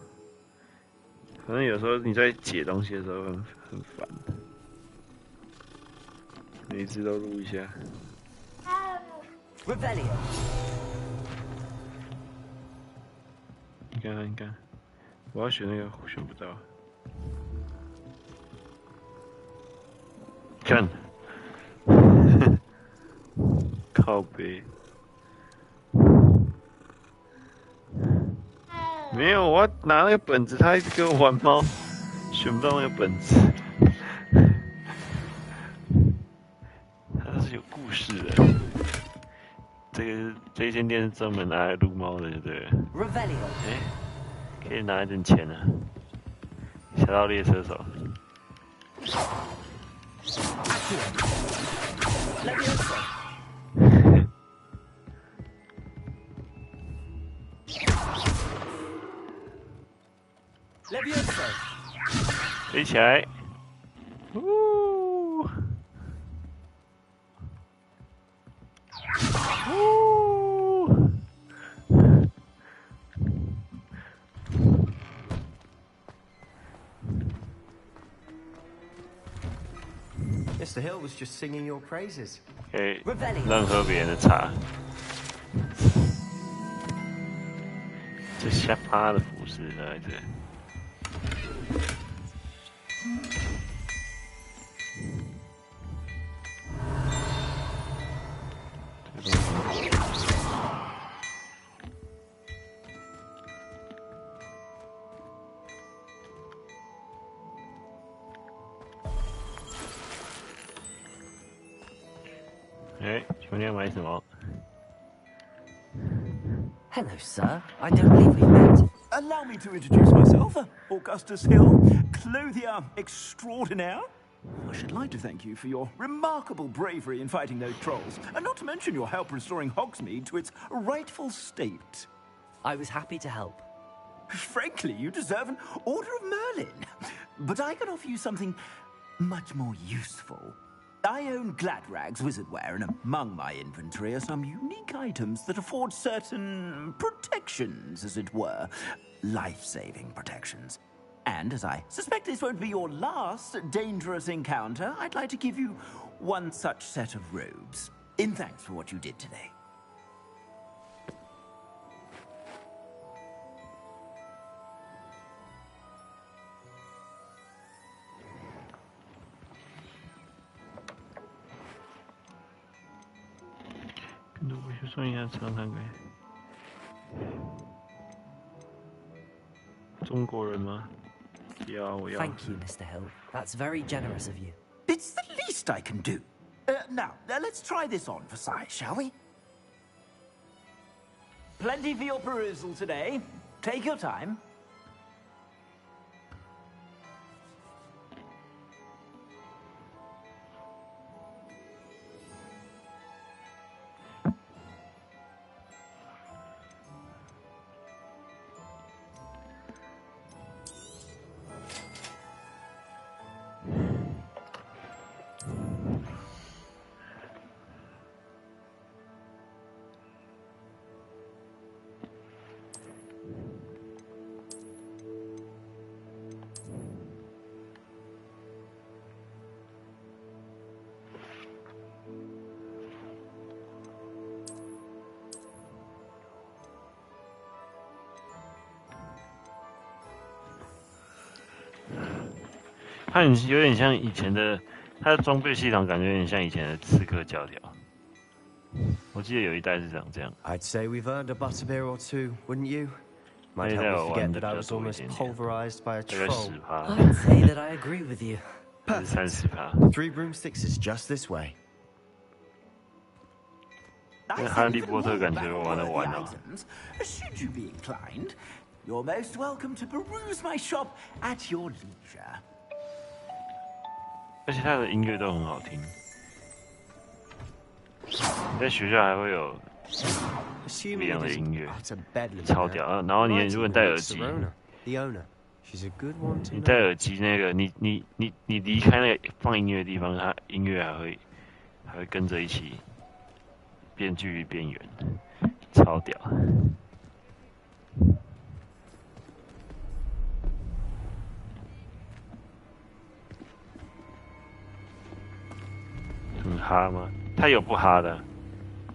反正有时候你在解东西的时候很烦，每一只都录一下。Revelio. 你看，你看，我要选那个选不到，看，靠背。 没有，我要拿那个本子，他一直跟我玩猫，选不到那个本子。它是有故事的，这一间店是专门拿来撸猫的，对不对？可以拿一点钱啊！侠盗猎车手。飞起来！呜！呜！ Mr. Hill was just singing your praises. 可以乱喝别人的茶。这瞎趴的服饰来着。请问你要买什么 Hello, sir. I don't believe we've met. Allow me to introduce myself, Augustus Hill, clothier extraordinaire. I should like to thank you for your remarkable bravery in fighting those trolls, and not to mention your help restoring Hogsmeade to its rightful state. I was happy to help. Frankly, you deserve an Order of Merlin. But I can offer you something much more useful. I own Gladrag's wizardware, and among my inventory are some unique items that afford certain protections, as it were. Life-saving protections. And as I suspect this won't be your last dangerous encounter, I'd like to give you one such set of robes, in thanks for what you did today. 我去算一下车看看。中国人吗？要我要。 Thank you, Mr. Hill. That's very generous of you. It's the least I can do. Now, let's try this on for size, shall we? Plenty for your perusal today. Take your time.它有点像以前的，它的装备系统感觉有点像以前的刺客教条。我记得有一代是长这样。I'd say we've earned a butterbeer or two, wouldn't you? Might help me forget that I was almost pulverized by a troll. I'd say that I agree with you. 30%。3 broomsticks is just this way. 哈利波特感觉我玩得完哦。 Should you be inclined, you're most welcome to peruse my shop at your leisure. 而且他的音乐都很好听。你在学校还会有不一样的音乐，超屌啊！然后你如果戴耳机，你戴耳机那个，你离开那个放音乐的地方，它音乐还会跟着一起变距离变远，超屌。 很哈吗？他有不哈的。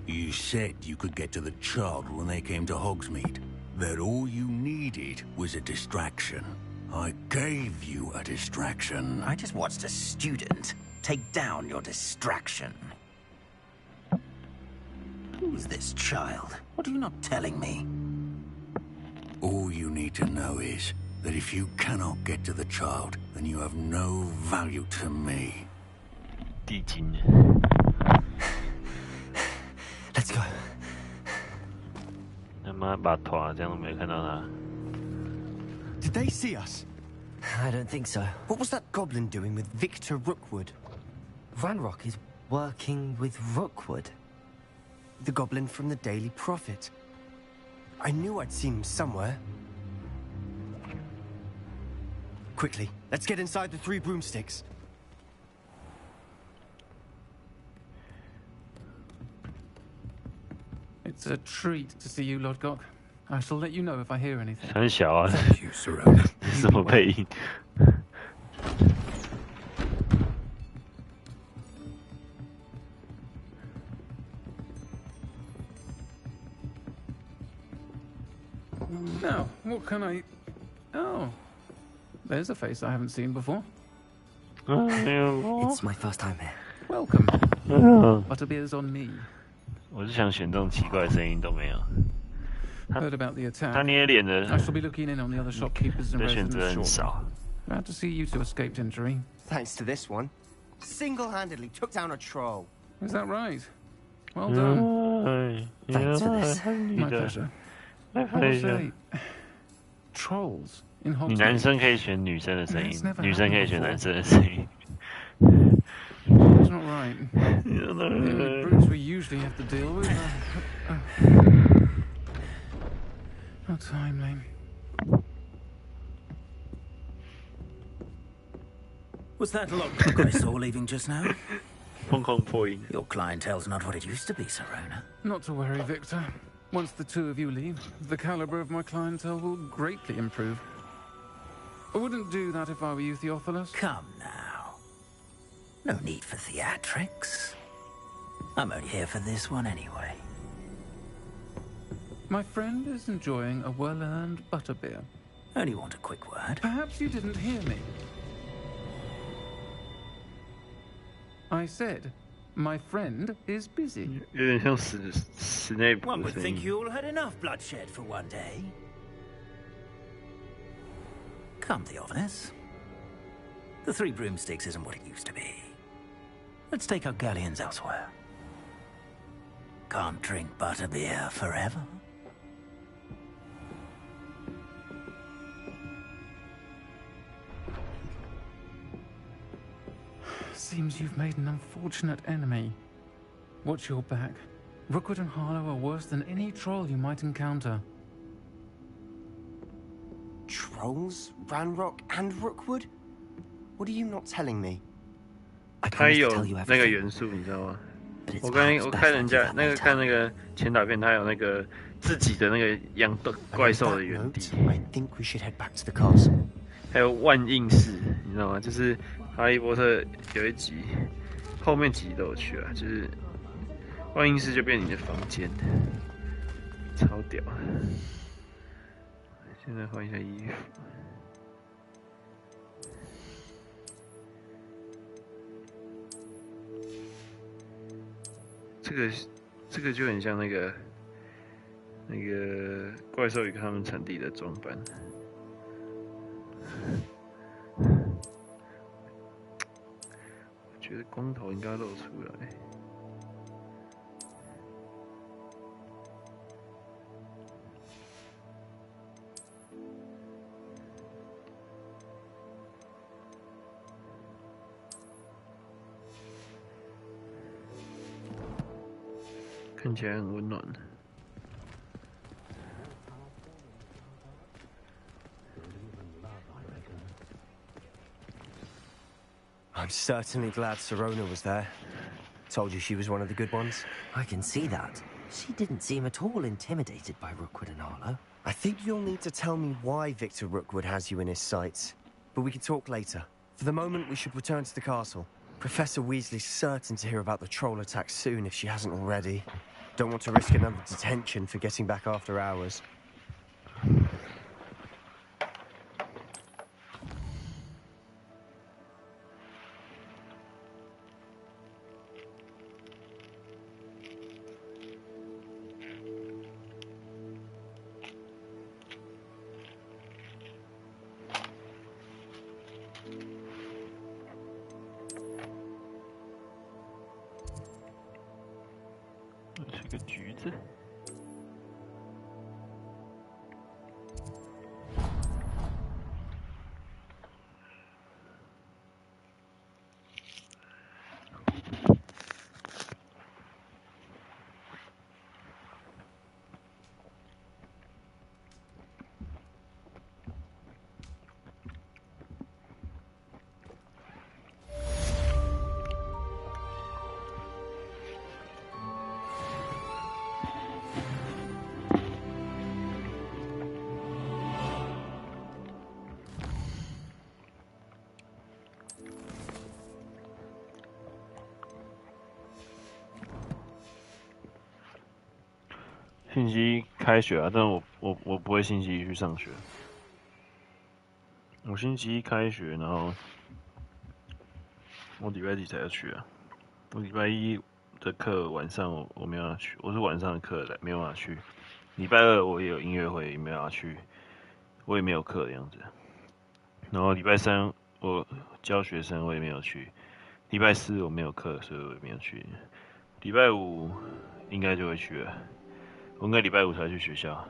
You said you could get to the child when they came to Hogsmeade. That all you needed was a distraction. I gave you a distraction. I just watched a student take down your distraction. Who's this child? What are you not telling me? All you need to know is that if you cannot get to the child, then you have no value to me. 地精。 Let's go. 他妈把头这样都没看到他。 Did they see us? I don't think so. What was that goblin doing with Victor Rookwood? Ranrock is working with Rookwood. The goblin from the Daily Prophet. I knew I'd seen him somewhere. Quickly, let's get inside the 3 broomsticks. It's a treat to see you, Lodgok. I shall let you know if I hear anything. 很小啊， Thank you, Serona. 什么配音？ Now, what can I... Oh, there's a face I haven't seen before. It's my first time here. Welcome. Butterbeer's on me. 我是想选这种奇怪的声音都没有。 Heard about the attack. 他捏脸的， I shall be looking in on the other shopkeepers and 的选择 residents 很 shortly. 少。 Glad to see you two escaped injury. Thanks to this one. Single-handedly took down a troll. Is that right? Well done. Thanks for this. My pleasure. I will say, trolls in 你 Hogsmeade. 男生可以选女生的声音 That's never， 女生可以 happened 选 before. 男生的声音。 That's not right. The only brutes we usually have to deal with are... How timely. Was that logbook I saw leaving just now? 疯狂破音。 Your clientele's not what it used to be, Serona. Not to worry, Victor. Once the 2 of you leave, the caliber of my clientele will greatly improve. I wouldn't do that if I were you, Theophilus. Come now. No need for theatrics. I'm only here for this one anyway. My friend is enjoying a well-earned butterbeer. Only want a quick word. Perhaps you didn't hear me. I said, my friend is busy. 有点像史内普 One 的 would 声 think 音。 you all had enough bloodshed for one day. Come, Theophilus. The 3 broomsticks isn't what it used to be. Let's take our galleons elsewhere. Can't drink butterbeer forever. Seems you've made an unfortunate enemy. Watch your back. Rookwood and Harlow are worse than any troll you might encounter. Trolls? Ranrock and Rookwood? What are you not telling me? 它有那个元素，你知道吗？我看人家那个看那个前导片，它有那个自己的那个养怪兽的原地。 I think we should head back to the castle. 还有万应室，你知道吗？就是哈利波特有一集，后面几集都有去啊，就是万应室就变你的房间，超屌。现在换一下衣服。这个就很像那个怪兽与他们产地的装扮。我觉得光头应该露出来。看起来很温暖。I'm certainly glad Serona was there. Told you she was one of the good ones. I can see that. She didn't seem at all intimidated by Rookwood and Harlow. I think you'll need to tell me why Victor Rookwood has you in his sights. But we can talk later. For the moment, we should return to the castle. Professor Weasley's certain to hear about the troll attack soon if she hasn't already. Don't want to risk another detention for getting back after hours. 星期一开学啊，但我不会星期一去上学。我星期一开学，然后我礼拜几才要去啊？我礼拜一的课晚上我没有办法去，我是晚上的课来没有办法去。礼拜二我也有音乐会，也没有办法去，我也没有课的样子。然后礼拜三我教学生，我也没有去。礼拜四我没有课，所以我也没有去。礼拜五应该就会去了，我应该礼拜五才去学校。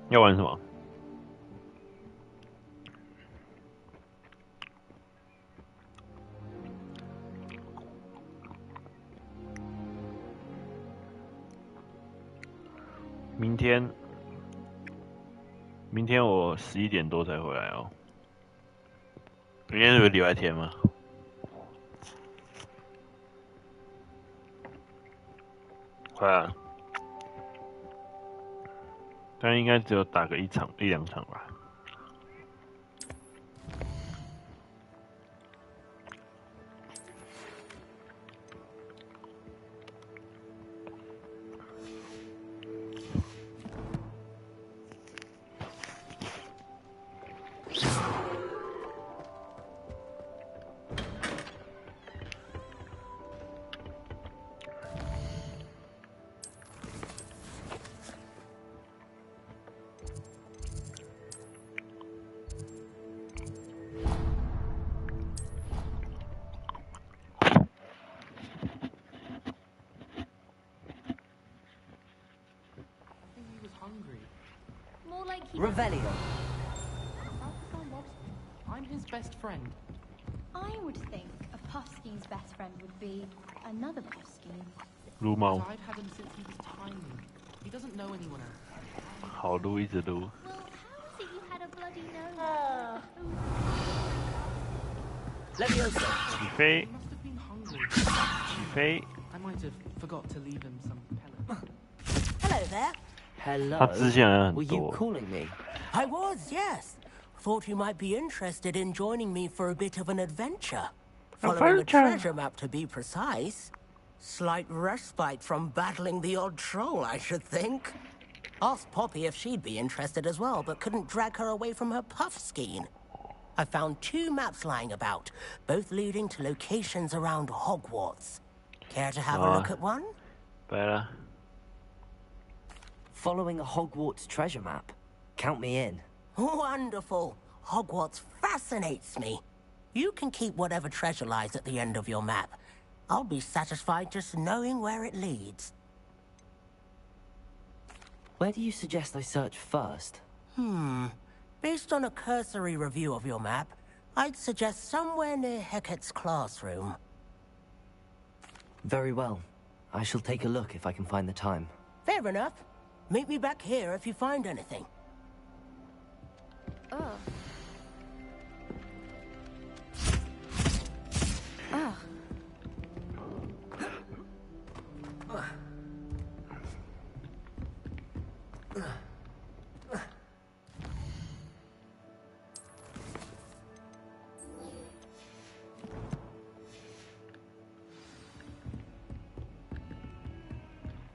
要玩什么？明天我11点多才回来哦。明天是不是礼拜天吗？快啊！但应该只有打个一两场吧。Revelio. I'm his best friend. I would think a Puffske's best friend would be another Puffske. Lumao. I've had him since he was tiny. He doesn't know anyone else. 好撸一直撸。So you had a bloody nose. Leviosa. 起飞。 He must have been hungry. 起飞。 I might have forgot to leave him some pellets. Hello there. Hello. 他支线人很 Were you 多。 calling me? I was, yes. Thought you might be interested in joining me for a bit of an adventure. Following a treasure map, to be precise. Slight respite from battling the odd troll, I should think. Asked Poppy if she'd be interested as well, but couldn't drag her away from her puff skein. I found 2 maps lying about, both leading to locations around Hogwarts. Care to have a look at one? Better. Following a Hogwarts treasure map? Count me in. Wonderful. Hogwarts fascinates me. You can keep whatever treasure lies at the end of your map. I'll be satisfied just knowing where it leads. Where do you suggest I search first? Based on a cursory review of your map, I'd suggest somewhere near Hecat's classroom. Very well. I shall take a look if I can find the time. Fair enough. Meet me back here if you find anything. Ugh.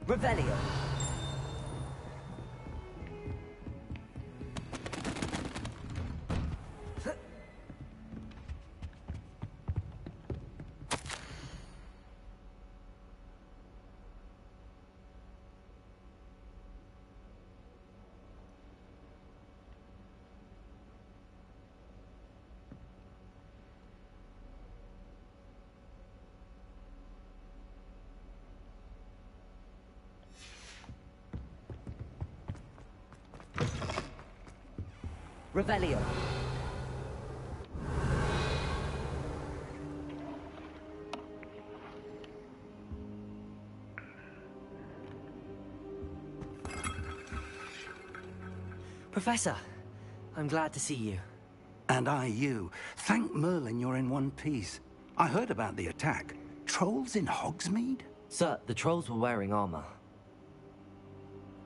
Revelio. Revelio. Professor, I'm glad to see you. And I you. Thank Merlin you're in one piece. I heard about the attack. Trolls in Hogsmeade? Sir, the trolls were wearing armor.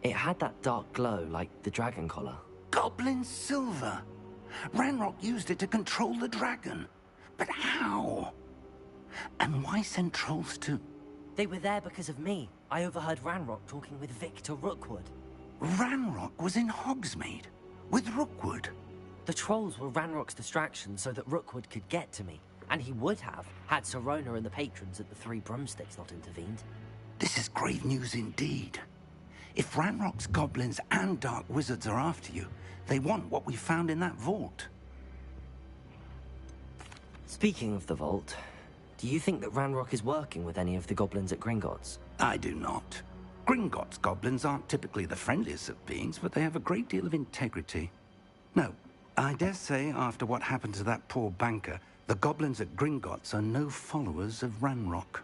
It had that dark glow like the dragon collar. Goblin silver. Ranrock used it to control the dragon. But how? And why send trolls to... They were there because of me. I overheard Ranrock talking with Victor Rookwood. Ranrock was in Hogsmeade with Rookwood. The trolls were Ranrock's distraction so that Rookwood could get to me. And he would have, had Sirona and the patrons at the Three Broomsticks not intervened. This is grave news indeed. If Ranrock's goblins and dark wizards are after you, they want what we found in that vault. Speaking of the vault, do you think that Ranrock is working with any of the goblins at Gringotts? I do not. Gringotts goblins aren't typically the friendliest of beings, but they have a great deal of integrity. No, I dare say after what happened to that poor banker, the goblins at Gringotts are no followers of Ranrock.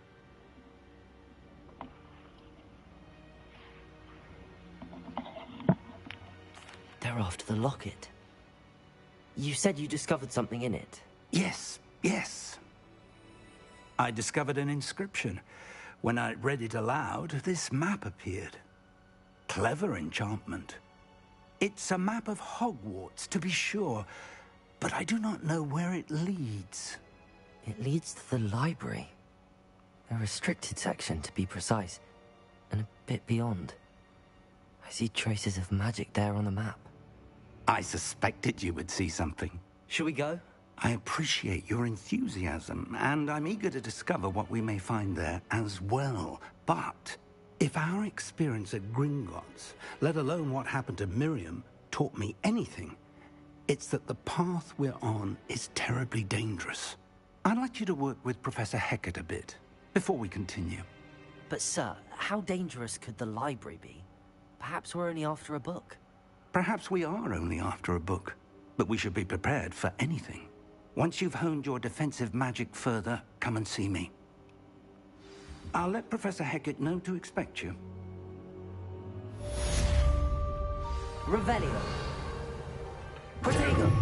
They're after the locket. You said you discovered something in it. Yes, yes. I discovered an inscription. When I read it aloud, this map appeared. Clever enchantment. It's a map of Hogwarts, to be sure, but I do not know where it leads. It leads to the library. A restricted section, to be precise, and a bit beyond. I see traces of magic there on the map. I suspected you would see something. Shall we go? I appreciate your enthusiasm, and I'm eager to discover what we may find there as well. But if our experience at Gringotts, let alone what happened to Miriam, taught me anything, it's that the path we're on is terribly dangerous. I'd like you to work with Professor Hecat a bit, before we continue. But sir, how dangerous could the library be? Perhaps we're only after a book. Perhaps we are only after a book, but we should be prepared for anything. Once you've honed your defensive magic further, come and see me. I'll let Professor Hecat know to expect you. Revelio. Protego.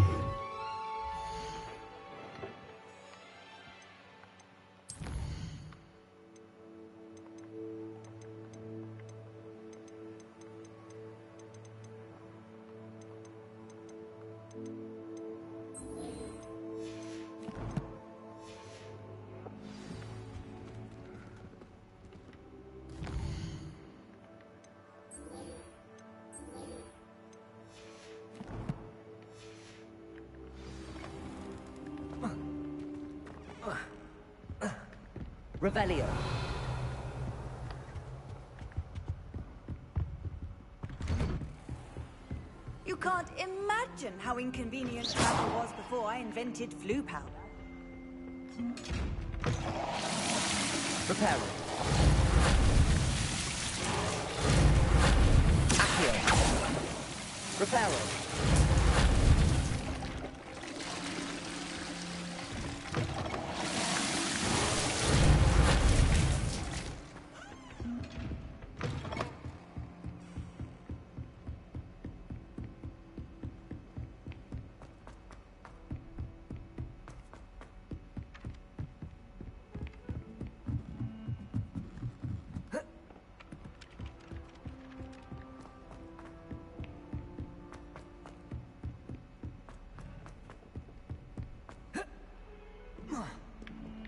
Revelio. You can't imagine how inconvenient travel was before I invented flu powder. Reparo. Accio. Reparo.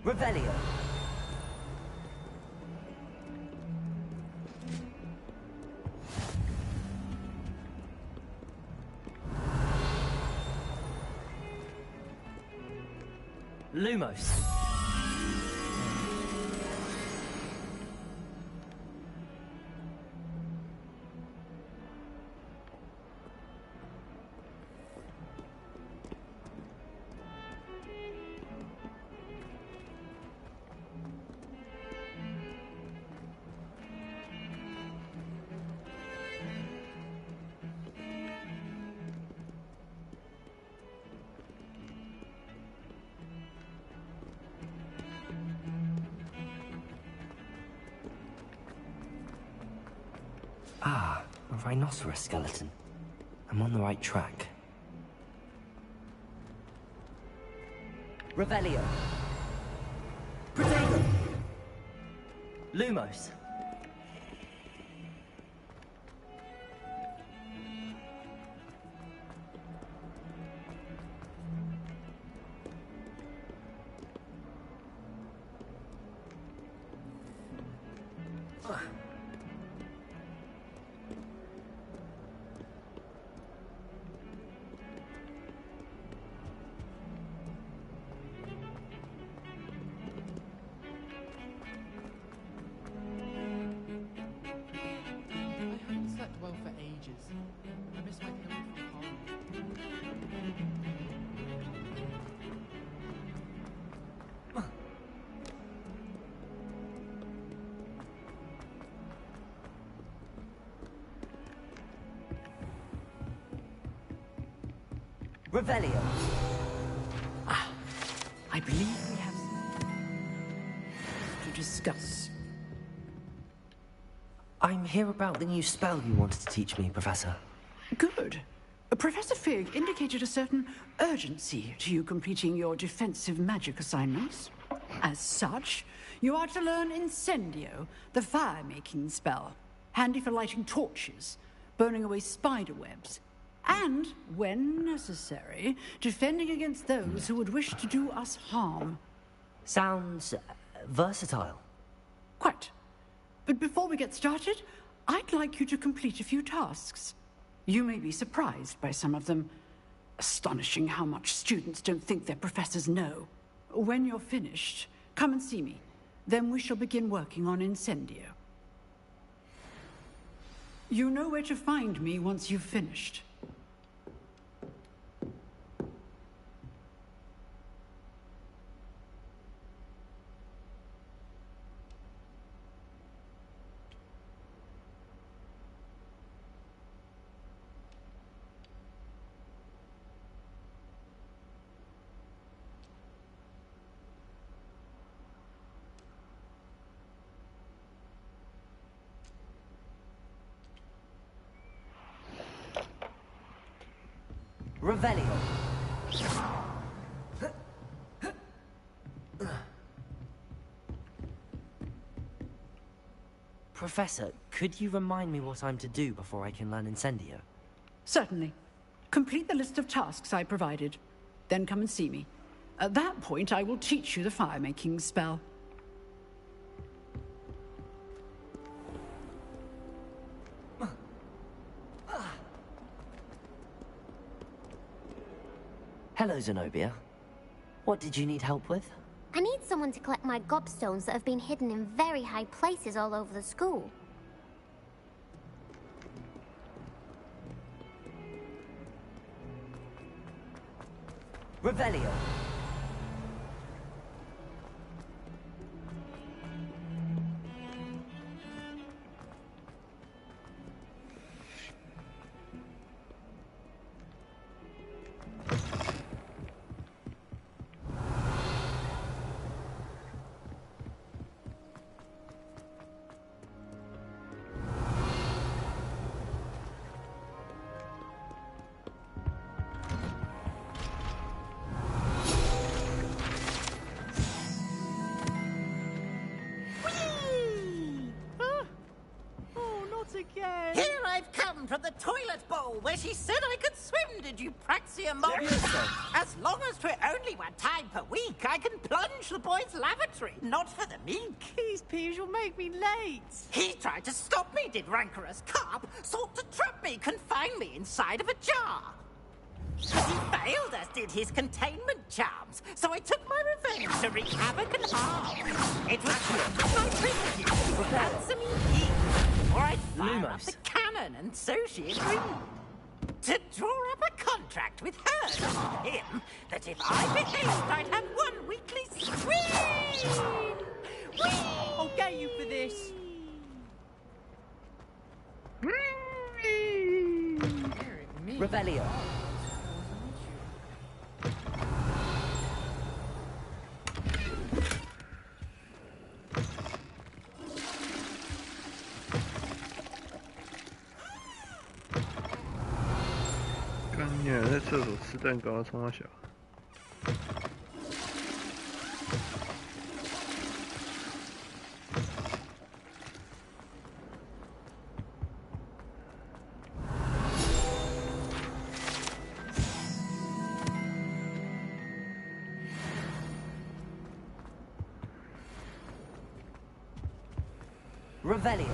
Revelio. Lumos. Ah, a rhinoceros skeleton. I'm on the right track. Revelio. Protego. Lumos. Revelio. I believe we have to discuss. I'm here about the new spell you wanted to teach me, Professor. Good. Professor Fig indicated a certain urgency to you completing your defensive magic assignments. As such, you are to learn Incendio, the fire-making spell, handy for lighting torches, burning away spider webs, and, when necessary, defending against those who would wish to do us harm. Sounds versatile. Quite. But before we get started, I'd like you to complete a few tasks. You may be surprised by some of them. Astonishing how much students don't think their professors know. When you're finished, come and see me. Then we shall begin working on Incendio. You know where to find me once you've finished. Revelio. Professor, could you remind me what I'm to do before I can learn Incendio? Certainly. Complete the list of tasks I provided. Then come and see me. At that point, I will teach you the fire-making spell. Hello, Zenobia. What did you need help with? I need someone to collect my gobstones that have been hidden in very high places all over the school. Revelio. Again. Here I've come from the toilet bowl where she said I could swim, did you praxia As long as 'twere only 1 time per week, I can plunge the boys' lavatory, not for the meek. Please, Peeves, you'll make me late. He tried to stop me, did rancorous carp, sought to trap me, confine me inside of a jar. But he failed, as did his containment charms, so I took my revenge to wreak havoc and harm. It was my privilege to ransom me, or I'd fire up the cannon, and so she agreed. To draw up a contract with her, not him, that if I behaved, I'd have 1 weekly swing! I'll get you for this. Revelio.你还在厕所吃蛋糕，冲他小。Revelio.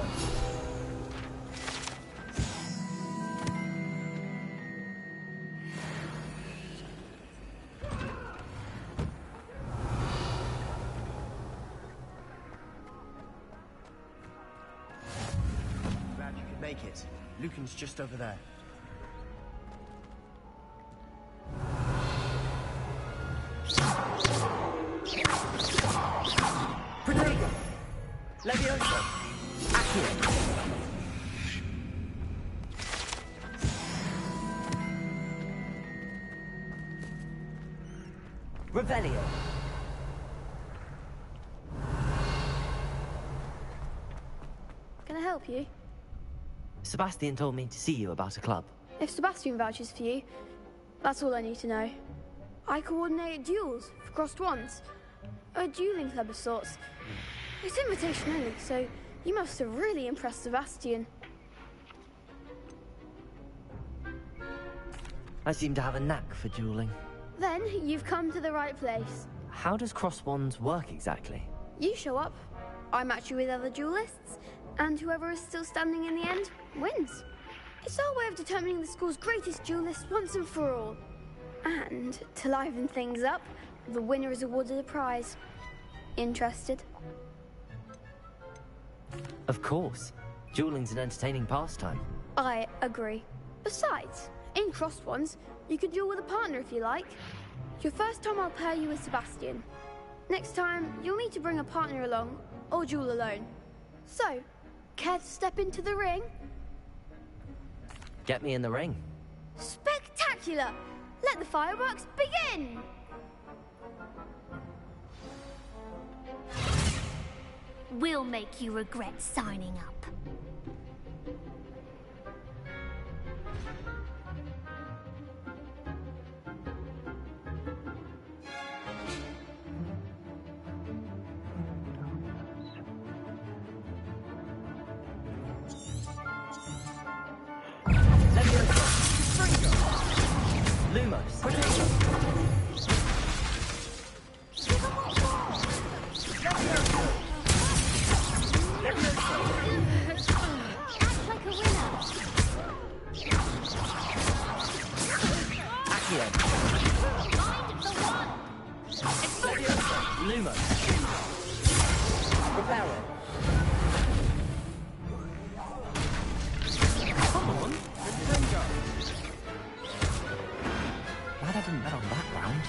Make it. Lucan's just over there. Protego! Levioso! Accio! Revelio. Can I help you? Sebastian told me to see you about a club. If Sebastian vouches for you, that's all I need to know. I coordinate duels for crossed ones. A dueling club of sorts. It's invitation only, so you must have really impressed Sebastian. I seem to have a knack for dueling. Then you've come to the right place. How does crossed wands work exactly? You show up, I match you with other duelists, and whoever is still standing in the end wins. It's our way of determining the school's greatest duelist once and for all. And to liven things up, the winner is awarded a prize. Interested? Of course. Dueling's an entertaining pastime. I agree. Besides, in crossed ones, you can duel with a partner if you like. Your first time I'll pair you with Sebastian. Next time, you'll need to bring a partner along, or duel alone. So, care to step into the ring? Get me in the ring. Spectacular! Let the fireworks begin! We'll make you regret signing up. Lumos. Act like a winner. Accio. Find the one. Lumos. Reparo. Come on. Glad I didn't bet on that round.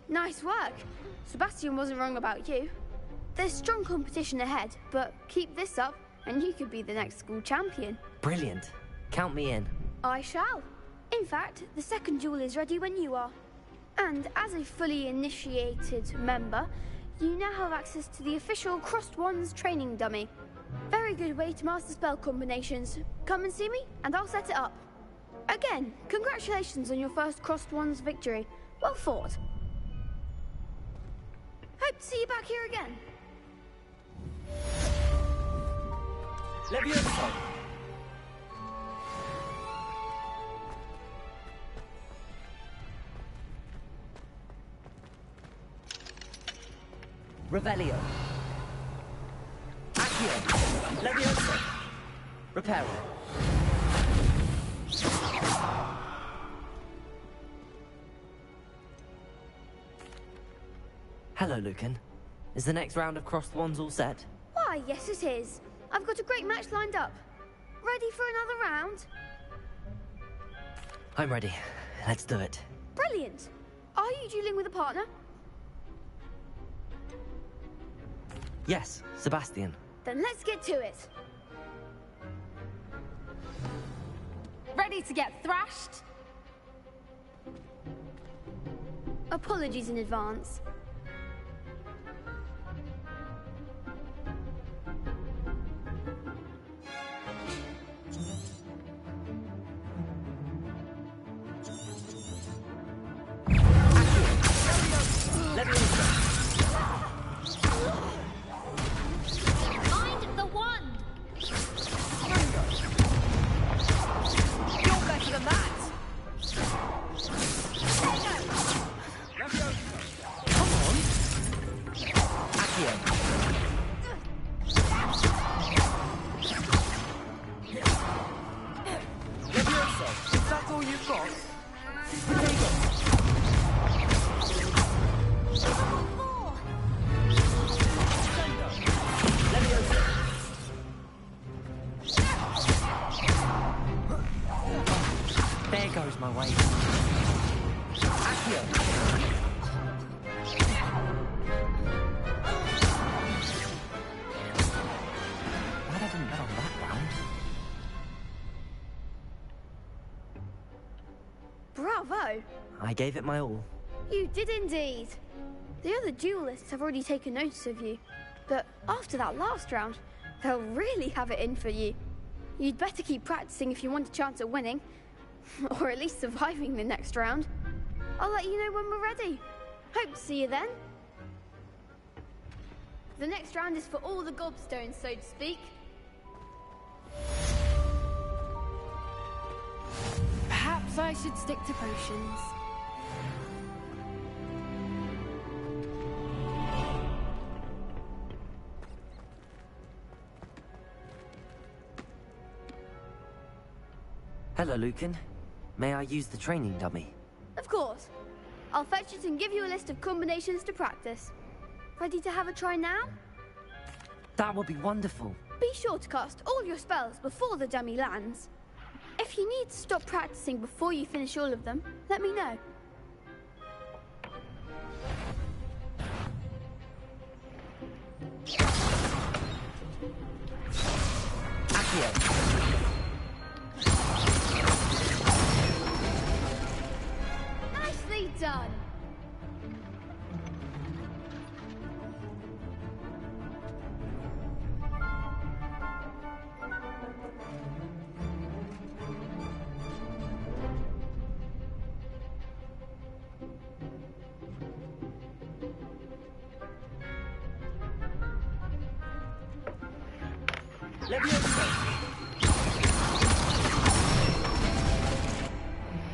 Nice work. Sebastian wasn't wrong about you. There's strong competition ahead, but keep this up and you could be the next school champion. Brilliant. Count me in. I shall. In fact, the second duel is ready when you are. And as a fully initiated member, you now have access to the official Crossed Wands training dummy. Very good way to master spell combinations. Come and see me, and I'll set it up. Again, congratulations on your first Crossed Wands victory. Well fought. Hope to see you back here again. Levioso. Revelio. Accio. Levioso. Reparo. Hello, Lucan. Is the next round of crossed wands all set? Why, yes it is. I've got a great match lined up. Ready for another round? I'm ready. Let's do it. Brilliant. Are you dueling with a partner? Yes, Sebastian. Then let's get to it. Ready to get thrashed? Apologies in advance. Find the one. You're better than that! Come go? I gave it my all. You did indeed. The other duelists have already taken notice of you, but after that last round, they'll really have it in for you. You'd better keep practicing if you want a chance at winning, or at least surviving the next round. I'll let you know when we're ready. Hope to see you then. The next round is for all the gobstones, so to speak. Perhaps I should stick to potions. Hello, Lucan. May I use the training dummy? Of course. I'll fetch it and give you a list of combinations to practice. Ready to have a try now? That would be wonderful. Be sure to cast all your spells before the dummy lands. If you need to stop practicing before you finish all of them, let me know. Accio. Nicely done.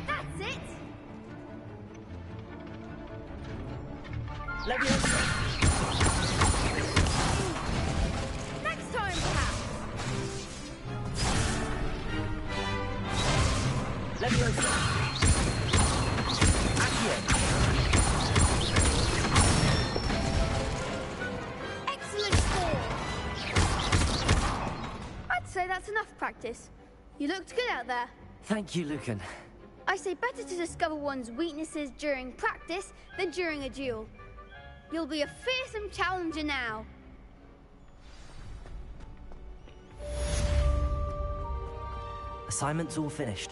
That's it. Next time, perhaps. Excellent score. I'd say that's enough practice. You looked good out there. Thank you, Lucan. I say better to discover one's weaknesses during practice than during a duel. You'll be a fearsome challenger now. Assignment's all finished.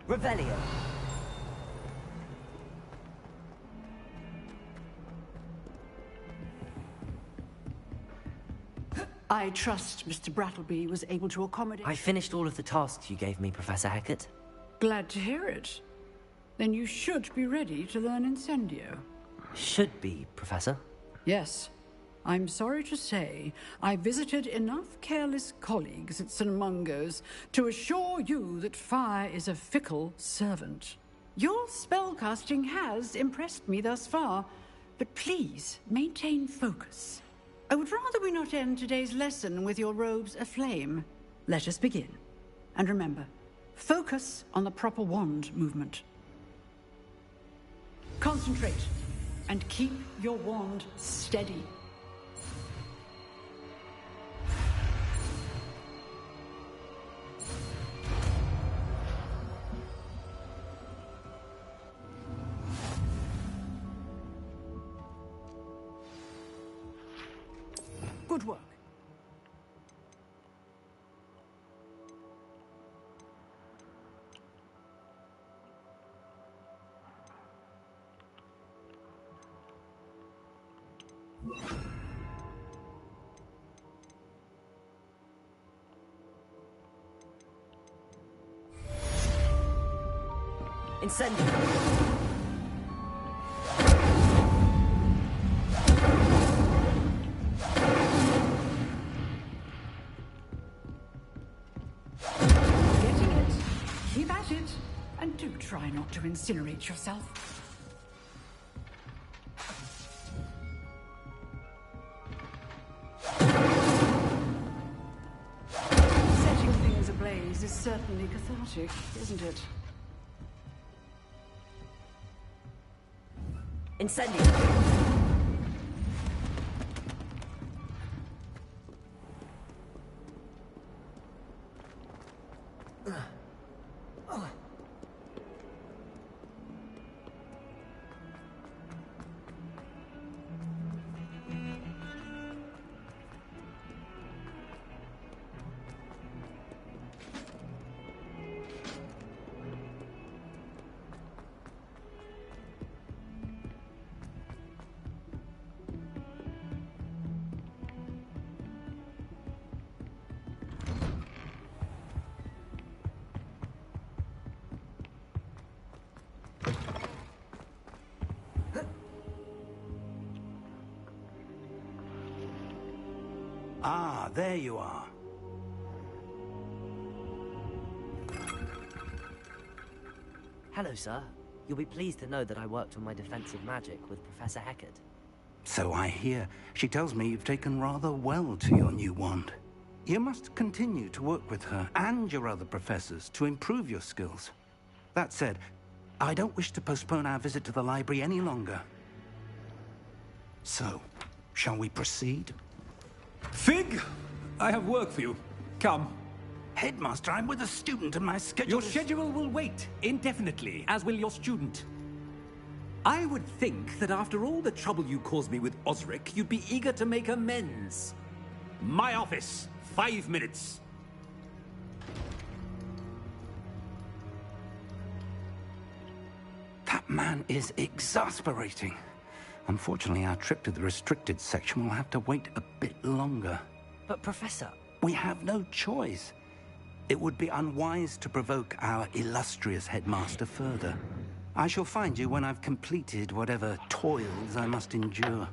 Revelio. I trust Mr. Brattleby was able to accommodate... I finished all of the tasks you gave me, Professor Hackett. Glad to hear it. Then you should be ready to learn Incendio. Should be, Professor. Yes. I'm sorry to say, I visited enough careless colleagues at St. Mungo's to assure you that fire is a fickle servant. Your spellcasting has impressed me thus far, but please maintain focus. I would rather we not end today's lesson with your robes aflame. Let us begin. And remember, focus on the proper wand movement. Concentrate, and keep your wand steady. Incendio! Getting it. Keep at it. And do try not to incinerate yourself. Setting things ablaze is certainly cathartic, isn't it? Incendio! Ah, there you are. Hello, sir. You'll be pleased to know that I worked on my defensive magic with Professor Heckard. So I hear. She tells me you've taken rather well to your new wand. You must continue to work with her and your other professors to improve your skills. That said, I don't wish to postpone our visit to the library any longer. So, shall we proceed? Fig! I have work for you. Come. Headmaster, I'm with a student and my schedule Your schedule will wait indefinitely, as will your student. I would think that after all the trouble you caused me with Osric, you'd be eager to make amends. My office, 5 minutes. That man is exasperating. Unfortunately, our trip to the restricted section will have to wait a bit longer. But, Professor... We have no choice. It would be unwise to provoke our illustrious headmaster further. I shall find you when I've completed whatever toils I must endure.